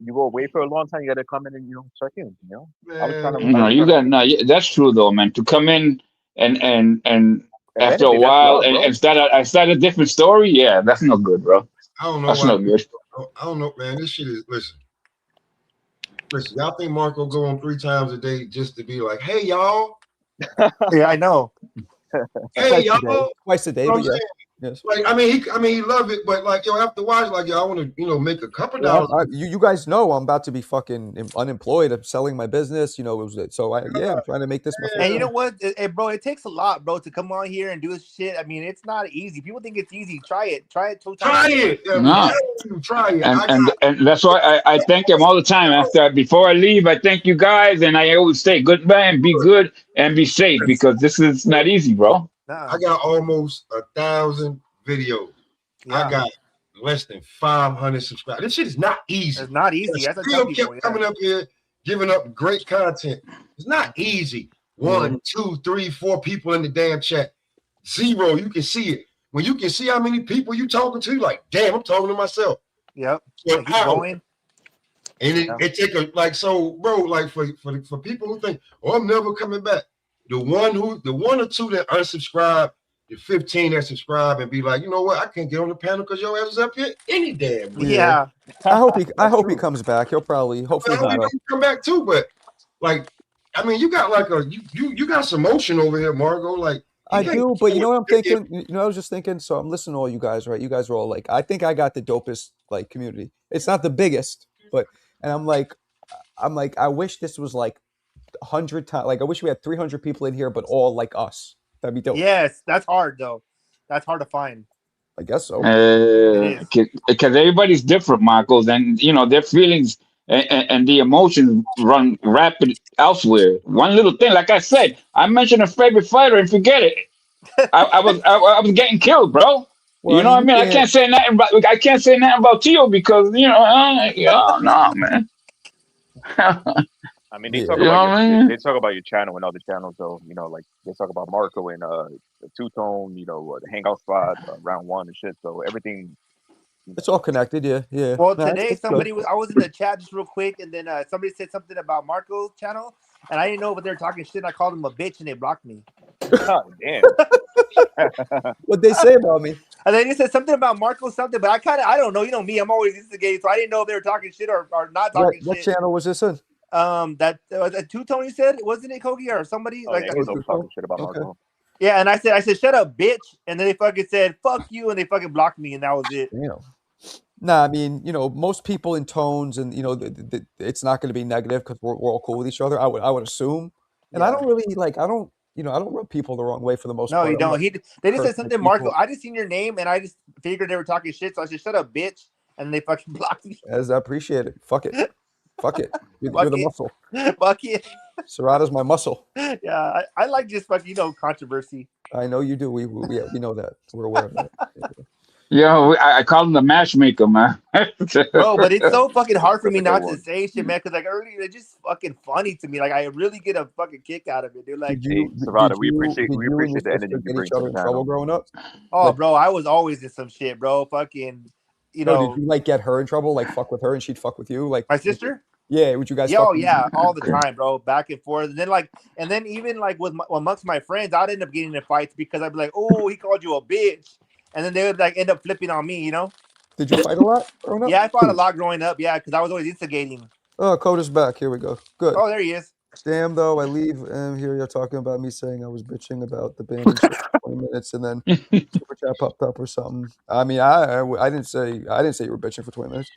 You go away for a long time, you gotta come in and check in. I was trying to. That's true though, man. To come in and after a while and start a different story, yeah, that's not good, bro. I don't know. That's not good. I don't know, man. This shit is listen. Y'all think Marco go on 3 times a day just to be like, "Hey, y'all." Yeah, I know. Hey, y'all. Twice a day, but yeah. Yes. Like he love it, but like after a while, like I want to make a couple dollars. You guys know I'm about to be fucking unemployed. I'm selling my business. I'm trying to make this. And you know what, bro? It takes a lot, bro, to come on here and do this shit. I mean, it's not easy. People think it's easy. Try it. 2 times. Try it. No. Try it. And that's why I thank him all the time. Before I leave, I thank you guys, and I always say goodbye and be good and be safe because this is not easy, bro. I got almost 1,000 videos. Yeah. I got less than 500 subscribers. This shit is not easy. It's not easy. I still kept coming up here, giving up great content. It's not easy. 1, 2, 3, 4 people in the damn chat. 0. You can see it. When you can see how many people you talking to, like, damn, I'm talking to myself. Yep. So going. And it take bro, like for people who think, oh, I'm never coming back. The 1 or 2 that unsubscribe, the 15 that subscribe and be like, you know what? I can't get on the panel because your ass is up here any damn way. Yeah. I hope he comes back. He'll probably hopefully come back too. But like, I mean, you got like you got some motion over here, Margo. Like I do, but you know what I'm thinking? I was just thinking. So I'm listening to all you guys, right? You guys are all like, I think I got the dopest like community. It's not the biggest, but I'm like, I wish this was like 100 times. Like I wish we had 300 people in here, but all like us. That'd be dope. Yes, that's hard though. That's hard to find. I guess so. Because everybody's different, Marcos, and their feelings and the emotions run rapid elsewhere. One little thing, like I said, I mentioned a favorite fighter and forget it. I was getting killed, bro. Well, you know what I mean? I can't say nothing about Tio because no, man. I mean, they talk about they talk about your channel and other channels, though. Like they talk about Marco and the Two-Tone, the Hangout Spot, Round 1 and shit. So everything. It's all connected, yeah. Well, today I was in the chat just real quick, and then somebody said something about Marco's channel, and I didn't know what they were talking shit. I called them a bitch, and they blocked me. Oh, damn. What'd they say about me? And then they said something about Marco something, but I don't know. You know me, I'm always instigating, so I didn't know if they were talking shit or not talking shit. What channel was this in? That Two-Tone said, wasn't it, Kogi, or somebody like that? Talking shit about Marco. Yeah, and I said, shut up, bitch, and then they fucking said, fuck you, and they fucking blocked me, and that was it. Damn. Nah, I mean, most people in tones, and it's not going to be negative because we're all cool with each other. I would assume, and I don't really I don't rub people the wrong way for the most part. No, you don't. They just said something, Marco. I just seen your name, and I just figured they were talking shit, so I said, shut up, bitch, and they fucking blocked me. As I appreciate it. Fuck it. Fuck it. You're the muscle. Fuck it. Serrata's my muscle. Yeah, I like just fucking controversy. I know you do. We know that. We're aware of that. Yo, I call him the matchmaker, man. Bro, but it's so fucking hard for me not to say shit, man, because like earlier it's just fucking funny to me. Like I really get a fucking kick out of it, dude. Like, Serrata, we appreciate the energy you bring to the trouble growing up. Oh, like, bro, I was always in some shit, bro. Fucking, did you like get her in trouble? Like fuck with her and she'd fuck with you? Like my sister? Yeah, would you guys? Oh yeah, all the time, bro. Back and forth, and then even like amongst my friends, I'd end up getting in fights because I'd be like, "Oh, he called you a bitch," and then they would like end up flipping on me, Did you fight a lot growing up? Yeah, I fought a lot growing up. Yeah, because I was always instigating. Oh, Coda's back. Here we go. Good. Oh, there he is. Damn, though, I leave and here you're talking about me saying I was bitching about the band for 20 minutes, and then super chat popped up or something. I mean, I didn't say you were bitching for 20 minutes.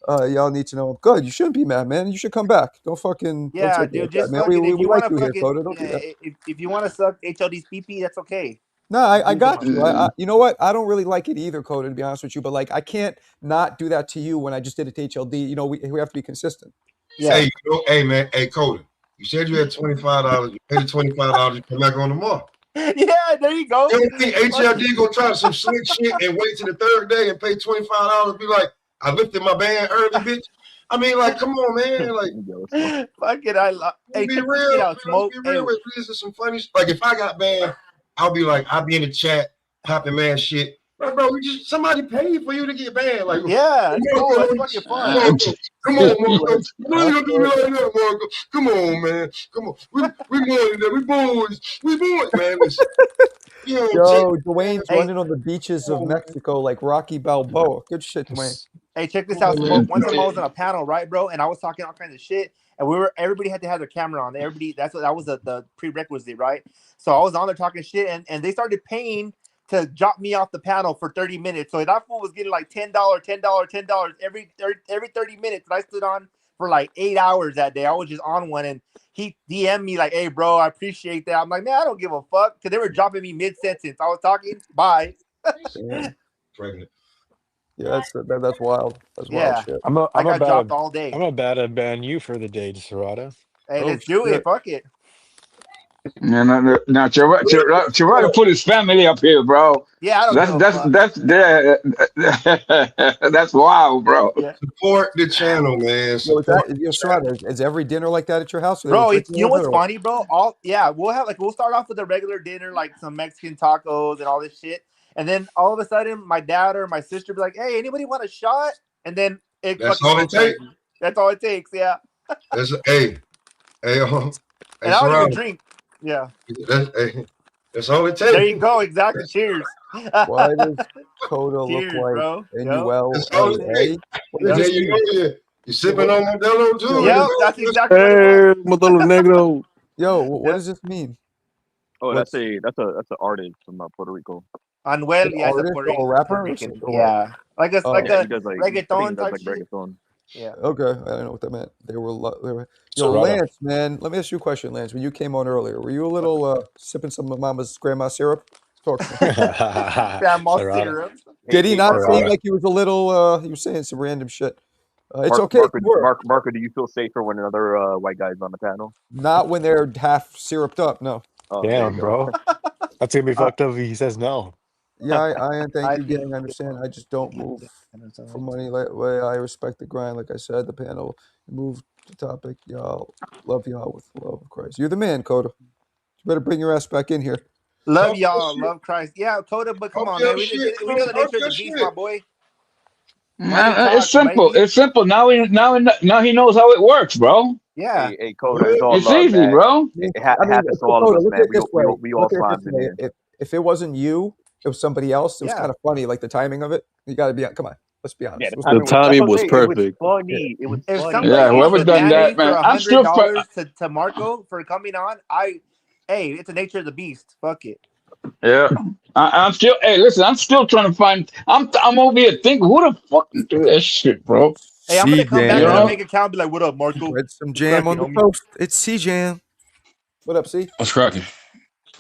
Y'all need to know. Good. You shouldn't be mad, man. You should come back. Don't fucking. Yeah, don't dude. Just man. fucking. We like you fucking, here, Coda. Don't do that. If you want to suck HLD's pee, that's okay. No, I got you. You know what? I don't really like it either, Coda, to be honest with you. But like, I can't not do that to you when I just did it to HLD. You know, we have to be consistent. Yeah. Hey, man. Hey, Coda. You said you had $25. You paid $25. You come back on tomorrow. Yeah, there you go. You don't think HLD gonna try some slick shit and wait till the third day and pay $25? Be like, I lifted my band early, bitch. I mean, like, come on, man. Like, fuck it. Hey, be real. Smoke. Be real. This is some funny. Like, if I got banned, I'll be in the chat popping man shit. Like, bro, somebody paid for you to get banned. Like, yeah, that's fucking fun. Come on, Marco. Why you gonna do me like that, Marco? Come on, man. Come on. We more than that. We boys. We boys, man. Yo, Dwayne's running on the beaches of Mexico like Rocky Balboa. Good shit, Dwayne. Hey, check this out. Smoke. One time I was on a panel, right, bro? And I was talking all kinds of shit. And everybody had to have their camera on. That was the prerequisite, right? So I was on there talking shit, and they started paying to drop me off the panel for 30 minutes. So that fool was getting like $10 every 30 minutes. And I stood on for like 8 hours that day. I was just on one, and he DM'd me like, "Hey, bro, I appreciate that." I'm like, "Man, I don't give a fuck," because they were dropping me mid-sentence. I was talking, bye. Pregnant. Yeah, that's wild. That's wild shit. I got dropped all day. I'm about to ban you for the day, Serrata. Hey, let's do it. Fuck it. Now, Chirata put his family up here, bro. Yeah, I don't that's wild, bro. Yeah. Support the channel, man. Serrata, is every dinner like that at your house? Bro, you know what's funny, bro? We'll start off with a regular dinner, like some Mexican tacos and all this shit. And then all of a sudden, my dad or my sister be like, "Hey, anybody want a shot?" And then that's all it takes. That's all it takes. Yeah. Hey, and I don't even drink. Yeah. That's all it takes. There you go. Exactly. Cheers. Why does Coda look like N-U-L? That's all it takes. You're sipping on Modelo too. Yeah, that's exactly. Modelo Negro. Yo, what does this mean? Oh, that's an artist from Puerto Rico. Anuel, yeah, a rapper. Yeah, like a reggaeton type like reggaeton. Yeah. Okay, I don't know what that meant. They were. Yo, Lance, man, let me ask you a question, Lance. When you came on earlier, were you a little sipping some of Mama's grandma syrup? Talk to me. Grandma syrup. Did he not seem like he was a little? He was saying some random shit. It's okay. Marco, do you feel safer when another white guy's on the panel? Not when they're half syruped up. No. Oh, damn, bro. That's gonna be fucked up if he says no. Yeah, I thank you, gang. I understand. I just don't move for money. Way I respect the grind. Like I said, the panel moved the topic. Y'all love y'all with the love of Christ. You're the man, Coda. You better bring your ass back in here. Love y'all, love Christ. Yeah, Coda, but come on, man. We know the nature of the beast, my boy. Man, it's simple. It's simple. Now he knows how it works, bro. Yeah. Hey, Coda, it's easy, bro. It happens to all of us, man. We all slide in there. If it wasn't you, it was somebody else. It was kind of funny, like the timing of it. You got to be. Come on, let's be honest. Yeah, the timing was perfect. It was funny. Yeah, whoever done that, man. I'm still to Marco for coming on. Hey, it's the nature of the beast. Fuck it. Yeah, I'm still. Hey, listen, I'm still trying to find. I'm over here thinking, who the fuck do that shit, bro? Hey, I'm gonna come back and make a count. And be like, "What up, Marco?" Read some jam on the post. It's C-Jam. What up, C? What's cracking?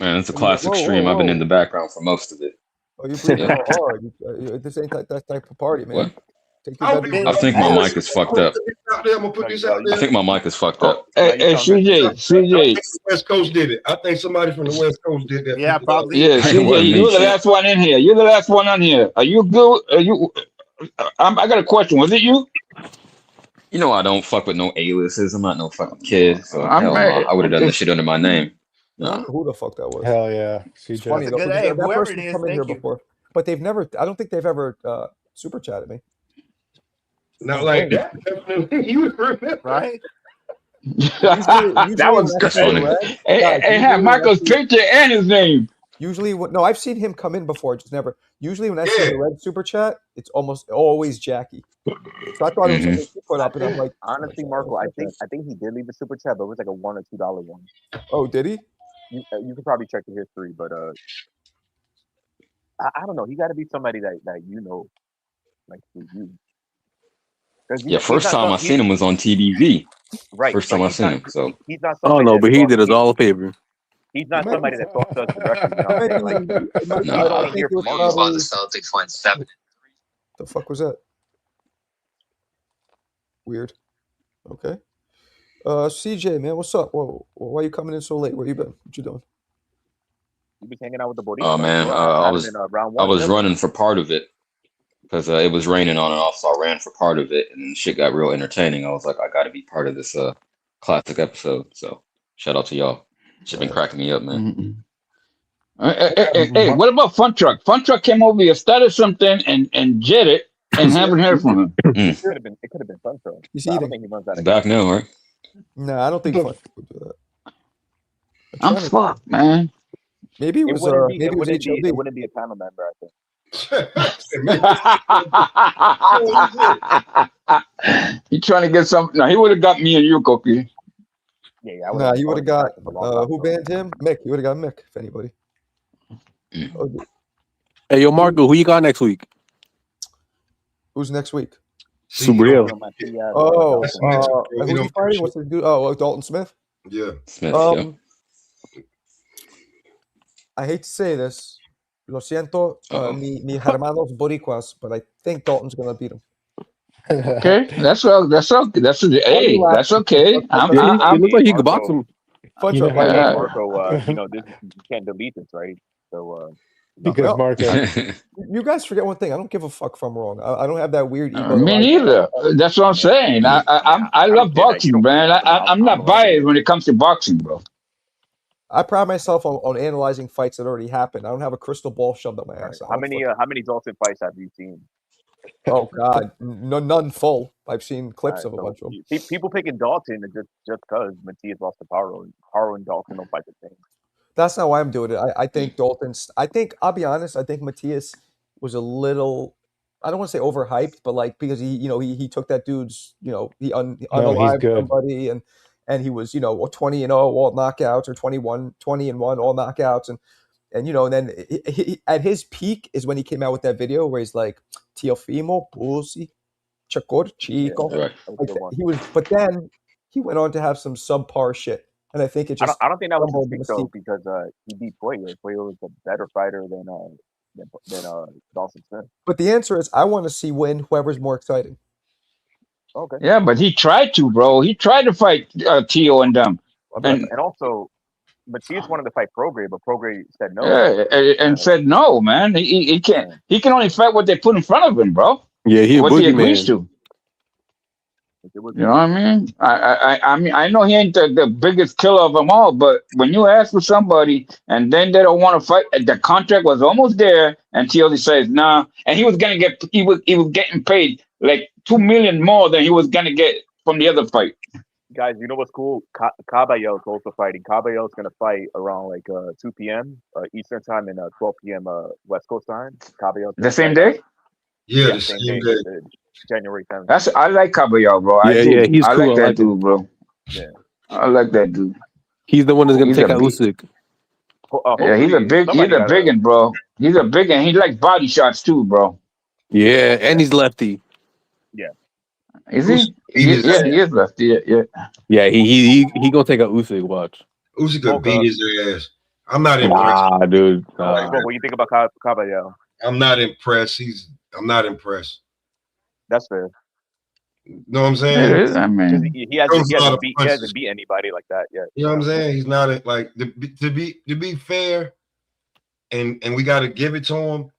Man, it's a classic stream. I've been in the background for most of it. Oh, you breathing hard. This ain't that type of party, man. What? I think my mic is fucked up. I'm gonna put this out there. I think my mic is fucked up. Hey, CJ. The West Coast did it. I think somebody from the West Coast did that. Yeah, probably. Yeah, CJ, you're the last one in here. You're the last one on here. Are you good? Are you? I got a question. Was it you? You know I don't fuck with no A-listers. I'm not no fucking kid. So I'm hell no. right. I would have done this shit under my name. I don't know who the fuck that was. Hell yeah. It's funny though. Good, hey, That whoever person's it is, come in here thank you. before, but they've never. I don't think they've ever super chatted me. Not like that. You remember, right? That was good. Hey, have Michael's picture and his name. Usually, no, I've seen him come in before, just never. Usually, when I see the red super chat, it's almost always Jackie. So I thought it was something she put up, and I'm like, honestly, Marco, I think he did leave a super chat, but it was like a $1 or $2 one. Oh, did he? You could probably check the history, but I don't know. He got to be somebody that you know, like you. Yeah, first time I seen him was on TBV. Right. First time I seen him. So he's not. Oh no, but he did us all a favor. He's not somebody that talks to us directly. You know what I'm saying? I don't think it was probably... The Celtics won 7. The fuck was that? Weird. Okay. CJ, man, what's up? Why are you coming in so late? Where you been? What you doing? You was hanging out with the Boricua. Oh man, I was running for part of it because it was raining on and off, so I ran for part of it, and then shit got real entertaining. I was like, I got to be part of this classic episode. So shout out to y'all. Shit been cracking me up, man. Hey, what about Fun Truck? Fun Truck came over here, started something, and jetted, and haven't heard from him. It could have been Fun Truck. I don't think he runs out of back now, right? No, I don't think Fun Truck would do that. I'm fucked, man. Maybe it was maybe it was HLD. It wouldn't be a panel member, I think. He trying to get some. No, he would have got me and you, Cookie. Yeah, nah, he would have got who banned him? Mick. He would have got Mick if anybody. Hey, yo, Marco, who you got next week? Who's next week? Subriel. Oh, who's he fighting? What's the dude? Oh, Dalton Smith. Yeah. Smith. Yeah. I hate to say this. Lo siento, mi hermanos boricuas, but I think Dalton's gonna beat him. Okay, that's okay. That's okay. That's okay. It looks like he could box him. Marco, you can't delete this, right? So because Marco, you guys forget one thing. I don't give a fuck if I'm wrong. I don't have that weird ego. Me neither. That's what I'm saying. I love boxing, man. I'm not biased when it comes to boxing, bro. I pride myself on analyzing fights that already happened. I don't have a crystal ball shoved up my ass. How many Dalton fights have you seen? Oh God, none full. I've seen clips of a bunch of them. People picking Dalton just because Matias lost to Paro, and Paro and Dalton don't fight the same. That's not why I'm doing it. I think Dalton's. I'll be honest. I think Matias was a little. I don't want to say overhyped, but like because he took that dude's he unalived somebody and he was 20-0 all knockouts or 20-1 all knockouts and then he, at his peak is when he came out with that video where he's like Teofimo pussy chacor chico. Yeah, he was, but then he went on to have some subpar shit, and I think it just. I don't think that was his peak though because he beat Puello. Puello was a better fighter than Dawson Smith. But the answer is I want to see whoever's more exciting. Okay. Yeah, but he tried to, bro. He tried to fight Tio and them. And also, Matias wanted to fight Prograis, but Prograis said no. Yeah, and said no, man. He can't. He can only fight what they put in front of him, bro. Yeah, what he agrees to. You know what I mean? I mean, I know he ain't the biggest killer of them all, but when you ask for somebody and then they don't want to fight, the contract was almost there, and Tio says nah, and he was gonna get he was getting paid like $2 million more than he was gonna get from the other fight. Guys, you know what's cool? Caballo's also fighting. Caballo's gonna fight around like 2 p.m. Eastern time and 12 p.m. West Coast time. Caballo's the same day. Yeah, the same day. January 7th. I like Caballo, bro. Yeah, he's cool. I like that dude, bro. Yeah, I like that dude. He's the one that's gonna take out Usyk. Yeah, he's a big one, bro. He's a big one. He likes body shots too, bro. Yeah, and he's lefty. Yeah. Is he? He is lefty. Yeah. Yeah, he gonna take out Usyk. Watch. Usyk gonna beat his ass. I'm not impressed. Dude. What do you think about Caballo? I'm not impressed. I'm not impressed. That's fair. Know what I'm saying? It is, I mean, He hasn't beat anybody like that yet. You know what I'm saying? He's not like to be fair, and we got to give it to him.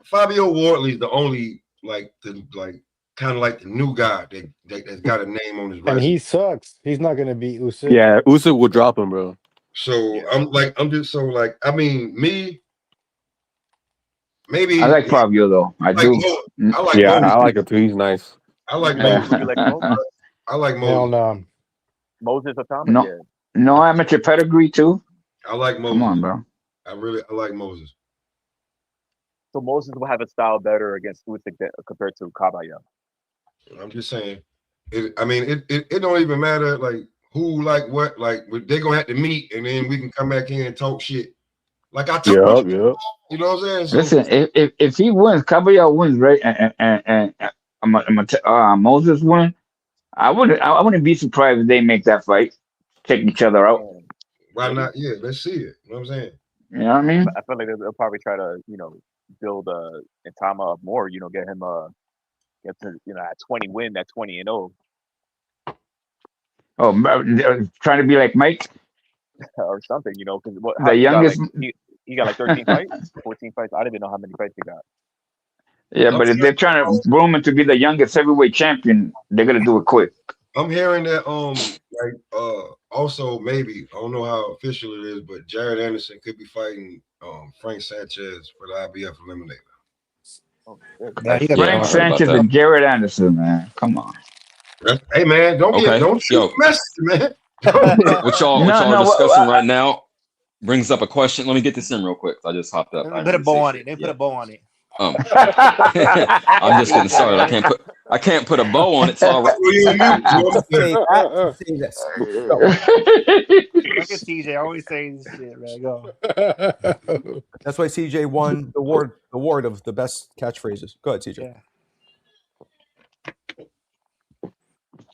Fabio Wardley's the only kind of like the new guy that's got a name on his resume. And he sucks. He's not gonna beat Usyk. Yeah, Usyk will drop him, bro. So I'm just so like, I mean, maybe I like Fabio though. I do. I like Yeah, Moses. I like him too. He's nice. I like Yeah. Moses. You like Moses? I like Hell Moses. no. Moses or Thomas? No. Yeah. No amateur pedigree too. I like Moses. Come on, bro. I like Moses. So Moses will have a style better against Usyk compared to Caballero. I'm just saying. It don't even matter like who like what, like they're gonna have to meet and then we can come back in and talk shit. Like I told you, you know what I'm saying? So, Listen, if he wins, Caballero wins, right? And Moses win. I wouldn't be surprised if they make that fight, take each other out. Why not? Yeah, let's see it. You know what I'm saying? You know what I mean? I feel like they'll probably try to, build Itama up more, get him get to at 20 win, that 20-0. Oh, trying to be like Mike or something, because the youngest. He got like 13 fights, 14 fights. I don't even know how many fights he got. Yeah, but if they're trying to groom him to be the youngest heavyweight champion, they're gonna do it quick. I'm hearing that also maybe I don't know how official it is, but Jared Anderson could be fighting Frank Sanchez for the IBF eliminator. Frank Sanchez and Jared Anderson, man. Come on. Hey man, don't shoot message, man. What y'all discussing right now brings up a question. Let me get this in real quick. I just hopped up. Put a bow on it. They put a bow on it. I'm just getting started. I can't put a bow on it. So Look at CJ always saying this shit, man. Go. That's why CJ won the award of the best catchphrases. Go ahead, CJ. Yeah.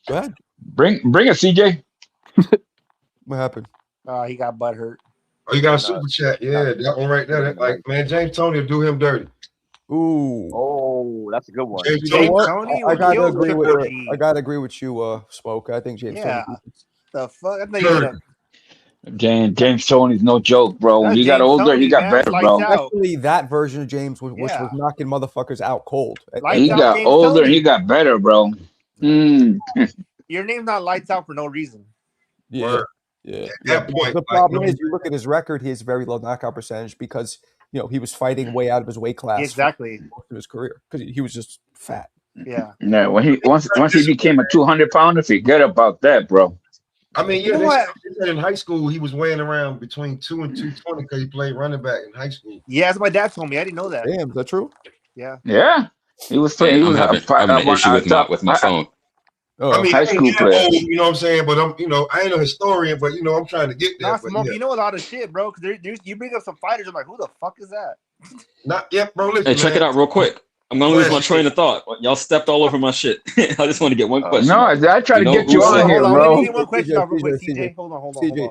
Go ahead. Bring it, CJ. What happened? He got butt hurt. Oh, you got a super chat. Yeah, that one right there. Like, man, James Toney will do him dirty. Ooh. Oh, that's a good one. James Tony, I gotta agree with you, Smoke. I think James Toney. The fuck? I think James Toney's no joke, bro. When he got older, he got better, bro. Especially that version of James, which was knocking motherfuckers out cold. He got older, he got better, bro. Your name's not lights out for no reason. Yeah. Yeah. The problem is, you look at his record; he has very low knockout percentage because he was fighting way out of his weight class. Exactly. For most of his career because he was just fat. Yeah. Yeah. When he once he became a 200-pounder, forget about that, bro. I mean, yeah, they said in high school he was weighing around between 2 and 220 because he played running back in high school. Yeah, that's what my dad told me. I didn't know that. Damn, is that true? Yeah. Yeah. He was saying he was having an issue with my phone. I mean, high school player. You know what I'm saying? But I'm, I ain't a historian, but I'm trying to get there. Smoke, you know a lot of shit, bro. Because you bring up some fighters, I'm like, who the fuck is that? Not yet, bro. Listen, hey, check it out real quick. I'm gonna lose my train of thought. Y'all stepped all over my shit. I just want to get one question. No, I try to get you on here, bro. Let me get one question off real quick, CJ. Hold on. CJ,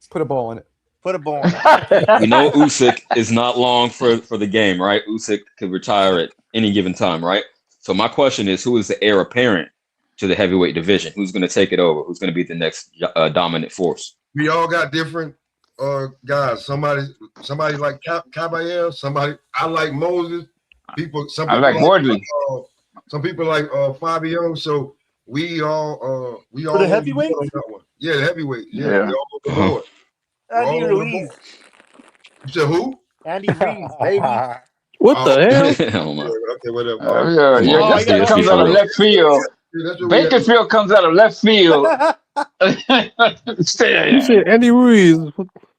put a ball on it. Put a ball on it. We know Usyk is not long for the game, right? Usyk could retire at any given time, right? So my question is, who is the heir apparent to the heavyweight division? Who's going to take it over? Who's going to be the next dominant force? We all got different guys. Somebody like Caballero. I like Moses. I like Wardley. Some people like Fabio. So we all for the heavyweight. Yeah, the heavyweight. Yeah. We all on the board. Andy Ruiz. You said who? Andy Ruiz, baby. What the hell? Okay, whatever. That comes out of left field. Bakersfield comes out of left field. You said Andy Ruiz.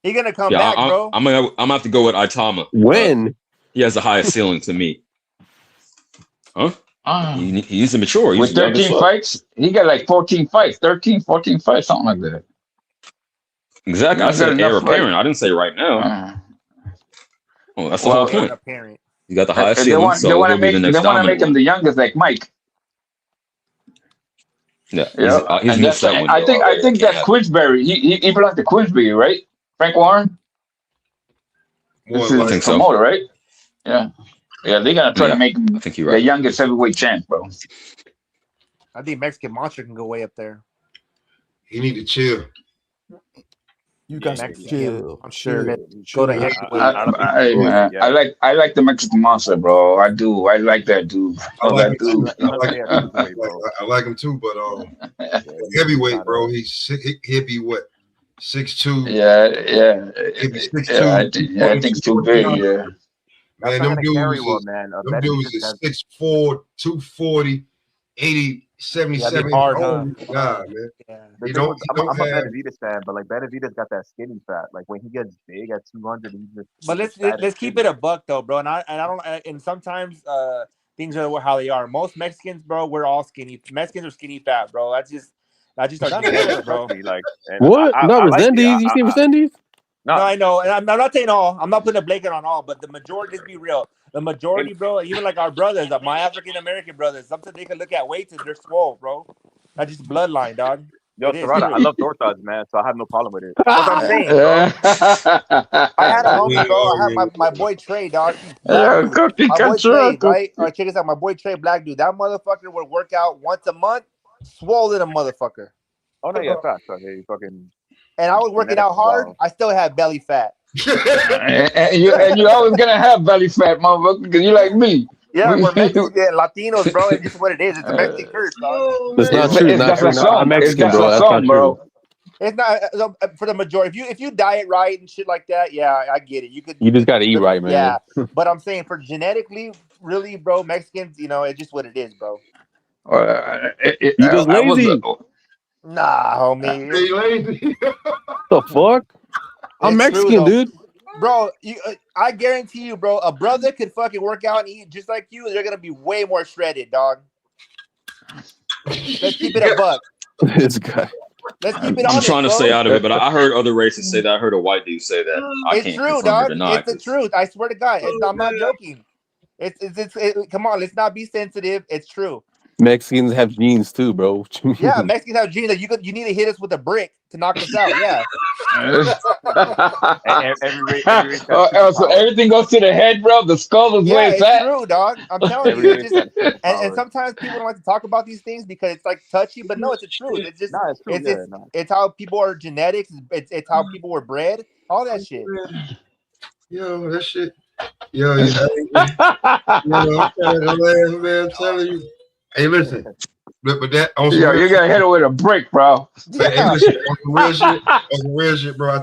He's gonna come back, bro. I'm gonna have to go with Itama. When? He has the highest ceiling to me. Huh? He's a mature. With 13 fights, he got like 14 fights, 14 fights, something like that. Exactly. I said heir apparent. I didn't say right now. Oh, that's the whole point. You got the highest ceiling, so he'll be the next dominant. They want to make him the youngest, like Mike. Yeah, he's missed that one. I think that Queensberry. He belongs to Queensberry, right? Frank Warren. This is promoter, right? Yeah. Yeah, they're gonna try to make him I think you're the right. youngest heavyweight champ, bro. I think Mexican Monster can go way up there. He need to chill. You guys chill. I'm sure. Chill. Go to heavyweight. I like the Mexican Monster, bro. I do. I like that dude. I like that dude. I like him too, but heavyweight, bro. He'll be what? 6'2". Yeah. He'll be 6'2". I think it's too big. Yeah. Man, them dudes is 6'4", 240, 80, 77. Hard, oh my God, man. I'm a Benavidez fan, but like Benavidez got that skinny fat. Like when he gets big at 200, he's just. But let's keep it a buck though, bro. And sometimes things are how they are. Most Mexicans, bro, we're all skinny. Mexicans are skinny fat, bro. That's just our genetics, bro. Like what? Resendiz. You see Resendiz? No, I know, and I'm not saying all. I'm not putting a blanket on all, but the majority. Let's be real. The majority, bro. Even like our brothers, my African American brothers, sometimes they can look at weights and they're swole, bro. That's just bloodline, dog. Yo, Serrata, I love tortas, man, so I have no problem with it. That's what I'm saying, bro. I had a homie, bro. I had my boy Trey, dog. My boy Trey, right? All right, check this out. My boy Trey, black dude. That motherfucker would work out once a month, swollen a motherfucker. Oh no, yeah, fast. Okay, fucking. And I was working out hard. I still had belly fat. and you're always gonna have belly fat, motherfucker, because you like me. Yeah, we're Mexican, Latinos, bro. It's just what it is. It's a Mexican curse, dog. That's not true. Not true. I'm Mexican, bro. That's not true. It's not for the majority. If you diet right and shit like that, yeah, I get it. You just gotta eat right, man. Yeah, but I'm saying for genetically, really, bro, Mexicans, it's just what it is, bro. You just lazy. Nah, homie. Lazy. The fuck? I'm Mexican, dude. Bro, I guarantee you, bro, a brother could fucking work out and eat just like you. They're gonna be way more shredded, dog. Let's keep it a buck. This guy. Let's keep it on. I'm trying to stay out of it, but I heard other races say that. I heard a white dude say that. It's true, dog. It's the truth. I swear to God. I'm not joking. Come on, let's not be sensitive. It's true. Mexicans have genes too, bro. Yeah, Mexicans have genes. You need to hit us with a brick to knock us out. Yeah. So everything goes to the head, bro. The skull is where it's at. It's true, dog. I'm telling you. And sometimes people don't like to talk about these things because it's like touchy, but no, it's the truth. It's just it's how people are genetics. It's how people were bred. All that shit. Yo, that shit. Yo, I'm telling you. Hey, listen, but that you gotta hit it with a brick, bro. Hey, listen, on some real shit, bro.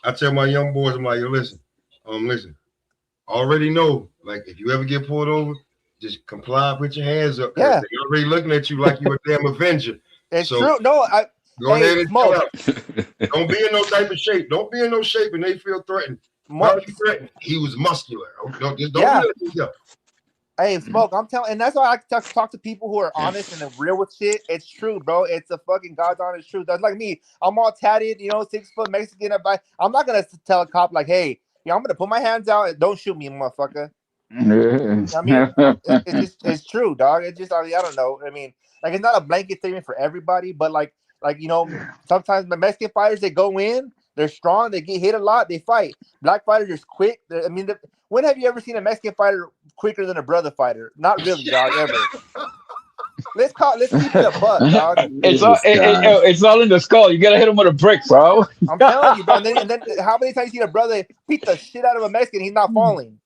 I tell my young boys, I'm like, yo, listen, already know, like, if you ever get pulled over, just comply, put your hands up. Yeah, they're already looking at you like you're a damn Avenger. It's true. No, go ahead and chill out. Don't be in no type of shape. Don't be in no shape, and they feel threatened. He was muscular. Don't do that. Hey, Smoke, I'm telling, and that's why I talk to people who are honest and real with shit. It's true, bro. It's a fucking God's honest truth. That's like me. I'm all tatted, 6 foot Mexican. I'm not gonna tell a cop like, hey, I'm gonna put my hands out and don't shoot me, motherfucker. I mean, it's true, dog. It's just, I don't know. I mean, like, it's not a blanket statement for everybody, but like sometimes the Mexican fighters, they go in, they're strong, they get hit a lot, they fight. Black fighters just quick. When have you ever seen a Mexican fighter quicker than a brother fighter? Not really, dog, ever. Let's keep it a buck, dog. It's all in the skull. You gotta hit him with a brick, bro. I'm telling you, bro. And then how many times you see a brother beat the shit out of a Mexican? He's not falling.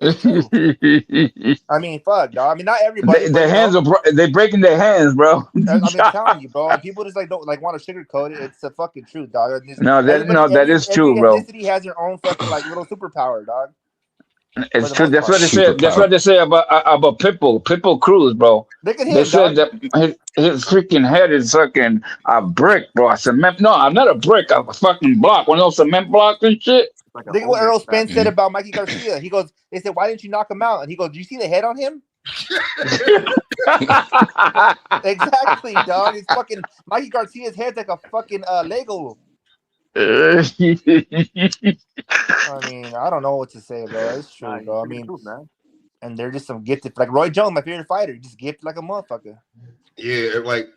I mean, fuck, dog. I mean, not everybody. Their hands they're breaking their hands, bro. I'm telling you, bro. People just don't want to sugarcoat it. It's the fucking truth, dog. That is true, bro. Every ethnicity has their own fucking little superpower, dog. It's true. That's what they say. That's what they say about Pitbull Cruz, bro. They said that his freaking head is fucking a brick, bro. A cement. No, I'm not a brick. I'm a fucking block. One of those cement blocks and shit. Think what Errol Spence said about Mikey Garcia. He goes, they said, why didn't you knock him out? And he goes, do you see the head on him? Exactly, dog. It's fucking Mikey Garcia's head's like a fucking Lego. I mean, I don't know what to say, bro. It's true, bro. I mean, and they're just some gifted, like Roy Jones, my favorite fighter, just gifted like a motherfucker. Yeah, like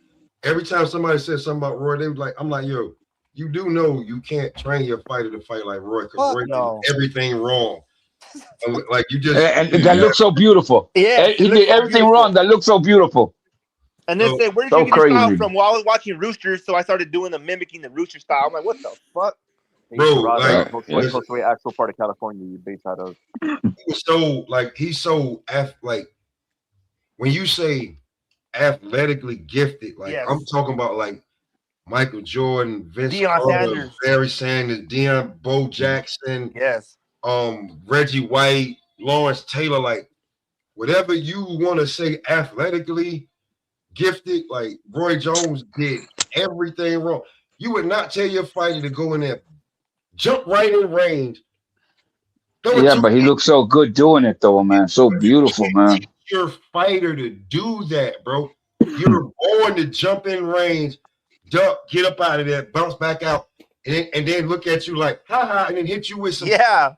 every time somebody says something about Roy, they was like, I'm like, yo, you do know you can't train your fighter to fight like Roy because Roy does everything wrong. Like you just and that looks so beautiful. Yeah, He did everything wrong. That looks so beautiful. And then say, "Where did you get your style from?" Well, I was watching Roosters, so I started doing mimicking the Rooster style. I'm like, "What the fuck?" Bro, like Josue actual part of California you base out of. He's so like when you say athletically gifted, like I'm talking about like Michael Jordan, Vince Carter, Barry Sanders, Bo Jackson, Reggie White, Lawrence Taylor, like whatever you want to say athletically gifted, like Roy Jones did everything wrong. You would not tell your fighter to go in there, jump right in range. Yeah, but he looks so good doing it though, man. So beautiful, man. Your fighter to do that, bro. You're born to jump in range, duck, get up out of there, bounce back out, and then look at you like, ha, and then hit you with some. Yeah.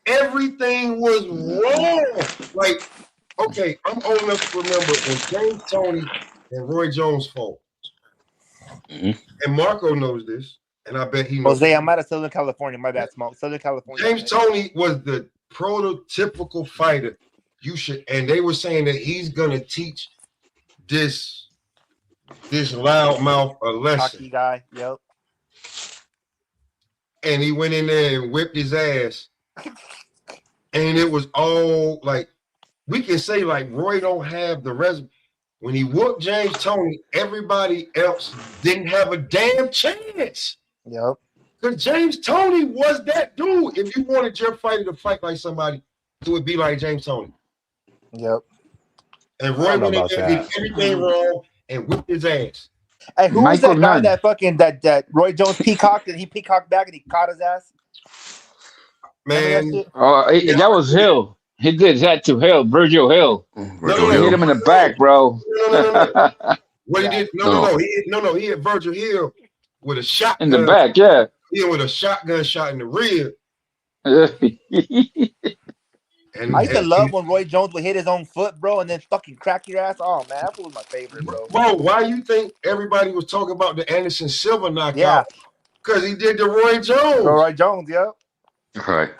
Everything was wrong. Like, okay, I'm old enough to remember when James Toney and Roy Jones fought. And Marco knows this, and I bet he knows. Jose, I'm out of Southern California. My bad, Smoke. Southern California. James Toney was the prototypical fighter. And they were saying that he's gonna teach this loudmouth a lesson. Cocky guy, yep. And he went in there and whipped his ass. And it was all like, we can say like Roy don't have the resume. When he whooped James Toney, everybody else didn't have a damn chance. Yep. Because James Toney was that dude. If you wanted your fighter to fight like somebody, it would be like James Toney. Yep. And Roy went in there, did everything wrong, and whipped his ass. Hey, who was that guy that fucking that Roy Jones peacocked and he peacocked back and he caught his ass? Man, that was Hill. He did that to Hill, Virgil Hill. He hit him in the back, bro. No. What he did? No. He hit Virgil Hill with a shotgun in the back. Yeah. He with a shotgun shot in the rear. I used to love when Roy Jones would hit his own foot, bro, and then fucking crack your ass. Oh man, that was my favorite, bro. Bro, why you think everybody was talking about the Anderson Silva knockout? Yeah, because he did the Roy Jones. Roy Jones, yep. Right.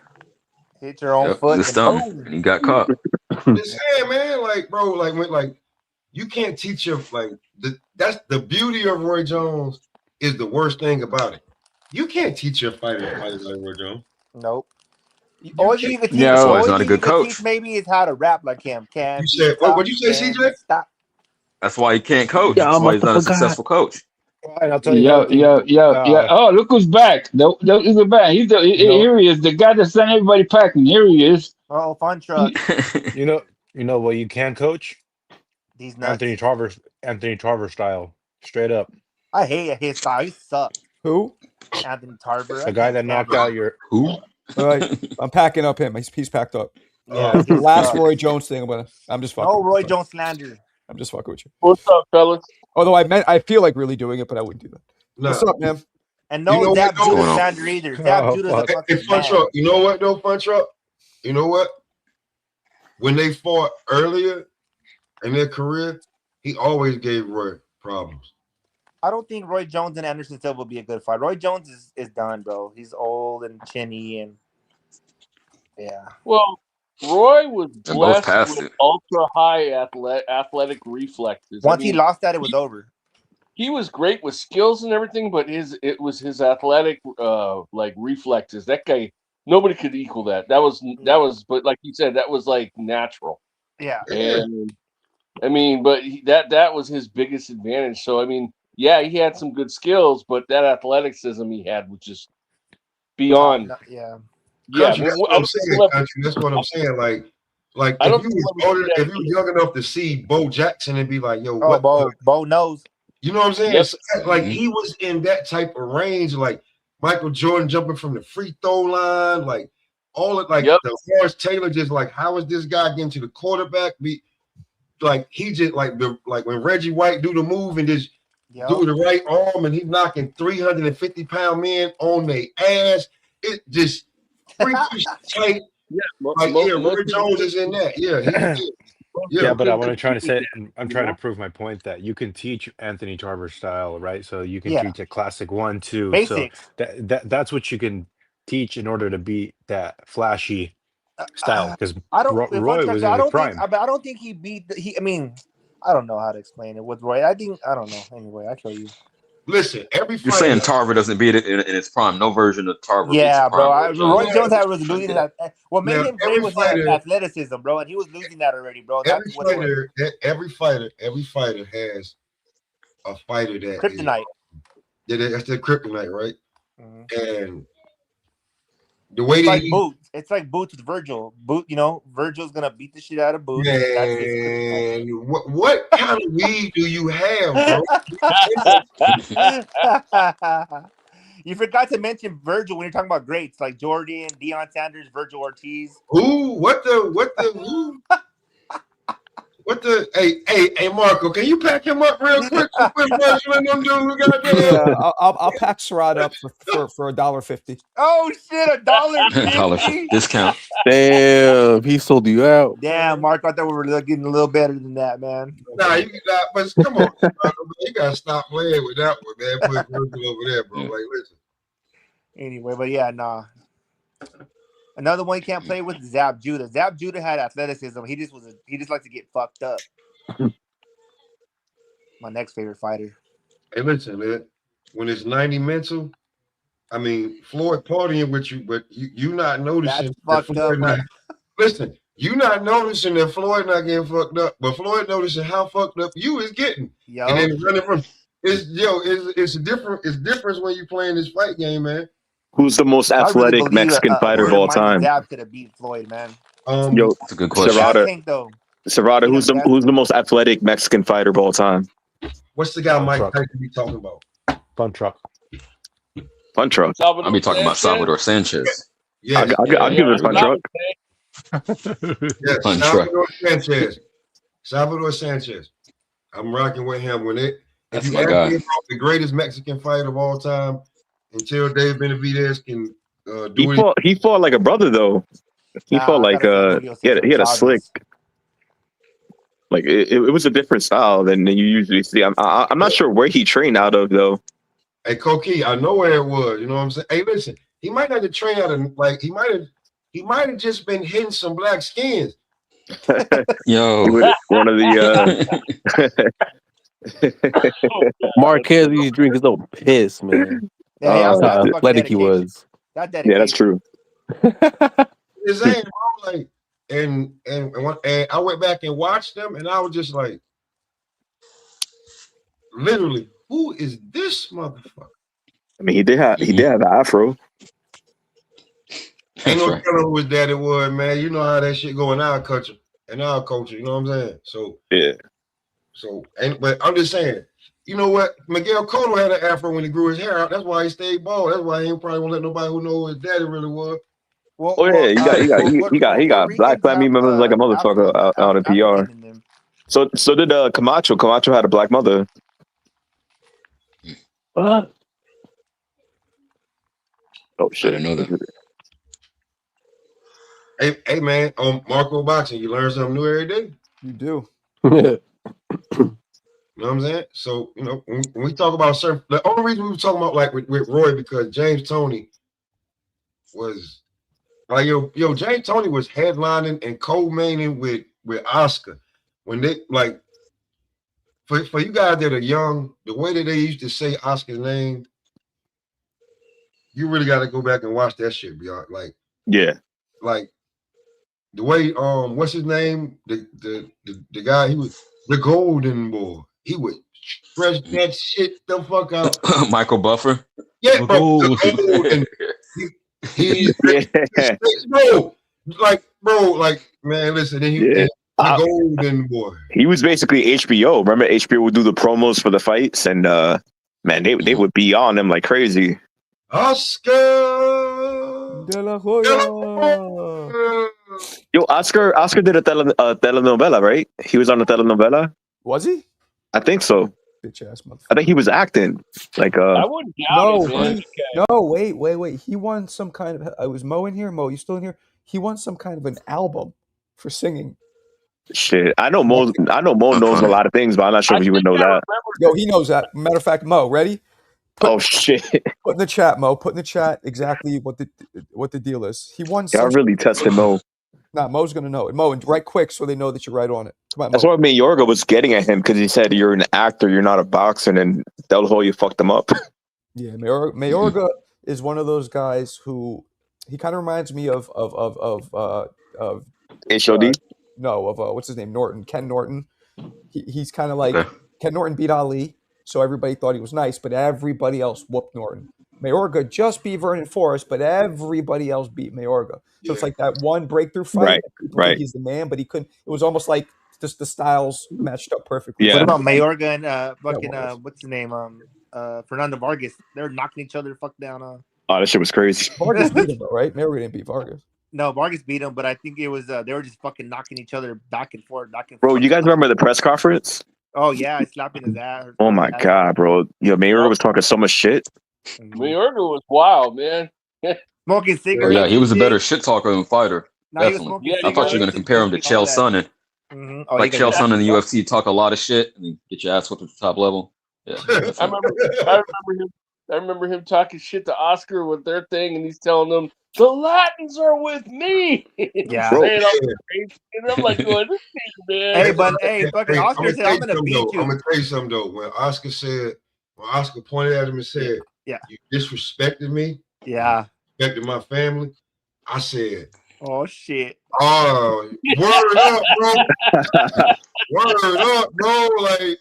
Hit your own foot. The stump, and he got caught. Just saying, man, like, bro, like you can't teach him that's the beauty of Roy Jones is the worst thing about it. You can't teach your fighter to fight like Roy Jones. Nope. All you can teach, so he's not a good coach. Maybe is how to rap like him. You said what'd you say, CJ? Stop. That's why he can't coach. That's why he's not a successful coach. Right, I'll tell you. Yeah. Oh, look who's back. Look who's back. Here he is, the guy that sent everybody packing. Here he is. Oh, fun truck. You know what you can coach? These nuts. Anthony Tarver style, straight up. I hate his style. He sucks. Who? Anthony Tarver. The guy that knocked out your who? All right, I'm packing up him. He's packed up. Yeah, the last Roy Jones thing. I'm just fucking. No Roy Jones slander. I'm just fucking with you. What's up, fellas? Although I feel like really doing it, but I wouldn't do that. No. What's up, man? And no Dab Judah slander either. Dab Judah's a fucking Fun Truck. You know what though, Fun Truck? You know what? When they fought earlier in their career, he always gave Roy problems. I don't think Roy Jones and Anderson Silva will be a good fight. Roy Jones is done, bro. He's old and chinny and yeah. Well, Roy was blessed with ultra high athletic reflexes. Once he lost that, it was over. He was great with skills and everything, but it was his athletic like reflexes. That guy, nobody could equal that. That was, but like you said, that was like natural. Yeah. And I mean, but that was his biggest advantage. So I mean, yeah, he had some good skills, but that athleticism he had was just beyond. Yeah. Yeah, that's what I'm saying. That's what I'm saying. Like if you was young enough to see Bo Jackson and be like, "Yo, what?" Bo knows. You know what I'm saying? Yep. So, like he was in that type of range, like Michael Jordan jumping from the free throw line, like all of the Lawrence Taylor. Just like, how is this guy getting to the quarterback? Like he just like when Reggie White do the move and just do the right arm, and he's knocking 350-pound men on their ass. It just tight. Roy Jones is in that. Yeah, but I'm trying to prove my point that you can teach Anthony Tarver style, right? So you can teach a classic 1-2. Basics. So that's what you can teach in order to beat that flashy style because I don't. Roy was in I his don't prime. think. I don't think he beat. I mean, I don't know how to explain it with Roy. I think I don't know. Anyway, I tell you. Listen, every You're saying Tarver doesn't beat it in its prime. No version of Tarver. Yeah, beats prime bro. Roy Jones was losing that. What made him great was fighter, athleticism, bro, and he was losing that already, bro. That's every fighter has a fighter that kryptonite. That's the kryptonite, right? Mm-hmm. And the way it's like Boots with Virgil. Virgil's gonna beat the shit out of Boots. Man, what kind of weed do you have, bro? You forgot to mention Virgil when you're talking about greats like Jordan, Deion Sanders, Virgil Ortiz. Ooh, what the hey Marco, can you pack him up real quick? I'll pack Sherrod up for $1.50. Oh shit, $1.50 discount. Damn, he sold you out. Damn, Marco, I thought we were getting a little better than that, man. Nah, you not, but come on, you gotta stop playing with that one, man. Put Virgil over there, bro. Like, listen. Anyway, but yeah, nah. Another one you can't play with is Zab Judah. Zab Judah had athleticism. He just likes to get fucked up. My next favorite fighter. Hey, listen, man. When it's 90 mental, I mean Floyd partying with you, but you not noticing. That's fucked up. Listen, you not noticing that Floyd not getting fucked up, but Floyd noticing how fucked up you is getting. Yo. And then running from it's different when you playing this fight game, man. Who's the most athletic Mexican fighter of all time? Zab could have beat Floyd, man. That's a good question. Serrata, who's the most athletic Mexican fighter of all time? What's the guy Mike Tyson be talking about? Fun truck. Fun truck. I'll be talking about Salvador Sanchez. Yeah, I'll give it Fun truck. Yeah, Fun Salvador Sanchez. Salvador Sanchez. I'm rocking with him when it. If you ask me about the greatest Mexican fighter of all time, until Dave Benavidez can do it. He fought like a brother though. He fought like he had a slick. Like it was a different style than you usually see. I'm not sure where he trained out of though. Hey, Koki, I know where it was. You know what I'm saying? Hey, listen, he might not have trained out of he might have just been hitting some black skins. Yo, one of the Marquez used to drink his own piss, man. Yeah, how athletic he was. Yeah, that's true. His name, like, and I went back and watched them, and I was just like, literally, who is this motherfucker? I mean, he did have an afro. Ain't no telling who his daddy was, man. You know how that shit go in our culture, you know what I'm saying? So yeah. But I'm just saying, you know what? Miguel Cotto had an afro when he grew his hair out. That's why he stayed bald. That's why he probably won't let nobody who know who his daddy really was. He got black family members like a motherfucker out in PR. So did Camacho. Camacho had a black mother. What? Oh shit! I didn't know that. Hey man, on Marco Boxing, you learn something new every day. You do. You know what I'm saying? So, you know, when we talk about certain, the only reason we were talking about like with Roy, because James Toney was like, James Toney was headlining and co-maining with Oscar. When they like, for you guys that are young, the way that they used to say Oscar's name, you really got to go back and watch that shit, bro. Like, yeah, like the way what's his name? The guy, he was the Golden Boy. He would stretch that shit the fuck out. Michael Buffer. Yeah, bro. Bro, like, man, listen, the Golden Boy. He was basically HBO. Remember, HBO would do the promos for the fights, and man, they would be on them like crazy. Oscar De La Hoya. Yo, Oscar did a telenovela, right? He was on a telenovela. Was he? I think so. Bitch ass motherfucker. I think he was acting. Like I wouldn't doubt it, man. No, wait. He won some kind of. I was Mo in here. Mo, you still in here? He won some kind of an album for singing. Shit, I know Mo knows a lot of things, but I'm not sure if he would know that. Yo, he knows that. Matter of fact, Mo, ready? Shit. Put in the chat, Mo. Put in the chat exactly what the deal is. He won. Y'all really tested Mo. Nah, Mo's gonna know it. Mo, and right quick so they know that you're right on it. Come on, That's Mo. why Mayorga was getting at him because he said you're an actor, you're not a boxer, and Del Hoyo fucked him up. Yeah, Mayorga is one of those guys who he kind of reminds me of HOD? No, of what's his name? Norton, Ken Norton. He's kind of like Ken Norton beat Ali, so everybody thought he was nice, but everybody else whooped Norton. Mayorga just beat Vernon Forrest, but everybody else beat Mayorga. So it's like that one breakthrough fight. Right, People think he's the man, but he couldn't. It was almost like just the styles matched up perfectly. Yeah. What about Mayorga and fucking what's his name? Fernando Vargas. They're knocking each other fuck down. Oh, that shit was crazy. Vargas beat him, though, right? Mayorga didn't beat Vargas. No, Vargas beat him, but I think it was they were just fucking knocking each other back and forth, Bro, you guys remember the press conference? Oh yeah, slapping his ass. Oh my god, bro. Yo, Mayorga was talking so much shit. Mayorga was wild, man. Smoking Oh, cigarettes. yeah, he was a better shit talker than fighter. No, he was Definitely. smoking I thought you were going to compare him to Chael Sonnen. Oh, Like Chael Sonnen in the UFC, talk a lot of shit and get your ass whipped at the top level. Yeah. I remember him talking shit to Oscar with their thing, and he's telling them the Latins are with me. Yeah, Saying all this crazy, and I'm like, going, this thing, man. Fucking Oscar said, "I'm gonna beat you." I'm gonna tell you something though. When Oscar pointed at him and said, "Yeah, you disrespected me. Yeah, disrespected my family," I said, "Oh shit." Oh, word up, bro. Word up, bro. Like,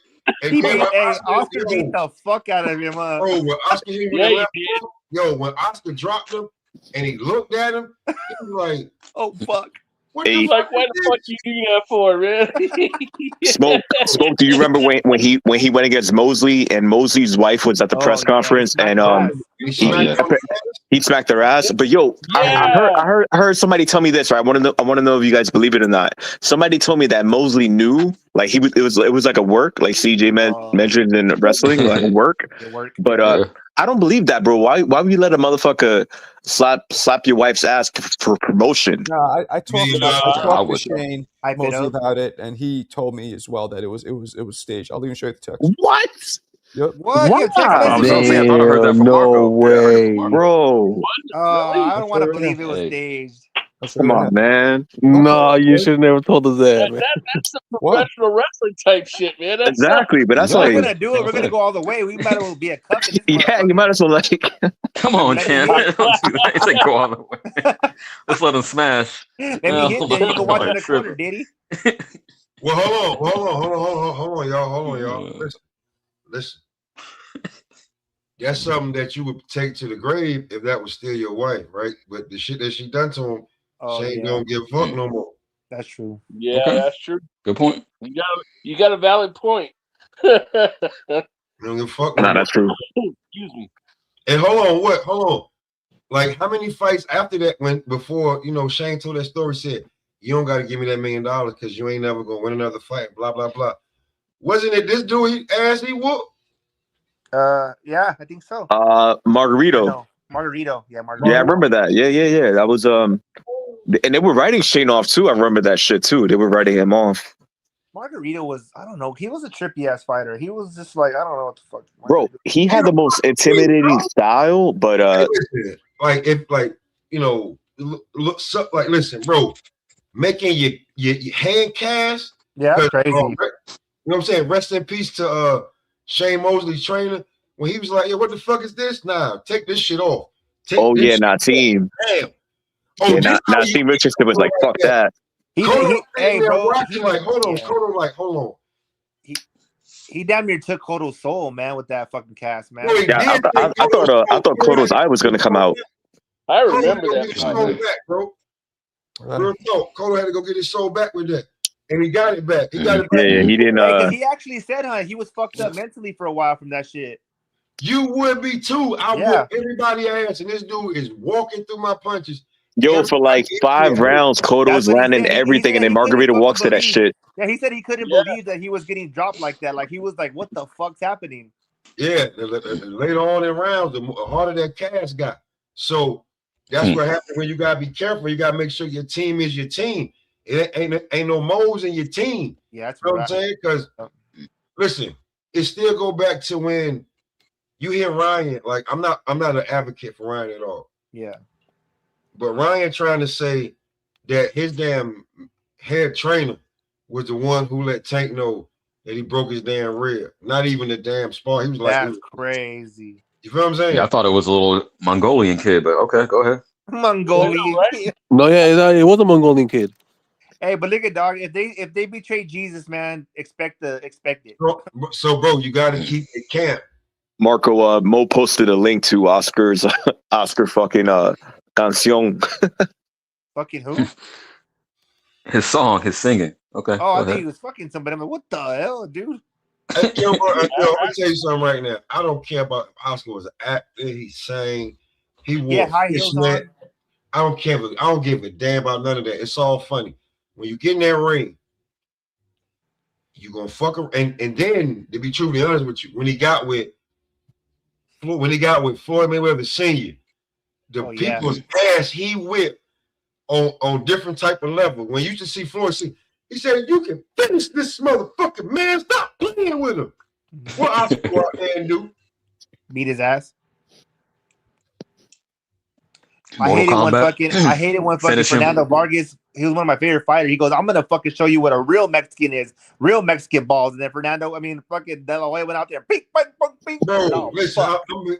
Oscar beat the fuck out of him, bro. When Oscar hit him when Oscar dropped him and he looked at him, he was like, "Oh fuck." What the fuck? Why the fuck you do that for, man? Smoke. Do you remember when he went against Mosley and Mosley's wife was at the press conference and he smacked their ass? But yo, I heard somebody tell me this. Right, I want to know if you guys believe it or not. Somebody told me that Mosley knew, like it was like a work, like CJ mentioned in wrestling, like work. But I don't believe that, bro. Why would you let a motherfucker slap your wife's ass for promotion? No, I talked to Shane Mosley about it, and he told me as well that it was staged. I'll even show you the text. What? Yep. What? Wow. I was gonna say, I thought I heard that from Marco. Way, bro. I don't want to believe it was staged. Come on, man. No, you should have never told us that, man. That's the professional wrestling type shit, man. That's exactly, but that's we're like gonna do it. We're gonna go all the way. We might as well be a cup. Yeah, you might as well like. Come on, Chan. Don't do that. It's like go all the way. Let's let him smash. Let me hit that. You can watch in the corner, Diddy. Well, hold on, y'all. Listen. That's something that you would take to the grave if that was still your wife, right? But the shit that she done to him, she ain't gonna give a fuck no more. That's true. Yeah, that's true. Good point. You got a valid point. You don't give a fuck no more. That's true. Excuse me. And hold on. Like, how many fights after that before Shane told that story, said, you don't got to give me that $1 million because you ain't never going to win another fight, blah, blah, blah. Wasn't it this dude he whooped? Yeah, I think so. Margarito. No, Margarito. Yeah, Margarito. Yeah, I remember that. Yeah. That was and they were writing Shane off too. I remember that shit too. They were writing him off. Margarito was, I don't know, he was a trippy ass fighter. He was just like, I don't know what the fuck. Bro, he had the most intimidating style, but listen, bro, making your hand cast. Yeah, that's crazy. You know what I'm saying? Rest in peace to Shane Mosley's trainer. When he was like, "Yeah, what the fuck is this? Nah, take this shit off." Nateem. Damn. Nateem Richardson was like, "Fuck that." Hold on. He damn near took Cotto's soul, man, with that fucking cast, man. Yeah, I thought Cotto's eye was gonna come out. I remember that. Back, bro. Real talk. Cotto had to go get his soul back with that, and he got it back. Yeah, he didn't. He actually said, he was fucked up mentally for a while from that shit. You would be too. I whoop everybody ass, and this dude is walking through my punches. Yo, for like 5 rounds, Cotto was landing everything, and then Margarito walks to that shit. Yeah, he said he couldn't believe that he was getting dropped like that. Like, he was like, what the fuck's happening? Yeah, later on in rounds, the harder that cast got. So that's what happens when you got to be careful. You got to make sure your team is your team. It ain't no moles in your team. Yeah, that's what I'm saying. Because, listen, it still go back to when you hear Ryan. Like, I'm not an advocate for Ryan at all. Yeah. But Ryan trying to say that his damn head trainer was the one who let Tank know that he broke his damn rib. Not even the damn spar. He was like, that's crazy. You feel what I'm saying? Yeah, I thought it was a little Mongolian kid, but okay, go ahead. Mongolian kid. No, yeah, it was a Mongolian kid. Hey, but look at dog. If they betray Jesus, man, expect it. So, bro, you got to keep it camp. Marco, Mo posted a link to Oscar fucking canción. Fucking who? His song, his singing. Okay. Oh, I think he was fucking somebody. I'm like, what the hell, dude? Hey, yo, bro, I'm gonna tell you something right now. I don't care about Oscar was an actor. He sang. He wore high heels on. I don't care. I don't give a damn about none of that. It's all funny. When you get in that ring, you gonna fuck him. And then, to be truly honest with you, when he got with Floyd Mayweather Sr., the people's ass he whipped on different type of level. When you used to see Floyd, he said, "You can finish this motherfucking man. Stop playing with him." What Oscar go out there and do? Beat his ass. I hated when fucking Fernando Vargas. He was one of my favorite fighters. He goes, "I'm gonna fucking show you what a real Mexican is, real Mexican balls." And then fucking De La Hoya went out there, bing, bing, bing, bing. Bro, listen,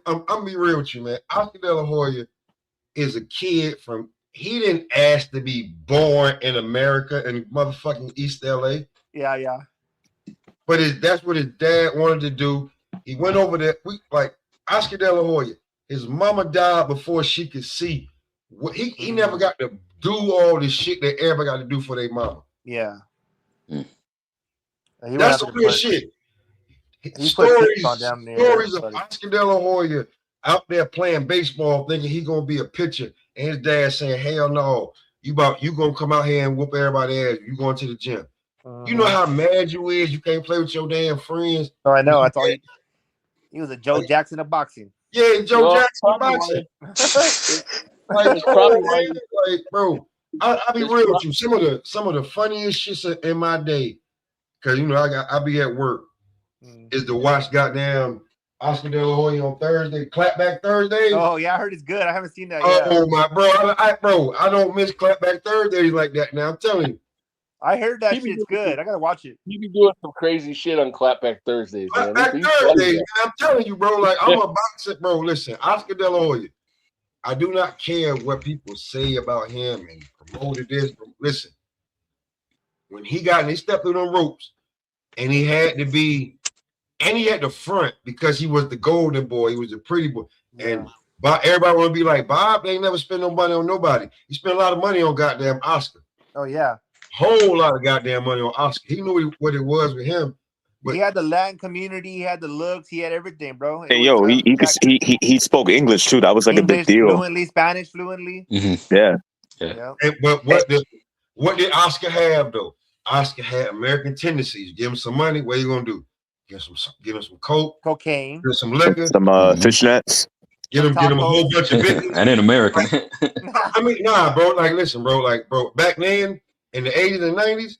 I'm be real with you, man. Oscar De La Hoya is a kid from. He didn't ask to be born in America in motherfucking East LA. Yeah. But that's what his dad wanted to do. He went over there. Oscar De La Hoya. His mama died before she could see. He never got to do all the shit that everybody got to do for their mama. Yeah. That's some real shit. Stories of Oscar De La Hoya out there playing baseball thinking he gonna be a pitcher, and his dad saying, "Hell no, you gonna come out here and whoop everybody's ass. You going to the gym." You know how mad you is. You can't play with your damn friends. Oh, I know. I thought he was a Joe Jackson of boxing. Yeah, Joe Jackson of boxing. Bro, I'll be real with you. Some of the funniest shits in my day, because I be at work, is to watch goddamn Oscar De La Hoya on Thursday, Clapback Thursday. Oh yeah, I heard it's good. I haven't seen that yet. Oh my bro, I don't miss Clapback Thursdays like that. Now I'm telling you. I heard that shit's good. I gotta watch it. You be doing some crazy shit on Clapback Thursdays. Clapback Thursdays, man. I'm telling you, bro. Like I'm a boxer, bro. Listen, Oscar De La Hoya. I do not care what people say about him and promoted this. But listen, when he stepped through them ropes, and he had to be. And he had the front because he was the golden boy. He was the pretty boy. And everybody want to be like, Bob, they ain't never spend no money on nobody. He spent a lot of money on goddamn Oscar. Oh, yeah. Whole lot of goddamn money on Oscar. He knew what it was with him. But he had the Latin community. He had the looks. He had everything, bro. Hey, yo, he spoke English, too. That was like English a big deal. Fluently, Spanish fluently. Mm-hmm. Yeah. But what did Oscar have, though? Oscar had American tendencies. Give him some money. What are you going to do? Give him some cocaine, give him some liquor, some fishnets. Get him a whole bunch of business. And in American. I mean, nah, bro. Like, listen, bro. Like, bro. Back then in the 80s and 90s,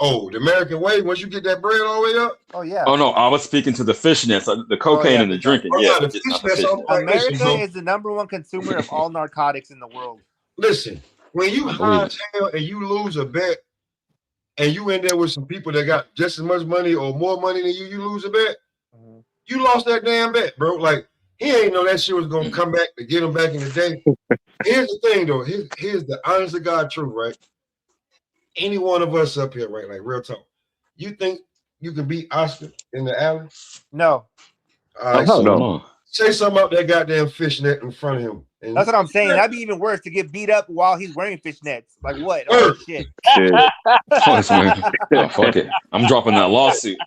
the American way. Once you get that bread all the way up. Oh yeah. Oh no, I was speaking to the fishnets, the cocaine and the drinking. Yeah, America is the #1 consumer of all narcotics in the world. Listen, when you high as hell and you lose a bet. And you in there with some people that got just as much money or more money than you lose a bet. You lost that damn bet, bro. Like, he ain't know that shit was gonna come back to get him back in the day. Here's the thing, though. Here's the honest to God truth, right? Any one of us up here, right? Like, real talk. You think you can beat Oscar in the alley? No. All right, no. Say something about that goddamn fishnet in front of him. And that's what I'm saying. That'd be even worse to get beat up while he's wearing fishnets. Like what? Oh shit. Fuck it. I'm dropping that lawsuit.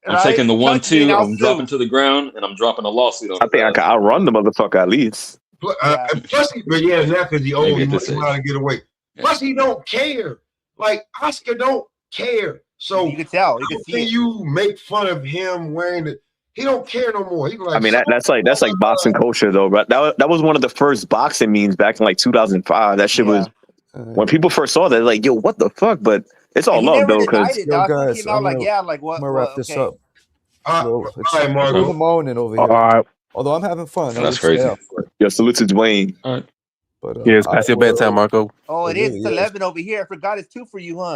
I'm taking the 1-2. I'm dropping to the ground, and I'm dropping a lawsuit. I think I can outrun the motherfucker at least. Plus, now because he old, he must know how to get away. Plus, he don't care. Like Oscar don't care. So you can tell. You can see. You make fun of him wearing the. He don't care no more. He like, I mean, that's like boxing culture, though, right? That was one of the first boxing memes back in like 2005. That shit was when people first saw that, like, yo, what the fuck? But it's all love, though, because guys, I'm gonna wrap this up. All right, Marco. Moaning over here. All right. Although I'm having fun. That's crazy. Yo, salute to Dwayne. All right. But yeah, it's past your bedtime, Marco. Oh, it is. It's 11 over here. I forgot it's 2 for you, huh?